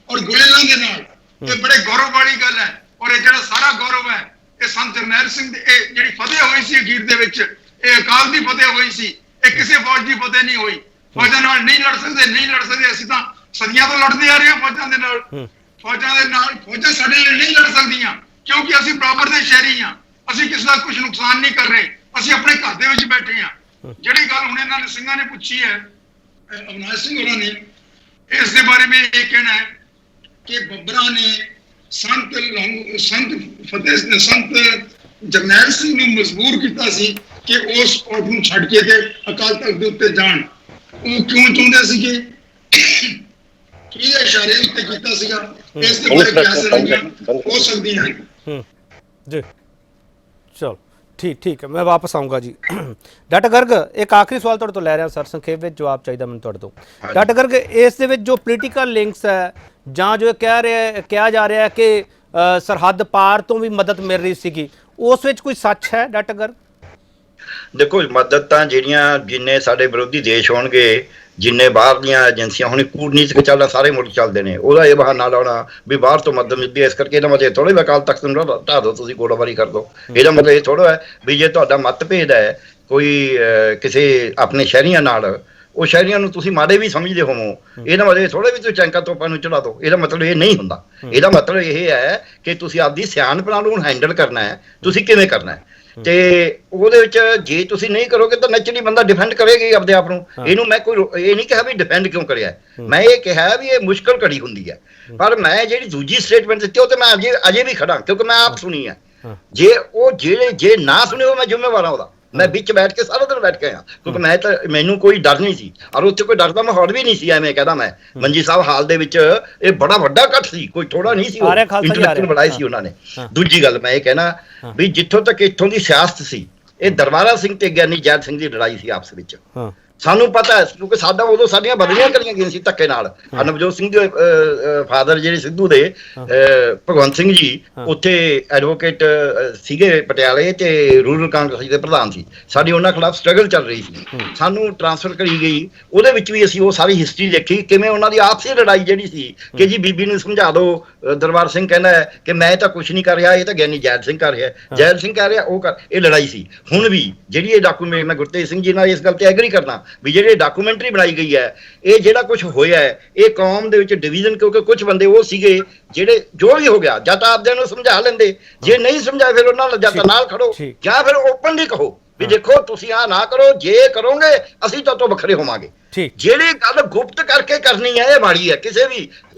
ਔਰ ਗੁਲੇਲਾਂ ਦੇ ਨਾਲ। ਇਹ ਬੜੇ ਗੌਰਵ ਵਾਲੀ ਗੱਲ ਹੈ ਔਰ ਇਹ ਜਿਹੜਾ ਸਾਰਾ ਗੌਰਵ ਹੈ ਇਹ ਸੰਤ ਜਰਨੈਲ ਸਿੰਘ ਦੀ ਇਹ ਜਿਹੜੀ ਫਤਿਹ ਹੋਈ ਸੀ ਅਖੀਰ ਦੇ ਵਿੱਚ, ਇਹ ਅਕਾਲ ਦੀ ਫਤਿਹ ਹੋਈ ਸੀ। ਇਹ ਕਿਸੇ ਫੌਜ ਦੀ ਫਤਿਹ ਨਹੀਂ ਹੋਈ। ਫੌਜਾਂ ਨਾਲ ਨਹੀਂ ਲੜ ਸਕਦੇ। ਅਸੀਂ ਤਾਂ ਸਦੀਆਂ ਤੋਂ ਲੜਦੇ ਆ ਰਹੇ ਹਾਂ ਫੌਜਾਂ ਦੇ ਨਾਲ। ਫੌਜਾਂ ਸਾਡੇ ਨਾਲ ਨਹੀਂ ਲੜ ਸਕਦੀਆਂ ਕਿਉਂਕਿ ਅਸੀਂ ਬਰਾਬਰ ਦੇ ਸ਼ਹਿਰੀ ਹਾਂ। ਅਸੀਂ ਕਿਸੇ ਦਾ ਕੁਝ ਨੁਕਸਾਨ ਨਹੀਂ ਕਰ ਰਹੇ। ਅਸੀਂ ਆਪਣੇ ਘਰ ਦੇ ਵਿੱਚ ਬੈਠੇ ਹਾਂ। ਜਿਹੜੀ ਗੱਲ ਹੁਣ ਇਹਨਾਂ ਨੇ ਸਿੰਘਾਂ ਨੇ ਪੁੱਛੀ ਹੈ, ਅਵਿਨਾਸ਼ ਸਿੰਘ ਹੋਰਾਂ ਨੇ, ਇਸ ਦੇ ਬਾਰੇ ਮੈਂ ਇਹ ਕਹਿਣਾ ਹੈ ਕਿ ਬੱਬਰਾਂ ਨੇ ਸੰਤ ਜਰਨੈਲ ਸਿੰਘ ਨੂੰ ਮਜਬੂਰ ਕੀਤਾ ਸੀ ਕਿ ਉਸ ਫੌਜ ਨੂੰ ਛੱਡ ਕੇ ਤੇ ਅਕਾਲ ਤਖਤ ਦੇ ਉੱਤੇ ਜਾਣ। ਉਹ ਕਿਉਂ ਚਾਹੁੰਦੇ ਸੀਗੇ, ਕਿਹਦੇ ਇਸ਼ਾਰੇ ਉੱਤੇ ਕੀਤਾ ਸੀਗਾ, ਇਸ ਦੇ ਬਾਰੇ ਕਿਆਸ ਹੋ ਸਕਦੀਆਂ ਹਨ। ਜੀ ਚਲੋ ਠੀਕ ਹੈ, ਮੈਂ ਵਾਪਸ ਆਉਂਗਾ ਜੀ। ਡਾਕਟਰ ਗਰਗ, ਇੱਕ ਆਖਰੀ ਸਵਾਲ ਤੁਹਾਡੇ ਤੋਂ ਲੈ ਰਿਹਾ ਸਰ, ਸੰਖੇਪ ਵਿੱਚ ਜਵਾਬ ਚਾਹੀਦਾ ਮੈਨੂੰ ਤੁਹਾਡੇ ਤੋਂ। ਡਾਕਟਰ ਗਰਗ, ਇਸ ਦੇ ਵਿੱਚ ਜੋ ਪੋਲੀਟੀਕਲ ਲਿੰਕਸ ਹੈ ਜਾਂ ਜੋ ਕਿਹਾ ਜਾ ਰਿਹਾ ਹੈ ਕਿ ਸਰਹੱਦ ਪਾਰ ਤੋਂ ਵੀ ਮਦਦ ਮਿਲ ਰਹੀ ਸੀਗੀ, ਉਸ ਵਿੱਚ ਕੋਈ ਸੱਚ ਹੈ ਡਾਕਟਰ ਗਰਗ? ਦੇਖੋ, ਮਦਦ ਤਾਂ ਜਿਹੜੀਆਂ ਜਿੰਨੇ ਸਾਡੇ ਵਿਰੋਧੀ ਦੇਸ਼ ਹੋਣਗੇ, ਜਿੰਨੇ ਬਾਹਰ ਦੀਆਂ ਏਜੰਸੀਆਂ ਹੁਣ ਕੂਟਨੀਤਿਕ ਚੱਲਦਾ ਸਾਰੇ ਮੁਲਕ ਚੱਲਦੇ ਨੇ, ਉਹਦਾ ਇਹ ਬਹਾਨਾ ਲਾਉਣਾ ਵੀ ਬਾਹਰ ਤੋਂ ਮਦਦ ਮਿਲਦੀ ਹੈ, ਇਸ ਕਰਕੇ ਇਹਦਾ ਮਤਲਬ ਥੋੜ੍ਹੇ ਵੀ ਅਕਾਲ ਤਖਤ ਨੂੰ ਢਾਹ ਦਿਓ, ਤੁਸੀਂ ਗੋਲਾਬਾਰੀ ਕਰ ਦਿਓ। ਇਹਦਾ ਮਤਲਬ ਇਹ ਥੋੜ੍ਹਾ ਹੈ ਵੀ ਜੇ ਤੁਹਾਡਾ ਮਤਭੇਦ ਹੈ ਕੋਈ ਕਿਸੇ ਆਪਣੇ ਸ਼ਹਿਰੀਆਂ ਨਾਲ, ਉਹ ਸ਼ਹਿਰੀਆਂ ਨੂੰ ਤੁਸੀਂ ਮਾੜੇ ਵੀ ਸਮਝਦੇ ਹੋਵੋ, ਇਹਦਾ ਮਤਲਬ ਥੋੜ੍ਹੇ ਵੀ ਤੁਸੀਂ ਟੈਂਕਾਂ ਤੋਪਾਂ ਨੂੰ ਚੜਾ ਦਿਓ। ਇਹਦਾ ਮਤਲਬ ਇਹ ਨਹੀਂ ਹੁੰਦਾ। ਇਹਦਾ ਮਤਲਬ ਇਹ ਹੈ ਕਿ ਤੁਸੀਂ ਆਪਦੀ ਸਿਆਣਪ ਨਾਲ ਉਹਨੂੰ ਹੈਂਡਲ ਕਰਨਾ ਹੈ, ਤੁਸੀਂ ਕਿਵੇਂ ਕਰਨਾ ਹੈ। ਤੇ ਉਹਦੇ ਵਿੱਚ ਜੇ ਤੁਸੀਂ ਨਹੀਂ ਕਰੋਗੇ ਤਾਂ ਨੈਚੁਰਲੀ ਬੰਦਾ ਡਿਫੈਂਡ ਕਰੇਗਾ ਹੀ ਆਪਦੇ ਆਪ ਨੂੰ। ਇਹਨੂੰ ਮੈਂ ਕੋਈ ਇਹ ਨਹੀਂ ਕਿਹਾ ਵੀ ਡਿਫੈਂਡ ਕਿਉਂ ਕਰਿਆ, ਮੈਂ ਇਹ ਕਿਹਾ ਵੀ ਇਹ ਮੁਸ਼ਕਲ ਘੜੀ ਹੁੰਦੀ ਹੈ। ਪਰ ਮੈਂ ਜਿਹੜੀ ਦੂਜੀ ਸਟੇਟਮੈਂਟ ਦਿੱਤੀ ਉਹ ਤੇ ਮੈਂ ਅਜੇ ਵੀ ਖੜਾ ਕਿਉਂਕਿ ਮੈਂ ਆਪ ਸੁਣੀ ਹੈ। ਜੇ ਨਾ ਸੁਣੇ ਉਹ ਮੈਂ ਜ਼ਿੰਮੇਵਾਰ ਹਾਂ ਉਹਦਾ। ਮੈਂ ਵਿੱਚ ਬੈਠ ਕੇ ਸਾਰਾ ਦਿਨ ਬੈਠ ਕੇ ਆਇਆ ਕਿਉਂਕਿ ਮੈਨੂੰ ਕੋਈ ਡਰ ਨਹੀਂ ਸੀ ਔਰ ਉੱਥੇ ਕੋਈ ਡਰ ਦਾ ਮਾਹੌਲ ਵੀ ਨਹੀਂ ਸੀ। ਐਵੇਂ ਕਹਿੰਦਾ ਮੈਂ ਮੰਜੀ ਸਾਹਿਬ ਹਾਲ ਦੇ ਵਿੱਚ ਇਹ ਬੜਾ ਵੱਡਾ ਇਕੱਠ ਸੀ, ਕੋਈ ਥੋੜਾ ਨਹੀਂ ਸੀ, ਇੰਟਰਨੈਸ਼ਨਲ ਬਣਾਈ ਸੀ ਉਹਨਾਂ ਨੇ। ਦੂਜੀ ਗੱਲ ਮੈਂ ਇਹ ਕਹਿਣਾ ਵੀ ਜਿੱਥੋਂ ਤੱਕ ਇੱਥੋਂ ਦੀ ਸਿਆਸਤ ਸੀ, ਇਹ ਦਰਬਾਰਾ ਸਿੰਘ ਤੇ ਗਿਆਨੀ ਜੈਲ ਸਿੰਘ ਦੀ ਲੜਾਈ ਸੀ ਆਪਸ ਵਿੱਚ। ਸਾਨੂੰ ਪਤਾ ਹੈ ਕਿਉਂਕਿ ਉਦੋਂ ਸਾਡੀਆਂ ਬਦਲੀਆਂ ਕਰੀਆਂ ਗਈਆਂ ਸੀ ਧੱਕੇ ਨਾਲ। ਨਵਜੋਤ ਸਿੰਘ ਦੇ ਫਾਦਰ ਜਿਹੜੇ ਸਿੱਧੂ ਦੇ ਭਗਵੰਤ ਸਿੰਘ ਜੀ ਉੱਥੇ ਐਡਵੋਕੇਟ ਸੀਗੇ ਪਟਿਆਲੇ ਤੇ ਰੂਰਲ ਕਾਂਗਰਸ ਦੇ ਪ੍ਰਧਾਨ ਸੀ। ਸਾਡੀ ਉਹਨਾਂ ਖਿਲਾਫ ਸਟਰਗਲ ਚੱਲ ਰਹੀ ਸੀ, ਸਾਨੂੰ ਟ੍ਰਾਂਸਫਰ ਕਰੀ ਗਈ। ਉਹਦੇ ਵਿੱਚ ਵੀ ਅਸੀਂ ਉਹ ਸਾਰੀ ਹਿਸਟਰੀ ਦੇਖੀ ਕਿਵੇਂ ਉਹਨਾਂ ਦੀ ਆਪਸੀ ਲੜਾਈ ਜਿਹੜੀ ਸੀ ਕਿ ਜੀ ਬੀਬੀ ਨੂੰ ਸਮਝਾ ਦਿਓ। ਦਰਬਾਰ ਸਿੰਘ ਕਹਿੰਦਾ ਹੈ ਕਿ ਮੈਂ ਤਾਂ ਕੁਛ ਨਹੀਂ ਕਰ ਰਿਹਾ, ਇਹ ਤਾਂ ਗਿਆਨੀ ਜੈਲ ਸਿੰਘ ਕਰ ਰਿਹਾ, ਜੈਲ ਸਿੰਘ ਕਹਿ ਰਿਹਾ ਉਹ ਕਰ। ਇਹ ਲੜਾਈ ਸੀ। ਹੁਣ ਵੀ ਜਿਹੜੀ ਇਹ ਡਾਕੂਮੈਂਟ, ਮੈਂ ਗੁਰਤੇਜ ਸਿੰਘ ਜੀ ਨਾਲ ਇਸ ਗੱਲ ਤੇ ਐਗਰੀ ਕਰਦਾ ਵੀ ਜਿਹੜੀ ਡਾਕੂਮੈਂਟਰੀ ਬਣਾਈ ਗਈ ਹੈ, ਇਹ ਜਿਹੜਾ ਕੁਝ ਹੋਇਆ ਹੈ ਇਹ ਕੌਮ ਦੇ ਵਿੱਚ ਡਿਵੀਜ਼ਨ, ਕਿਉਂਕਿ ਕੁਝ ਬੰਦੇ ਉਹ ਸੀਗੇ ਜਿਹੜੇ ਜੋ ਵੀ ਹੋ ਗਿਆ ਜਾਂ ਤਾਂ ਆਪਦਿਆਂ ਨੂੰ ਸਮਝਾ ਲੈਂਦੇ, ਜੇ ਨਹੀਂ ਸਮਝਾਏ ਫਿਰ ਉਹਨਾਂ ਨਾਲ ਜਾਂ ਤਾਂ ਨਾਲ ਖੜੋ ਜਾਂ ਫਿਰ ਓਪਨਲੀ ਕਹੋ ਵੀ ਦੇਖੋ ਤੁਸੀਂ ਆਹ ਨਾ ਕਰੋ, ਜੇ ਕਰੋਗੇ ਅਸੀਂ ਤਾਂ ਤੋਂ ਵੱਖਰੇ ਹੋਵਾਂਗੇ। ਜਿਹੜੀ ਗੱਲ ਗੁਪਤ ਕਰਕੇ ਕਰਨੀ ਹੈ ਇਹ ਮਾੜੀ ਹੈ। ਕਿਸੇ ਵੀ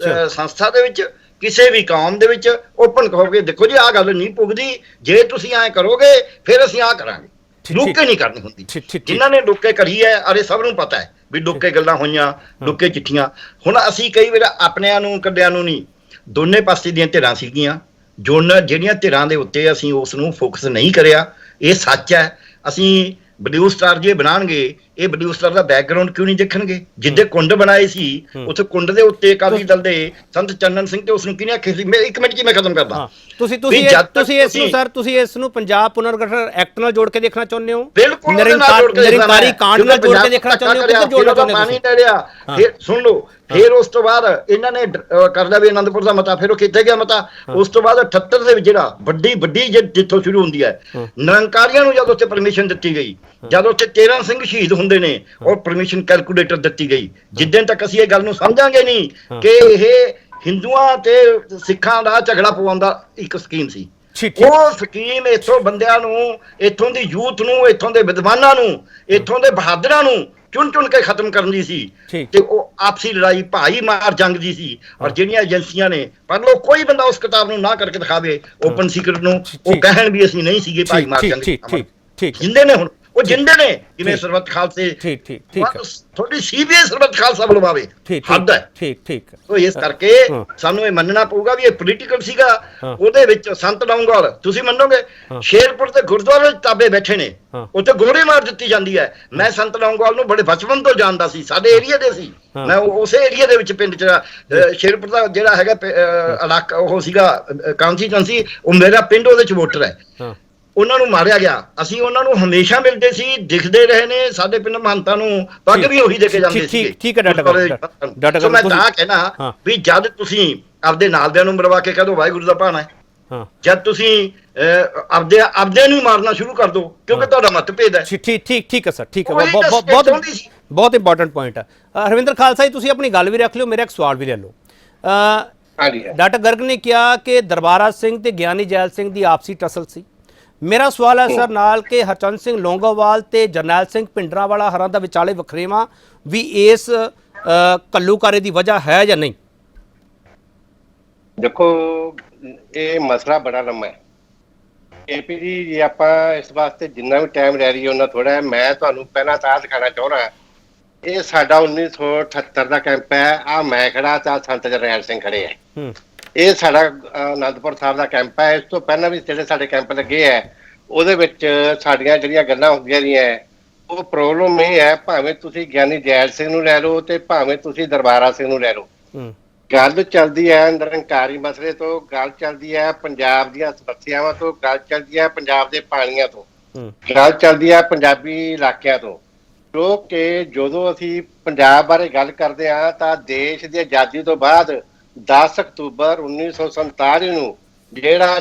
ਸੰਸਥਾ ਦੇ ਵਿੱਚ, ਕਿਸੇ ਵੀ ਕੌਮ ਦੇ ਵਿੱਚ ਓਪਨ ਕਹੋਗੇ ਦੇਖੋ ਜੀ ਆਹ ਗੱਲ ਨਹੀਂ ਪੁੱਗਦੀ, ਜੇ ਤੁਸੀਂ ਐਂ ਕਰੋਗੇ ਫਿਰ ਅਸੀਂ ਆਹ ਕਰਾਂਗੇ। ਲੁੱਕੇ ਨਹੀਂ ਕਰਨੀ ਹੁੰਦੀ। ਜਿਨ੍ਹਾਂ ਨੇ ਲੁੱਕੇ ਕਰੀ ਹੈ ਅਰੇ ਸਭ ਨੂੰ ਪਤਾ ਹੈ ਵੀ ਲੁੱਕੇ ਗੱਲਾਂ ਹੋਈਆਂ, ਲੁੱਕੇ ਚਿੱਠੀਆਂ। ਹੁਣ ਅਸੀਂ ਕਈ ਵਾਰ ਆਪਣਿਆਂ ਨੂੰ ਕੱਢਿਆਂ ਨੂੰ ਨਹੀਂ, ਦੋਨੇ ਪਾਸੇ ਦੀਆਂ ਧਿਰਾਂ ਸੀਗੀਆਂ ਜਿਹੜੀਆਂ ਧਿਰਾਂ ਦੇ ਉੱਤੇ ਅਸੀਂ ਉਸ ਨੂੰ ਫੋਕਸ ਨਹੀਂ ਕਰਿਆ। ਇਹ ਸੱਚ ਹੈ। ਅਸੀਂ ਬਲੂ ਸਟਾਰ ਜੇ ਬਣਾਉਣਗੇ, ਇਹ ਬਲੂ ਸਟਾਰ ਦਾ ਬੈਕਗ੍ਰਾਉਂਡ ਕਿਉਂ ਨਹੀਂ ਦੇਖਣਗੇ? ਜਿੱਦੇ ਕੁੰਡ ਬਣਾਏ ਸੀ ਉੱਥੇ ਕੁੰਡ ਦੇ ਉੱਤੇ ਅਕਾਲੀ ਦਲ ਦੇ ਸੰਤ ਚੰਨਨ ਸਿੰਘ ਤੇ ਉਸ ਨੂੰ ਕਿਹਨੇ ਆਖਿਆ ਸੀ? ਮੈਂ 1 ਮਿੰਟ 'ਚ ਮੈਂ ਖਤਮ ਕਰਦਾ। ਤੁਸੀਂ ਇਸ ਨੂੰ ਪੰਜਾਬ ਪੁਨਰਗਠਨ ਐਕਟ ਨਾਲ ਜੋੜ ਕੇ ਦੇਖਣਾ ਚਾਹੁੰਦੇ ਹੋ? ਬਿਲਕੁਲ ਨਿਰੰਕਾਰੀ ਕਾਂਡ ਨਾਲ ਜੋੜ ਕੇ ਦੇਖਣਾ ਚਾਹੁੰਦੇ ਹੋ? ਕਿੱਧਰ ਜੋੜਨਾ ਚਾਹੁੰਦੇ ਹੋ? ਪਾਣੀ ਲੈ ਲਿਆ ਫਿਰ ਸੁਣ ਲਓ। ਫਿਰ ਉਸ ਤੋਂ ਬਾਅਦ ਇਹਨਾਂ ਨੇ ਕਰ ਲਿਆ ਵੀ ਅਨੰਦਪੁਰ ਦਾ ਮਤਾ, ਫਿਰ ਉਹ ਕਿੱਥੇ ਗਿਆ ਮਤਾ? ਉਸ ਤੋਂ ਬਾਅਦ 78 ਦੇ ਵਿੱਚ ਜਿਹੜਾ ਵੱਡੀ ਜਿੱਥੋਂ ਸ਼ੁਰੂ ਹੁੰਦੀ ਹੈ ਨਿਰੰਕਾਰੀਆਂ ਨੂੰ ਜਦ ਉੱਥੇ ਪਰਮਿਸ਼ਨ ਦਿੱਤੀ ਗਈ ਜਦ ਉੱਥੇ 13 ਸਿੰਘ ਸ਼ਹੀਦ ਹੁੰਦੇ ਨੇ ਔਰ ਪਰਮਿਸ਼ਨ ਕੈਲਕੂਲੇਟਰ ਦਿੱਤੀ ਗਈ, ਜਿੱਦਣ ਤੱਕ ਅਸੀਂ ਇਹ ਗੱਲ ਨੂੰ ਸਮਝਾਂਗੇ ਨਹੀਂ ਕਿ ਇਹ ਹਿੰਦੂਆਂ ਤੇ ਸਿੱਖਾਂ ਦਾ ਝਗੜਾ ਪਵਾਉਣ ਦਾ ਇੱਕ ਸਕੀਮ ਸੀ। ਉਹ ਸਕੀਮ ਇੱਥੋਂ ਬੰਦਿਆਂ ਨੂੰ, ਇੱਥੋਂ ਦੀ ਯੂਥ ਨੂੰ, ਇੱਥੋਂ ਦੇ ਵਿਦਵਾਨਾਂ ਨੂੰ, ਇੱਥੋਂ ਦੇ ਬਹਾਦਰਾਂ ਨੂੰ ਚੁਣ ਚੁਣ ਕੇ ਖਤਮ ਕਰਨ ਦੀ ਸੀ ਤੇ ਉਹ ਆਪਸੀ ਲੜਾਈ ਭਾਈ ਮਾਰ ਜੰਗ ਦੀ ਸੀ। ਔਰ ਜਿਹੜੀਆਂ ਏਜੰਸੀਆਂ ਨੇ, ਪਰ ਲੋ ਕੋਈ ਬੰਦਾ ਉਸ ਕਿਤਾਬ ਨੂੰ ਨਾ ਕਰਕੇ ਦਿਖਾਵੇ ਓਪਨ ਸੀਕ੍ਰੇਟ ਨੂੰ, ਉਹ ਕਹਿਣ ਵੀ ਅਸੀਂ ਨਹੀਂ ਸੀਗੇ ਭਾਈ ਮਾਰ ਜੰਗ ਜਿੰਦੇ ਨੇ, ਹੁਣ ਉਹ ਜਿੰਦੇ ਨੇ ਜਿਵੇਂ ਸਰਬੱਤ ਖਾਲਸੇ ਥੋੜੀ ਸੀਬੀਆਈ ਸਰਬੱਤ ਖਾਲਸਾ ਬੁਲਵਾਵੇ, ਹੱਦ ਹੈ। ਸੋ ਇਸ ਕਰਕੇ ਸਾਨੂੰ ਇਹ ਮੰਨਣਾ ਪਊਗਾ ਵੀ ਇਹ ਪੋਲੀਟੀਕਲ ਸੀਗਾ। ਉਹਦੇ ਵਿੱਚ ਸੰਤ ਲੌਂਗੋਵਾਲ, ਤੁਸੀਂ ਮੰਨੋਗੇ ਸ਼ੇਰਪੁਰ ਦੇ ਗੁਰਦੁਆਰੇ ਤਾਬੇ ਬੈਠੇ ਨੇ, ਉੱਥੇ ਗੋਲੀ ਮਾਰ ਦਿੱਤੀ ਜਾਂਦੀ ਹੈ। ਮੈਂ ਸੰਤ ਲੌਂਗੋਵਾਲ ਨੂੰ ਬੜੇ ਬਚਪਨ ਤੋਂ ਜਾਣਦਾ ਸੀ, ਸਾਡੇ ਏਰੀਆ ਦੇ ਸੀ, ਮੈਂ ਉਸੇ ਏਰੀਆ ਦੇ ਵਿੱਚ ਪਿੰਡ ਚ ਸ਼ੇਰਪੁਰ ਦਾ ਜਿਹੜਾ ਹੈਗਾ ਇਲਾਕਾ ਉਹ ਸੀਗਾ ਕਾਂਸਟੀਚੁਐਂਸੀ, ਉਹ ਮੇਰਾ ਪਿੰਡ ਉਹਦੇ ਚ ਵੋਟਰ ਹੈ। ਉਹਨਾਂ ਨੂੰ ਮਾਰਿਆ ਗਿਆ, ਅਸੀਂ ਉਹਨਾਂ ਨੂੰ ਹਮੇਸ਼ਾ ਮਿਲਦੇ ਸੀ, ਦਿਖਦੇ ਰਹੇ ਨੇ। ਸਾਡੇ ਪਿੰਡ ਮਹੰਤਾਂ ਨੂੰ ਪੱਗ ਵੀ ਉਹੀ ਦੇ ਕੇ ਜਾਂਦੇ ਸੀ। ਸੋ ਮੈਂ ਤਾਂ ਕਹਿਣਾ ਵੀ ਜਦ ਤੁਸੀਂ ਆਪਦੇ ਨਾਲਦਿਆਂ ਨੂੰ ਮਰਵਾ ਕੇ ਕਹਿ ਦੋ ਵਾਹਿਗੁਰੂ ਦਾ ਭਾਣਾ ਹੈ, ਜਦ ਤੁਸੀਂ ਆਪਦੇ ਨੂੰ ਮਾਰਨਾ ਸ਼ੁਰੂ ਕਰ ਦੋ ਕਿਉਂਕਿ ਤੁਹਾਡਾ ਮਤਭੇਦ ਹੈ। ਠੀਕ ਹੈ ਸਰ, ਠੀਕ ਹੈ, ਬਹੁਤ ਇੰਪੋਰਟੈਂਟ ਪੁਆਇੰਟ ਹੈ। ਹਰਵਿੰਦਰ ਖਾਲਸਾ ਜੀ, ਤੁਸੀਂ ਆਪਣੀ ਗੱਲ ਵੀ ਰੱਖ ਲਿਓ, ਮੇਰਾ ਇੱਕ ਸਵਾਲ ਵੀ ਲੈ ਲਓ। ਡਾਕਟਰ ਗਰਗ ਨੇ ਕਿਹਾ ਕਿ ਦਰਬਾਰਾ ਸਿੰਘ ਤੇ ਗਿਆਨੀ ਜੈਲ ਸਿੰਘ ਦੀ ਆਪਸੀ ਟਸਲ ਸੀ। ਮੇਰਾ ਸਵਾਲ ਹੈ ਸਰ ਨਾਲ ਕਿ ਹਰਚੰਦ ਸਿੰਘ ਲੌਂਗੋਵਾਲ ਤੇ ਜਰਨੈਲ ਸਿੰਘ ਭਿੰਡਰਾਂਵਾਲਾ ਹਰਾਂ ਦਾ ਵਿਚਾਲੇ ਵਖਰੇਵਾਂ ਵੀ ਇਸ ਘੱਲੂਕਾਰੇ ਦੀ ਵਜ੍ਹਾ ਹੈ ਜਾਂ ਨਹੀਂ? ਦੇਖੋ, ਇਹ ਮਸਲਾ ਬੜਾ ਲੰਮਾ ਹੈ ਏਪੀ ਜੀ। ਜੇ ਆਪਾਂ ਇਸ ਵਾਸਤੇ ਜਿੰਨਾ ਵੀ ਟਾਈਮ ਰਹਿ ਰਹੀ ਉਹਨਾਂ ਥੋੜਾ ਹੈ। ਮੈਂ ਤੁਹਾਨੂੰ ਪਹਿਲਾਂ ਤਾਂ ਦਿਖਾਣਾ ਚਾਹੁੰਦਾ, ਇਹ ਸਾਡਾ 1978 ਦਾ ਕੈਂਪ ਹੈ। ਆ ਮੈਂ ਖੜਾ ਤਾਂ ਸੰਤ ਜਰਨੈਲ ਸਿੰਘ ਖੜੇ ਹੈ। ਇਹ ਸਾਡਾ ਅਨੰਦਪੁਰ ਸਾਹਿਬ ਦਾ ਕੈਂਪ ਹੈ। ਇਸ ਤੋਂ ਪਹਿਲਾਂ ਵੀ ਜਿਹੜੇ ਸਾਡੇ ਕੈਂਪ ਲੱਗੇ ਹੈ ਉਹਦੇ ਵਿੱਚ ਸਾਡੀਆਂ ਜਿਹੜੀਆਂ ਗੱਲਾਂ ਹੁੰਦੀਆਂ ਰਹੀਆਂ, ਉਹ ਪ੍ਰੋਬਲਮ ਇਹ ਹੈ, ਭਾਵੇਂ ਤੁਸੀਂ ਗਿਆਨੀ ਜੈਲ ਸਿੰਘ ਨੂੰ ਲੈ ਲਓ ਤੇ ਭਾਵੇਂ ਤੁਸੀਂ ਦਰਬਾਰਾ ਸਿੰਘ ਨੂੰ ਲੈ ਲਓ, ਗੱਲ ਚੱਲਦੀ ਹੈ ਨਿਰੰਕਾਰੀ ਮਸਲੇ ਤੋਂ, ਗੱਲ ਚੱਲਦੀ ਹੈ ਪੰਜਾਬ ਦੀਆਂ ਸਮੱਸਿਆਵਾਂ ਤੋਂ, ਗੱਲ ਚੱਲਦੀ ਹੈ ਪੰਜਾਬ ਦੇ ਪਾਣੀਆਂ ਤੋਂ, ਗੱਲ ਚੱਲਦੀ ਹੈ ਪੰਜਾਬੀ ਇਲਾਕਿਆਂ ਤੋਂ। ਕਿਉਂਕਿ ਜਦੋਂ ਅਸੀਂ ਪੰਜਾਬ ਬਾਰੇ ਗੱਲ ਕਰਦੇ ਹਾਂ ਤਾਂ ਦੇਸ਼ ਦੀ ਆਜ਼ਾਦੀ ਤੋਂ ਬਾਅਦ 10 ਅਕਤੂਬਰ 1947 ਨੂੰ ਜਿਹੜਾ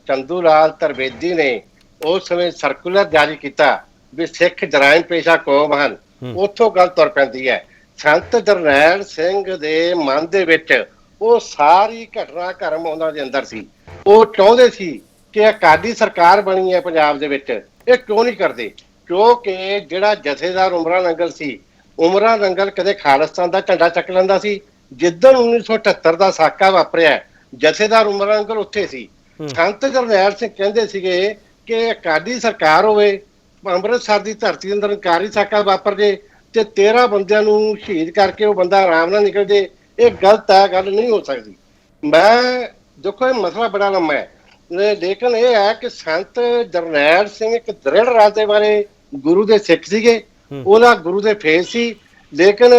ਚੰਦੂ ਲਾਲ ਤਰਵੇਦੀ ਨੇ ਉਸ ਸਮੇਂ ਸਰਕੂਲਰ ਜਾਰੀ ਕੀਤਾ ਵੀ ਸਿੱਖ ਜਰਾਇਮ ਪੇਸ਼ਾ ਕੌਮ ਹਨ, ਉੱਥੋਂ ਗੱਲ ਤੁਰ ਪੈਂਦੀ ਹੈ। ਸੰਤ ਜਰਨੈਲ ਸਿੰਘ ਦੇ ਮਨ ਦੇ ਵਿੱਚ ਉਹ ਸਾਰੀ ਘਟਨਾ ਕਰਮ ਉਹਨਾਂ ਦੇ ਅੰਦਰ ਸੀ। ਉਹ ਚਾਹੁੰਦੇ ਸੀ ਕਿ ਅਕਾਲੀ ਸਰਕਾਰ ਬਣੀ ਹੈ ਪੰਜਾਬ ਦੇ ਵਿੱਚ, ਇਹ ਕਿਉਂ ਨਹੀਂ ਕਰਦੇ? ਕਿਉਂਕਿ ਜਿਹੜਾ ਜਥੇਦਾਰ ਉਮਰਾ ਨੰਗਲ ਸੀ, ਉਮਰਾ ਨੰਗਲ ਕਦੇ ਖਾਲਿਸਤਾਨ ਦਾ ਝੰਡਾ ਚੱਕ ਲੈਂਦਾ ਸੀ। ਜਿੱਦਣ 1978 ਦਾ ਸਾਕਾ ਵਾਪਰਿਆ, ਜਥੇਦਾਰ ਉਮਰਾ ਨੰਗਲ ਉੱਥੇ ਸੀ। ਸੰਤ ਜਰਨੈਲ ਸਿੰਘ ਕਹਿੰਦੇ ਸੀਗੇ ਕਿ ਅਕਾਲੀ ਸਰਕਾਰ ਹੋਵੇ, ਅੰਮ੍ਰਿਤਸਰ ਦੀ ਧਰਤੀ ਅੰਦਰ ਨਿਰੰਕਾਰੀ ਸਾਕਾ ਵਾਪਰ ਜੇ ਤੇ 13 ਬੰਦਿਆਂ ਨੂੰ ਸ਼ਹੀਦ ਕਰਕੇ ਉਹ ਬੰਦਾ ਆਰਾਮ ਨਾਲ ਨਿਕਲ ਜੇ, ਇਹ ਗਲਤ ਹੈ, ਗੱਲ ਨਹੀਂ ਹੋ ਸਕਦੀ। ਮੈਂ ਦੇਖੋ, ਇਹ ਮਸਲਾ ਬੜਾ ਲੰਮਾ ਹੈ, ਲੇਕਿਨ ਇਹ ਹੈ ਕਿ ਸੰਤ ਜਰਨੈਲ ਸਿੰਘ ਇੱਕ ਦ੍ਰਿੜ ਇਰਾਦੇ ਵਾਲੇ ਗੁਰੂ ਦੇ ਸਿੱਖ ਸੀਗੇ, ਉਹਨਾਂ ਗੁਰੂ ਦੇ ਫੇਸ ਸੀ। ਲੇਕਿਨ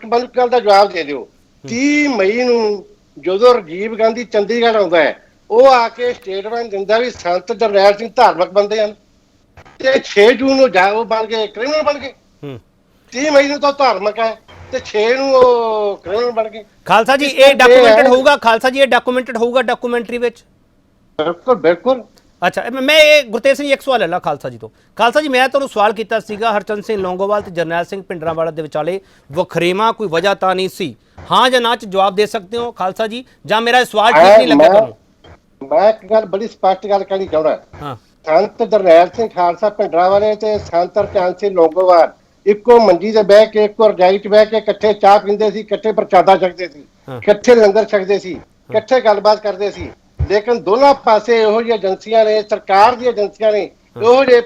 ਮੈਨੂੰ ਗੱਲ ਦਾ ਜਵਾਬ ਦੇ ਦਿਓ, 30 ਮਈ ਨੂੰ ਜਦੋਂ ਰਾਜੀਵ ਗਾਂਧੀ ਚੰਡੀਗੜ੍ਹ ਆਉਂਦਾ ਹੈ, ਉਹ ਆ ਕੇ ਸਟੇਟਮੈਂਟ ਦਿੰਦਾ ਵੀ ਸੰਤ ਜਰਨੈਲ ਸਿੰਘ ਧਾਰਮਿਕ ਬੰਦੇ ਹਨ, ਤੇ 6 ਜੂਨ ਨੂੰ ਉਹ ਬਣ ਗਏ ਕ੍ਰਿਮੀਨਲ ਬਣ ਗਏ। 30 ਮਈ ਨੂੰ ਤਾਂ ਧਾਰਮਿਕ ਹੈ ਤੇ 6 ਨੂੰ ਉਹ ਕ੍ਰਿਮੀਨਲ ਬਣ ਗਏ। ਖਾਲਸਾ ਜੀ, ਇਹ ਡਾਕੂਮੈਂਟਡ ਹੋਊਗਾ? ਖਾਲਸਾ ਜੀ, ਇਹ ਡਾਕੂਮੈਂਟਡ ਹੋਊਗਾ ਡਾਕੂਮੈਂਟਰੀ ਵਿੱਚ? ਬਿਲਕੁਲ। ਅੱਛਾ, ਮੈਂ ਇਹ ਗੁਰਤੇਜ ਸਿੰਘ ਇੱਕ ਸਵਾਲ ਲੈ ਲਾ ਖਾਲਸਾ ਜੀ ਤੋਂ। ਖਾਲਸਾ ਜੀ, ਮੈਂ ਤੁਹਾਨੂੰ ਸਵਾਲ ਕੀਤਾ ਸੀਗਾ ਹਰਚੰਦ ਸਿੰਘ ਲੌਂਗੋਵਾਲ ਤੇ ਜਰਨੈਲ ਸਿੰਘ ਭਿੰਡਰਾਂਵਾਲਾ ਦੇ ਵਿਚਾਲੇ ਵਖਰੇਵਾਂ ਕੋਈ ਵਜ੍ਹਾ ਤਾਂ ਨਹੀਂ ਸੀ? ਹਾਂ ਜਾਂ ਨਾ ਚ ਜਵਾਬ ਦੇ ਸਕਦੇ ਹੋ ਖਾਲਸਾ ਜੀ, ਜਾਂ ਮੇਰਾ ਸਵਾਲ ਠੀਕ ਨਹੀਂ ਲੱਗਿਆ ਤੁਹਾਨੂੰ? ਮੈਂ ਇੱਕ ਗੱਲ ਬੜੀ ਸਪਸ਼ਟ ਗੱਲ ਕਹਿਣੀ ਚਾਹੁੰਦਾ। ਹਾਂ, ਸੰਤ ਜਰਨੈਲ ਸਿੰਘ ਖਾਲਸਾ ਭਿੰਡਰਾਂਵਾਲੇ ਤੇ ਸੰਤ ਹਰਚੰਦ ਸਿੰਘ ਲੌਂਗੋਵਾਲ ਇੱਕੋ ਮੰਜੀ ਤੇ ਬਹਿ ਕੇ, ਇੱਕੋ ਰਜਾਈ 'ਚ ਬਹਿ ਕੇ ਇਕੱਠੇ ਚਾਹ ਪੀਂਦੇ ਸੀ, ਇਕੱਠੇ ਪ੍ਰਸ਼ਾਦਾ ਛਕਦੇ ਸੀ, ਇਕੱਠੇ ਲੰਗਰ ਛਕਦੇ ਸੀ, ਇਕੱਠੇ ਗੱਲਬਾਤ ਕਰਦੇ ਸੀ। ਲੇਕਿਨ ਦੋਨਾਂ ਪਾਸੇ ਇਹੋ ਜਿਹੀ ਏਜੰਸੀਆਂ ਨੇ, ਸਰਕਾਰ ਦੀਆਂ ਏਜੰਸੀਆਂ ਨੇ ਇਹੋ ਜਿਹੇ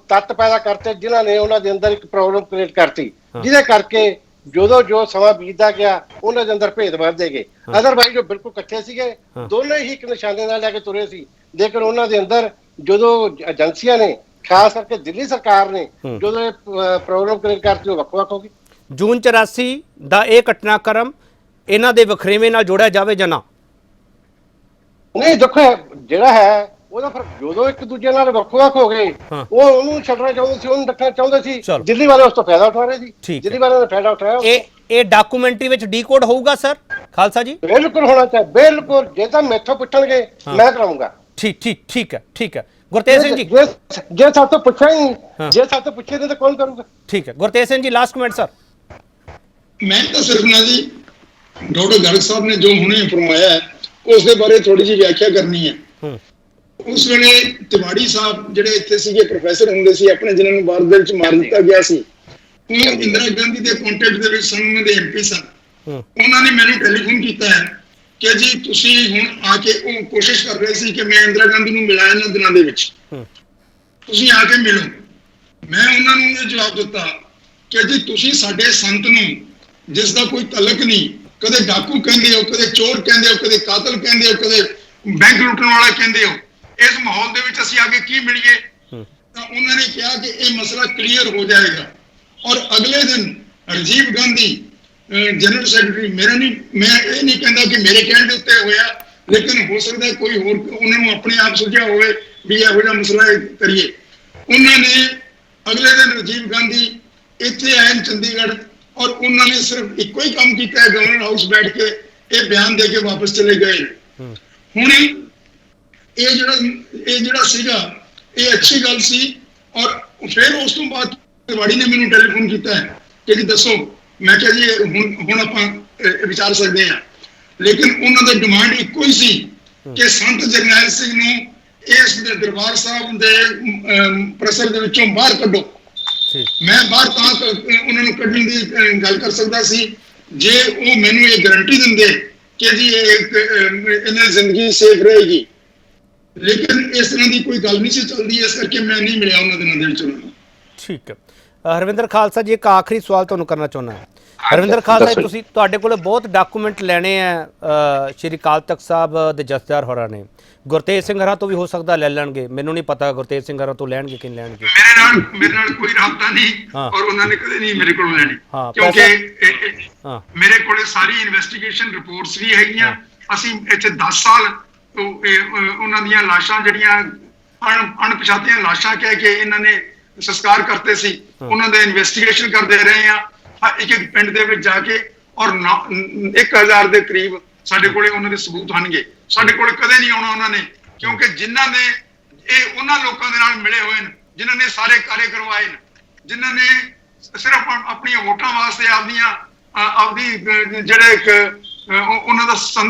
ਤੱਤ ਪੈਦਾ ਕਰਤੇ ਜਿਨ੍ਹਾਂ ਨੇ ਉਹਨਾਂ ਦੇ ਅੰਦਰ ਇੱਕ ਪ੍ਰੋਬਲਮ ਕ੍ਰੀਏਟ ਕਰਤੀ, ਜਿਹਦੇ ਕਰਕੇ ਜਦੋਂ ਜੋ ਸਮਾਂ ਬੀਤਦਾ ਗਿਆ ਉਹਨਾਂ ਦੇ ਅੰਦਰ ਭੇਦ ਵੱਧਦੇ ਗਏ। ਅਦਰਵਾਈਜ਼ ਉਹ ਬਿਲਕੁਲ ਇਕੱਠੇ ਸੀਗੇ, ਦੋਨੇ ਹੀ ਇੱਕ ਨਿਸ਼ਾਨੇ ਨਾਲ ਲੈ ਕੇ ਤੁਰੇ ਸੀ। ਲੇਕਿਨ ਉਹਨਾਂ ਦੇ ਅੰਦਰ ਜਦੋਂ ਏਜੰਸੀਆਂ ਨੇ, ਖਾਸ ਕਰਕੇ ਦਿੱਲੀ ਸਰਕਾਰ ਨੇ ਜਦੋਂ ਇਹ ਪ੍ਰੋਬਲਮ ਕ੍ਰੀਏਟ ਕਰਤੀ, ਉਹ ਵੱਖ-ਵੱਖ ਹੋ ਗਈ। ਜੂਨ 84 ਦਾ ਇਹ ਘਟਨਾਕ੍ਰਮ ਇਹਨਾਂ ਦੇ ਵਖਰੇਵੇਂ ਨਾਲ ਜੋੜਿਆ ਜਾਵੇ ਜਾਂ ਨਾ? ਨਹੀਂ, ਦੇਖੋ ਜਿਹੜਾ ਹੈ ਉਹਦਾ ਫਿਰ ਜਦੋਂ ਇੱਕ ਦੂਜੇ ਨਾਲ ਵੱਖ-ਵੱਖ ਹੋ ਗਏ, ਉਹ ਉਹਨੂੰ ਛੱਡਣਾ ਚਾਹੁੰਦੇ ਸੀ, ਉਹਨੂੰ ਰੱਖਣਾ ਚਾਹੁੰਦੇ ਸੀ। ਦਿੱਲੀ ਵਾਲੇ ਉਸ ਤੋਂ ਫਾਇਦਾ ਉਠਾ ਰਹੇ ਸੀ, ਦਿੱਲੀ ਵਾਲਿਆਂ ਨੇ ਫਾਇਦਾ ਉਠਾਇਆ। ਇਹ ਡਾਕੂਮੈਂਟਰੀ ਵਿੱਚ ਡੀਕੋਡ ਹੋਊਗਾ ਸਰ ਖਾਲਸਾ ਜੀ? ਬਿਲਕੁਲ ਹੋਣਾ ਚਾਹੀਦਾ, ਬਿਲਕੁਲ। ਜੇ ਤਾਂ ਮੈਥੋਂ ਪੁੱਛਣਗੇ ਮੈਂ ਕਰਾਉਂਗਾ। ਠੀਕ ਹੈ। ਗੁਰਤੇਜ ਸਿੰਘ ਜੀ ਜੇ ਸਾਡੇ ਤੋਂ ਪੁੱਛਿਆ ਹੀ ਹਾਂ। ਜੇ ਸਾਡੇ ਤੋਂ ਪੁੱਛੇ ਤਾਂ ਕੌਣ ਕਰੂਗਾ? ਠੀਕ ਹੈ Gurtej Singh ji last comment sir. ਮੈਂ ਤਾਂ ਸਿਰਫ ਨਾ ਜੀ ਡਾਕਟਰ ਗਰਗ ਸਾਹਿਬ ਨੇ ਜੋ ਹੁਣੇ ਫਰਮਾਇਆ ਹੈ ਉਸ ਦੇ ਬਾਰੇ ਥੋੜੀ ਜਿਹੀ ਵਿਆਖਿਆ ਕਰਨੀ ਹੈ। ਹੂੰ ਉਸ ਵੇਲੇ ਤਿਵਾੜੀ ਸਾਹਿਬ ਜਿਹੜੇ ਇੱਥੇ ਸੀਗੇ ਪ੍ਰੋਫੈਸਰ ਹੁੰਦੇ ਸੀ ਆਪਣੇ, ਜਿਨ੍ਹਾਂ ਨੂੰ ਭਾਰਤ ਦੇ ਵਿੱਚ ਮਾਰ ਦਿੱਤਾ ਗਿਆ ਸੀ, ਉਹ ਇੰਦਰਾ ਗਾਂਧੀ ਦੇ ਕੰਟੈਕਟ ਦੇ ਵਿੱਚ ਸਨ, ਉਹਨਾਂ ਦੇ ਐਮਪੀ ਸਨ। ਉਹਨਾਂ ਨੇ ਮੈਨੂੰ ਟੈਲੀਫੋਨ ਕੀਤਾ ਹੈ ਕਿ ਜੀ ਤੁਸੀਂ ਹੁਣ ਆ ਕੇ, ਉਹ ਕੋਸ਼ਿਸ਼ ਕਰ ਰਹੇ ਸੀ ਕਿ ਮੈਂ ਇੰਦਰਾ ਗਾਂਧੀ ਨੂੰ ਮਿਲਾਂ ਇਹਨਾਂ ਦਿਨਾਂ ਦੇ ਵਿੱਚ, ਤੁਸੀਂ ਆ ਕੇ ਮਿਲੋ। ਮੈਂ ਉਹਨਾਂ ਨੂੰ ਇਹ ਜਵਾਬ ਦਿੱਤਾ ਕਿ ਜੀ ਤੁਸੀਂ ਸਾਡੇ ਸੰਤ ਨੂੰ, ਜਿਸ ਦਾ ਕੋਈ ਤਲਕ ਨਹੀਂ, ਕਦੇ ਡਾਕੂ ਕਹਿੰਦੇ ਹੋ, ਕਦੇ ਚੋਰ ਕਹਿੰਦੇ ਹੋ, ਕਦੇ ਕਾਤਲ ਕਹਿੰਦੇ ਹੋ, ਕਦੇ ਬੈਂਕ ਲੁੱਟਣ ਵਾਲਾ ਕਹਿੰਦੇ ਹੋ, ਇਸ ਮਾਹੌਲ ਦੇ ਵਿੱਚ ਅਸੀਂ ਆ ਕੇ ਕੀ ਮਿਲੀਏ? ਤਾਂ ਉਹਨਾਂ ਨੇ ਕਿਹਾ ਕਿ ਇਹ ਮਸਲਾ ਕਲੀਅਰ ਹੋ ਜਾਏਗਾ। ਔਰ ਅਗਲੇ ਦਿਨ ਰਾਜੀਵ ਗਾਂਧੀ ਜਨਰਲ ਸੈਕਟਰੀ, ਮੈਂ ਇਹ ਨਹੀਂ ਕਹਿੰਦਾ ਕਿ ਮੇਰੇ ਕਹਿਣ ਦੇ ਉੱਤੇ ਹੋਇਆ, ਲੇਕਿਨ ਹੋ ਸਕਦਾ ਕੋਈ ਹੋਰ ਉਹਨਾਂ ਨੂੰ ਆਪਣੇ ਆਪ ਸੁਝਿਆ ਹੋਵੇ ਵੀ ਇਹੋ ਜਿਹਾ ਮਸਲਾ ਕਰੀਏ। ਉਹਨਾਂ ਨੇ ਅਗਲੇ ਦਿਨ ਰਾਜੀਵ ਗਾਂਧੀ ਇੱਥੇ ਆਏ ਚੰਡੀਗੜ੍ਹ, ਔਰ ਉਹਨਾਂ ਨੇ ਸਿਰਫ ਇੱਕੋ ਹੀ ਕੰਮ ਕੀਤਾ ਹੈ, ਗਵਰਨਰ ਹਾਊਸ ਬੈਠ ਕੇ ਇਹ ਬਿਆਨ ਦੇ ਕੇ ਵਾਪਸ ਚਲੇ ਗਏ। ਹੁਣ ਇਹ ਜਿਹੜਾ ਸੀਗਾ ਇਹ ਅੱਛੀ ਗੱਲ ਸੀ। ਔਰ ਫਿਰ ਉਸ ਤੋਂ ਬਾਅਦ ਤਿਵਾੜੀ ਨੇ ਮੈਨੂੰ ਟੈਲੀਫੋਨ ਕੀਤਾ ਹੈ ਕਿ ਜੀ ਦੱਸੋ। ਮੈਂ ਕਿਹਾ ਜੀ ਹੁਣ ਆਪਾਂ ਵਿਚਾਰ ਸਕਦੇ ਹਾਂ, ਲੇਕਿਨ ਉਹਨਾਂ ਦਾ ਡਿਮਾਂਡ ਇੱਕੋ ਹੀ ਸੀ ਕਿ ਸੰਤ ਜਰਨੈਲ ਸਿੰਘ ਨੂੰ ਇਸ ਦੇ ਦਰਬਾਰ ਸਾਹਿਬ ਦੇ ਪ੍ਰਸਰ ਦੇ ਵਿੱਚੋਂ ਬਾਹਰ ਕੱਢੋ। ਮੈਂ ਬਾਹਰ ਤਾਂ ਉਹਨਾਂ ਨੂੰ ਕੱਢਣ ਦੀ ਗੱਲ ਕਰ ਸਕਦਾ ਸੀ ਜੇ ਉਹ ਮੈਨੂੰ ਇਹ ਗਾਰੰਟੀ ਦਿੰਦੇ ਕਿ ਜੀ ਇਹਨਾਂ ਦੀ ਜ਼ਿੰਦਗੀ ਸੇਫ ਰਹੇਗੀ, ਲੇਕਿਨ ਇਸ ਤਰ੍ਹਾਂ ਦੀ ਕੋਈ ਗੱਲ ਨਹੀਂ ਸੀ ਚੱਲਦੀ, ਇਸ ਕਰਕੇ ਮੈਂ ਨਹੀਂ ਮਿਲਿਆ ਉਹਨਾਂ ਦਿਨਾਂ ਦੇ ਵਿੱਚ ਉਹਨਾਂ ਨੂੰ। ਠੀਕ ਹੈ ਹਰਵਿੰਦਰ ਖਾਲਸਾ ਜੀ, ਇੱਕ ਆਖਰੀ ਸਵਾਲ ਤੁਹਾਨੂੰ ਕਰਨਾ ਚਾਹੁੰਦਾ ਹਾਂ। ਹਰਵਿੰਦਰ ਖਾਲਸਾ, ਤੁਸੀਂ ਤੁਹਾਡੇ ਕੋਲ ਬਹੁਤ ਡਾਕੂਮੈਂਟ ਲੈਣੇ ਆ ਸ਼੍ਰੀ ਅਕਾਲ ਤਖਤ ਸਾਹਿਬ ਦੇ ਜਥੇਦਾਰ ਹੋਰਾਂ ਨੇ, ਗੁਰਤੇਜ ਸਿੰਘ ਹਰਾਂ ਤੋਂ ਵੀ ਹੋ ਸਕਦਾ ਲੈ ਲੈਣਗੇ, ਮੈਨੂੰ ਨਹੀਂ ਪਤਾ ਗੁਰਤੇਜ ਸਿੰਘ ਹਰਾਂ ਤੋਂ ਲੈਣਗੇ ਕਿ ਨਹੀਂ ਲੈਣਗੇ। ਮੇਰੇ ਨਾਲ ਕੋਈ ਰਾਬਤਾ ਨਹੀਂ, ਔਰ ਉਹਨਾਂ ਨੇ ਕਦੇ ਨਹੀਂ ਮੇਰੇ ਕੋਲੋਂ ਲੈਣੀ, ਕਿਉਂਕਿ ਮੇਰੇ ਕੋਲੇ ਸਾਰੀ ਇਨਵੈਸਟੀਗੇਸ਼ਨ ਰਿਪੋਰਟਸ ਵੀ ਹੈਗੀਆਂ। ਅਸੀਂ ਇੱਥੇ 10 ਸਾਲ ਉਹਨਾਂ ਦੀਆਂ ਲਾਸ਼ਾਂ ਜਿਹੜੀਆਂ ਅਣਪਛਾਤੀਆਂ ਲਾਸ਼ਾਂ ਕਹਿ ਕੇ ਇਹਨਾਂ ਨੇ ਸੰਸਕਾਰ ਕਰਤੇ ਸੀ, ਉਹਨਾਂ ਦਾ ਇਨਵੈਸਟੀਗੇਸ਼ਨ ਕਰਦੇ ਰਹੇ ਆ ਇੱਕ ਇੱਕ ਪਿੰਡ ਦੇ ਵਿੱਚ ਜਾ ਕੇ, ਔਰ 1000 ਦੇ ਕਰੀਬ ਸਾਡੇ ਕੋਲੇ ਉਹਨਾਂ ਦੇ ਸਬੂਤ ਹੋਣਗੇ। ਸਾਡੇ ਕੋਲੇ ਕਦੇ ਨਹੀਂ ਆਉਣਾ ਉਹਨਾਂ ਨੇ, ਕਿਉਂਕਿ ਜਿਨ੍ਹਾਂ ਨੇ ਇਹ ਉਹਨਾਂ ਲੋਕਾਂ ਦੇ ਨਾਲ ਮਿਲੇ ਹੋਏ ਨੇ, ਜਿਨ੍ਹਾਂ ਨੇ ਸਾਰੇ ਕਾਰੇ ਕਰਵਾਏ ਨੇ, ਜਿਨ੍ਹਾਂ ਨੇ ਸਿਰਫ ਆਪਣੀਆਂ ਵੋਟਾਂ ਵਾਸਤੇ ਆਪਦੀ ਜਿਹੜੇ ਉਹਨਾਂ ਦਾ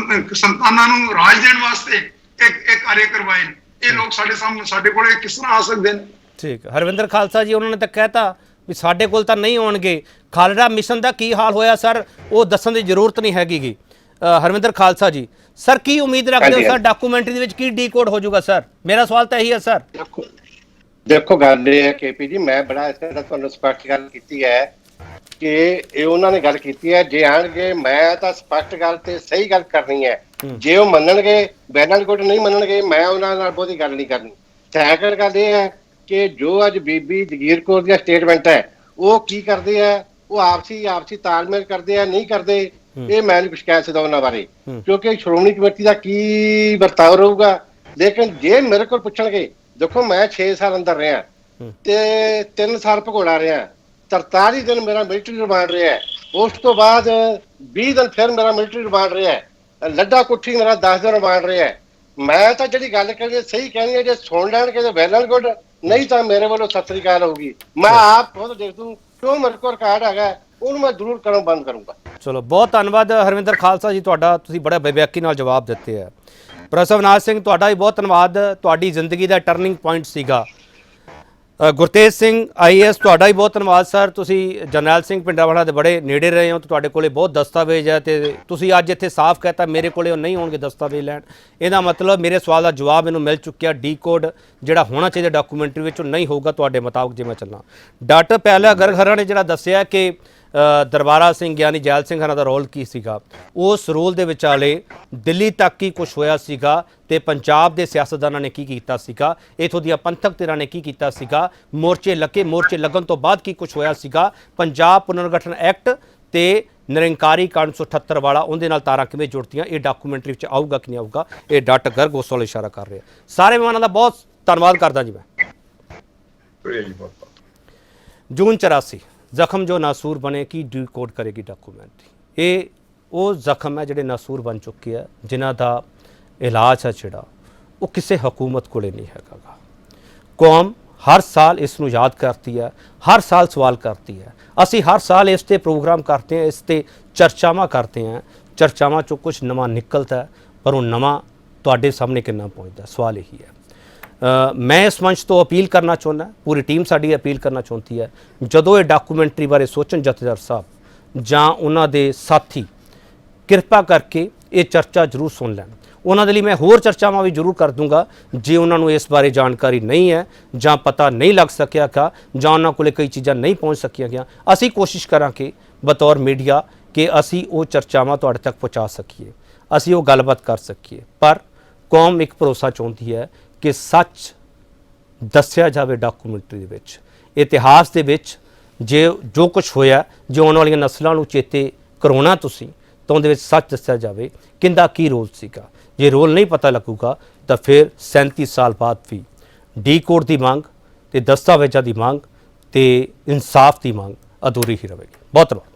ਸੰਤਾਨਾਂ ਨੂੰ ਰਾਜ ਦੇਣ ਵਾਸਤੇ ਇਹ ਕਾਰੇ ਕਰਵਾਏ ਨੇ, ਇਹ ਲੋਕ ਸਾਡੇ ਸਾਹਮਣੇ ਸਾਡੇ ਕੋਲੇ ਕਿਸ ਤਰ੍ਹਾਂ ਆ ਸਕਦੇ ਨੇ? ਠੀਕ ਹਰਵਿੰਦਰ ਖਾਲਸਾ ਜੀ, ਉਹਨਾਂ ਨੇ ਤਾਂ ਕਹਿਤਾ ਵੀ ਸਾਡੇ ਕੋਲ ਤਾਂ ਨਹੀਂ ਆਉਣਗੇ। ਖਾਲੜਾ ਮਿਸ਼ਨ ਦਾ ਕੀ ਹਾਲ ਹੋਇਆ ਸਰ, ਉਹ ਦੱਸਣ ਦੀ ਜ਼ਰੂਰਤ ਨਹੀਂ ਹੈਗੀ। ਹਰਵਿੰਦਰ ਖਾਲਸਾ ਜੀ, ਸਰ ਕੀ ਉਮੀਦ ਰੱਖਦੇ ਹੋ ਸਰ, ਡਾਕੂਮੈਂਟਰੀ ਦੇ ਵਿੱਚ ਕੀ ਡੀਕੋਡ ਹੋ ਜਾਊਗਾ ਸਰ? ਮੇਰਾ ਸਵਾਲ ਤਾਂ ਇਹੀ ਹੈ ਸਰ। ਦੇਖੋ ਗੱਲ ਇਹ ਹੈ KP ਜੀ, ਮੈਂ ਬੜਾ ਇਸ ਤਰ੍ਹਾਂ ਤੁਹਾਨੂੰ ਸਪਸ਼ਟ ਗੱਲ ਕੀਤੀ ਹੈ ਕਿ ਇਹ ਉਹਨਾਂ ਨੇ ਗੱਲ ਕੀਤੀ ਹੈ, ਜੇ ਆਣਗੇ ਮੈਂ ਤਾਂ ਸਪਸ਼ਟ ਗੱਲ ਤੇ ਸਹੀ ਗੱਲ ਕਰਨੀ ਹੈ। ਜੇ ਉਹ ਮੰਨਣਗੇ ਬੈਨਲ ਕੋਡ, ਨਹੀਂ ਮੰਨਣਗੇ ਮੈਂ ਉਹਨਾਂ ਨਾਲ ਬਹੁਤੀ ਗੱਲ ਨਹੀਂ ਕਰਨੀ। ਸੈਕੰਡ ਗੱਲ ਇਹ ਹੈ ਕਿ ਜੋ ਅੱਜ ਬੀਬੀ ਜਗੀਰ ਕੌਰ ਦੀ ਸਟੇਟਮੈਂਟ ਹੈ, ਉਹ ਕੀ ਕਰਦੇ ਆ, ਉਹ ਆਪਸੀ ਤਾਲਮੇਲ ਕਰਦੇ ਆ, ਨਹੀਂ ਕਰਦੇ, ਇਹ ਮੈਂ ਨਹੀਂ ਕੁਝ ਕਹਿ ਸਕਦਾ ਉਹਨਾਂ ਬਾਰੇ, ਕਿਉਂਕਿ ਸ਼੍ਰੋਮਣੀ ਕਮੇਟੀ ਦਾ ਕੀ ਵਰਤਾਓ ਰਹੂਗਾ। ਲੇਕਿਨ ਜੇ ਮੇਰੇ ਕੋਲ ਪੁੱਛਣਗੇ, ਦੇਖੋ ਮੈਂ 6 ਸਾਲ ਅੰਦਰ ਰਿਹਾ ਤੇ 3 ਸਾਲ ਭਗੌੜਾ ਰਿਹਾ, 43 ਦਿਨ ਮੇਰਾ ਮਿਲਟਰੀ ਰਿਮਾਂਡ ਰਿਹਾ, ਉਸ ਤੋਂ ਬਾਅਦ 20 ਦਿਨ ਫਿਰ ਮੇਰਾ ਮਿਲਟਰੀ ਰਿਮਾਂਡ ਰਿਹਾ, ਲੱਡਾ ਕੁੱਠੀ ਮੇਰਾ 10 ਦਿਨ ਰਿਮਾਂਡ ਰਿਹਾ। ਮੈਂ ਤਾਂ ਜਿਹੜੀ ਗੱਲ ਕਰੀ ਸਹੀ ਕਹਿਣੀ ਹੈ, ਜੇ ਸੁਣ ਲੈਣਗੇ ਤਾਂ ਵੈਲ ਐਂਡ ਗੁੱਡ, ਨਹੀਂ ਤਾਂ ਮੇਰੇ ਵੱਲੋਂ ਸਤਿ ਸ੍ਰੀ ਅਕਾਲ ਹੋਊਗੀ। ਮੈਂ ਆਪ ਖੁਦ ਦੇਖ ਦੂੰ ਕਿਉਂ ਮੇਰੇ ਕੋਲ ਰਿਕਾਰਡ ਹੈਗਾ, ਉਹਨੂੰ ਮੈਂ ਜ਼ਰੂਰ ਕਰੋ ਬੰਦ ਕਰੂੰਗਾ। ਚਲੋ ਬਹੁਤ ਧੰਨਵਾਦ ਹਰਵਿੰਦਰ ਖਾਲਸਾ ਜੀ ਤੁਹਾਡਾ, ਤੁਸੀਂ ਬੜਾ ਬੇਬਿਆਕੀ ਨਾਲ ਜਵਾਬ ਦਿੱਤੇ ਆ। ਪ੍ਰੋਫੈਸਰ ਅਵਨਾਸ਼ ਸਿੰਘ ਤੁਹਾਡਾ ਵੀ ਬਹੁਤ ਧੰਨਵਾਦ, ਤੁਹਾਡੀ ਜ਼ਿੰਦਗੀ ਦਾ ਟਰਨਿੰਗ ਪੁਆਇੰਟ ਸੀਗਾ। ਗੁਰਤੇਜ ਸਿੰਘ IAS ਤੁਹਾਡਾ ਵੀ ਬਹੁਤ ਧੰਨਵਾਦ ਸਰ, ਤੁਸੀਂ ਜਰਨੈਲ ਸਿੰਘ ਪਿੰਡਰਾਵਾਲਾ ਦੇ ਬੜੇ ਨੇੜੇ ਰਹੇ ਹੋ ਤੇ ਤੁਹਾਡੇ ਕੋਲੇ ਬਹੁਤ ਦਸਤਾਵੇਜ਼ ਹੈ ਤੇ ਤੁਸੀਂ ਅੱਜ ਇੱਥੇ ਸਾਫ਼ ਕਹਿਤਾ ਮੇਰੇ ਕੋਲੇ ਉਹ ਨਹੀਂ ਹੋਣਗੇ ਦਸਤਾਵੇਜ਼ ਲੈਣ। ਇਹਦਾ ਮਤਲਬ ਮੇਰੇ ਸਵਾਲ ਦਾ ਜਵਾਬ ਮੈਨੂੰ ਮਿਲ ਚੁੱਕਿਆ, ਡੀਕੋਡ ਜਿਹੜਾ ਹੋਣਾ ਚਾਹੀਦਾ ਡਾਕੂਮੈਂਟਰੀ ਵਿੱਚ ਉਹ ਨਹੀਂ ਹੋਊਗਾ ਤੁਹਾਡੇ ਮੁਤਾਬਕ ਜੇ ਮੈਂ ਚੱਲਾਂ। ਡਾਕਟਰ ਪਹਿਲਾ ਗਰਗ ਹਰਾਂ ਨੇ ਜਿਹੜਾ ਦੱਸਿਆ ਕਿ ਦਰਬਾਰਾ ਸਿੰਘ ਯਾਨੀ ਜੈਲ ਸਿੰਘ ਹਰਾਂ ਦਾ ਰੋਲ ਕੀ ਸੀਗਾ, ਉਸ ਰੋਲ ਦੇ ਵਿਚਾਲੇ ਦਿੱਲੀ ਤੱਕ ਹੀ ਕੁਝ ਹੋਇਆ ਸੀਗਾ ਤੇ ਪੰਜਾਬ ਦੇ ਸਿਆਸਤਦਾਨਾਂ ਨੇ ਕੀ ਕੀਤਾ ਸੀਗਾ, ਇਥੋਂ ਦੀਆਂ ਪੰਥਕ ਧਿਰਾਂ ਨੇ ਕੀ ਕੀਤਾ ਸੀਗਾ, ਮੋਰਚੇ ਲੱਗਣ ਤੋਂ ਬਾਅਦ ਕੀ ਕੁਝ ਹੋਇਆ ਸੀਗਾ, ਪੰਜਾਬ ਪੁਨਰਗਠਨ ਐਕਟ ਤੇ ਨਿਰੰਕਾਰੀ ਕਾਨੂੰਨ 178 ਵਾਲਾ ਉਹਦੇ ਨਾਲ ਤਾਰਾਂ ਕਿਵੇਂ ਜੁੜਤੀਆਂ, ਇਹ ਡਾਕੂਮੈਂਟਰੀ ਵਿੱਚ ਆਊਗਾ ਕਿ ਨਹੀਂ ਆਊਗਾ, ਇਹ ਡਾਕਟਰ ਗਰਗ ਉਸ ਵੱਲ ਇਸ਼ਾਰਾ ਕਰ ਰਿਹਾ। ਸਾਰੇ ਮਹਿਮਾਨਾਂ ਦਾ ਬਹੁਤ ਧੰਨਵਾਦ ਕਰਦਾ ਜੀ ਮੈਂ। ਜੂਨ 84 ਜ਼ਖਮ ਜੋ ਨਾਸੂਰ ਬਣੇ ਕੀ ਡੀਕੋਡ ਕਰੇਗੀ ਡਾਕੂਮੈਂਟਰੀ। ਇਹ ਉਹ ਜ਼ਖਮ ਹੈ ਜਿਹੜੇ ਨਾਸੂਰ ਬਣ ਚੁੱਕੇ ਆ, ਜਿਨ੍ਹਾਂ ਦਾ ਇਲਾਜ ਹੈ ਜਿਹੜਾ ਉਹ ਕਿਸੇ ਹਕੂਮਤ ਕੋਲੇ ਨਹੀਂ ਹੈਗਾ ਗਾ। ਕੌਮ ਹਰ ਸਾਲ ਇਸ ਨੂੰ ਯਾਦ ਕਰਦੀ ਹੈ, ਹਰ ਸਾਲ ਸਵਾਲ ਕਰਦੀ ਹੈ। ਅਸੀਂ ਹਰ ਸਾਲ ਇਸ ਤੇ ਪ੍ਰੋਗਰਾਮ ਕਰਦੇ ਹਾਂ, ਇਸ ਤੇ ਚਰਚਾਵਾਂ ਕਰਦੇ ਹਾਂ। ਚਰਚਾਵਾਂ 'ਚੋਂ ਕੁਝ ਨਵਾਂ ਨਿਕਲਦਾ ਹੈ, ਪਰ ਉਹ ਨਵਾਂ ਤੁਹਾਡੇ ਸਾਹਮਣੇ ਕਿੰਨਾ ਪਹੁੰਚਦਾ, ਸਵਾਲ ਇਹੀ ਹੈ। ਮੈਂ ਇਸ ਮੰਚ ਤੋਂ ਅਪੀਲ ਕਰਨਾ ਚਾਹੁੰਦਾ, ਪੂਰੀ ਟੀਮ ਸਾਡੀ ਅਪੀਲ ਕਰਨਾ ਚਾਹੁੰਦੀ ਹੈ, ਜਦੋਂ ਇਹ ਡਾਕੂਮੈਂਟਰੀ ਬਾਰੇ ਸੋਚਣ ਜਥੇਦਾਰ ਸਾਹਿਬ ਜਾਂ ਉਹਨਾਂ ਦੇ ਸਾਥੀ, ਕਿਰਪਾ ਕਰਕੇ ਇਹ ਚਰਚਾ ਜ਼ਰੂਰ ਸੁਣ ਲੈਣ। ਉਹਨਾਂ ਦੇ ਲਈ ਮੈਂ ਹੋਰ ਚਰਚਾਵਾਂ ਵੀ ਜ਼ਰੂਰ ਕਰ ਦੂੰਗਾ ਜੇ ਉਹਨਾਂ ਨੂੰ ਇਸ ਬਾਰੇ ਜਾਣਕਾਰੀ ਨਹੀਂ ਹੈ ਜਾਂ ਪਤਾ ਨਹੀਂ ਲੱਗ ਸਕਿਆ ਕਿ ਜਾਂ ਉਹਨਾਂ ਕੋਲੇ ਕਈ ਚੀਜ਼ਾਂ ਨਹੀਂ ਪਹੁੰਚ ਸਕੀਆਂ ਗਿਆ। ਅਸੀਂ ਕੋਸ਼ਿਸ਼ ਕਰਾਂਗੇ ਬਤੌਰ ਮੀਡੀਆ ਕਿ ਅਸੀਂ ਉਹ ਚਰਚਾਵਾਂ ਤੁਹਾਡੇ ਤੱਕ ਪਹੁੰਚਾ ਸਕੀਏ, ਅਸੀਂ ਉਹ ਗੱਲਬਾਤ ਕਰ ਸਕੀਏ। ਪਰ ਕੌਮ ਇੱਕ ਭਰੋਸਾ ਚਾਹੁੰਦੀ ਹੈ ਕਿ ਸੱਚ ਦੱਸਿਆ ਜਾਵੇ ਡਾਕੂਮੈਂਟਰੀ ਦੇ ਵਿੱਚ, ਇਤਿਹਾਸ ਦੇ ਵਿੱਚ। ਜੇ ਜੋ ਕੁਝ ਹੋਇਆ, ਜੇ ਆਉਣ ਵਾਲੀਆਂ ਨਸਲਾਂ ਨੂੰ ਚੇਤੇ ਕਰਾਉਣਾ ਤੁਸੀਂ, ਤਾਂ ਉਹਦੇ ਵਿੱਚ ਸੱਚ ਦੱਸਿਆ ਜਾਵੇ ਕਿੰਦਾ ਕੀ ਰੋਲ ਸੀਗਾ। ਜੇ ਰੋਲ ਨਹੀਂ ਪਤਾ ਲੱਗੂਗਾ ਤਾਂ ਫਿਰ 37 ਸਾਲ ਬਾਅਦ ਵੀ ਡੀ ਕੋਡ ਦੀ ਮੰਗ ਤੇ ਦਸਤਾਵੇਜ਼ਾਂ ਦੀ ਮੰਗ ਤੇ ਇਨਸਾਫ ਦੀ ਮੰਗ ਅਧੂਰੀ ਹੀ ਰਹੇਗੀ। ਬਹੁਤ ਧੰਨਵਾਦ।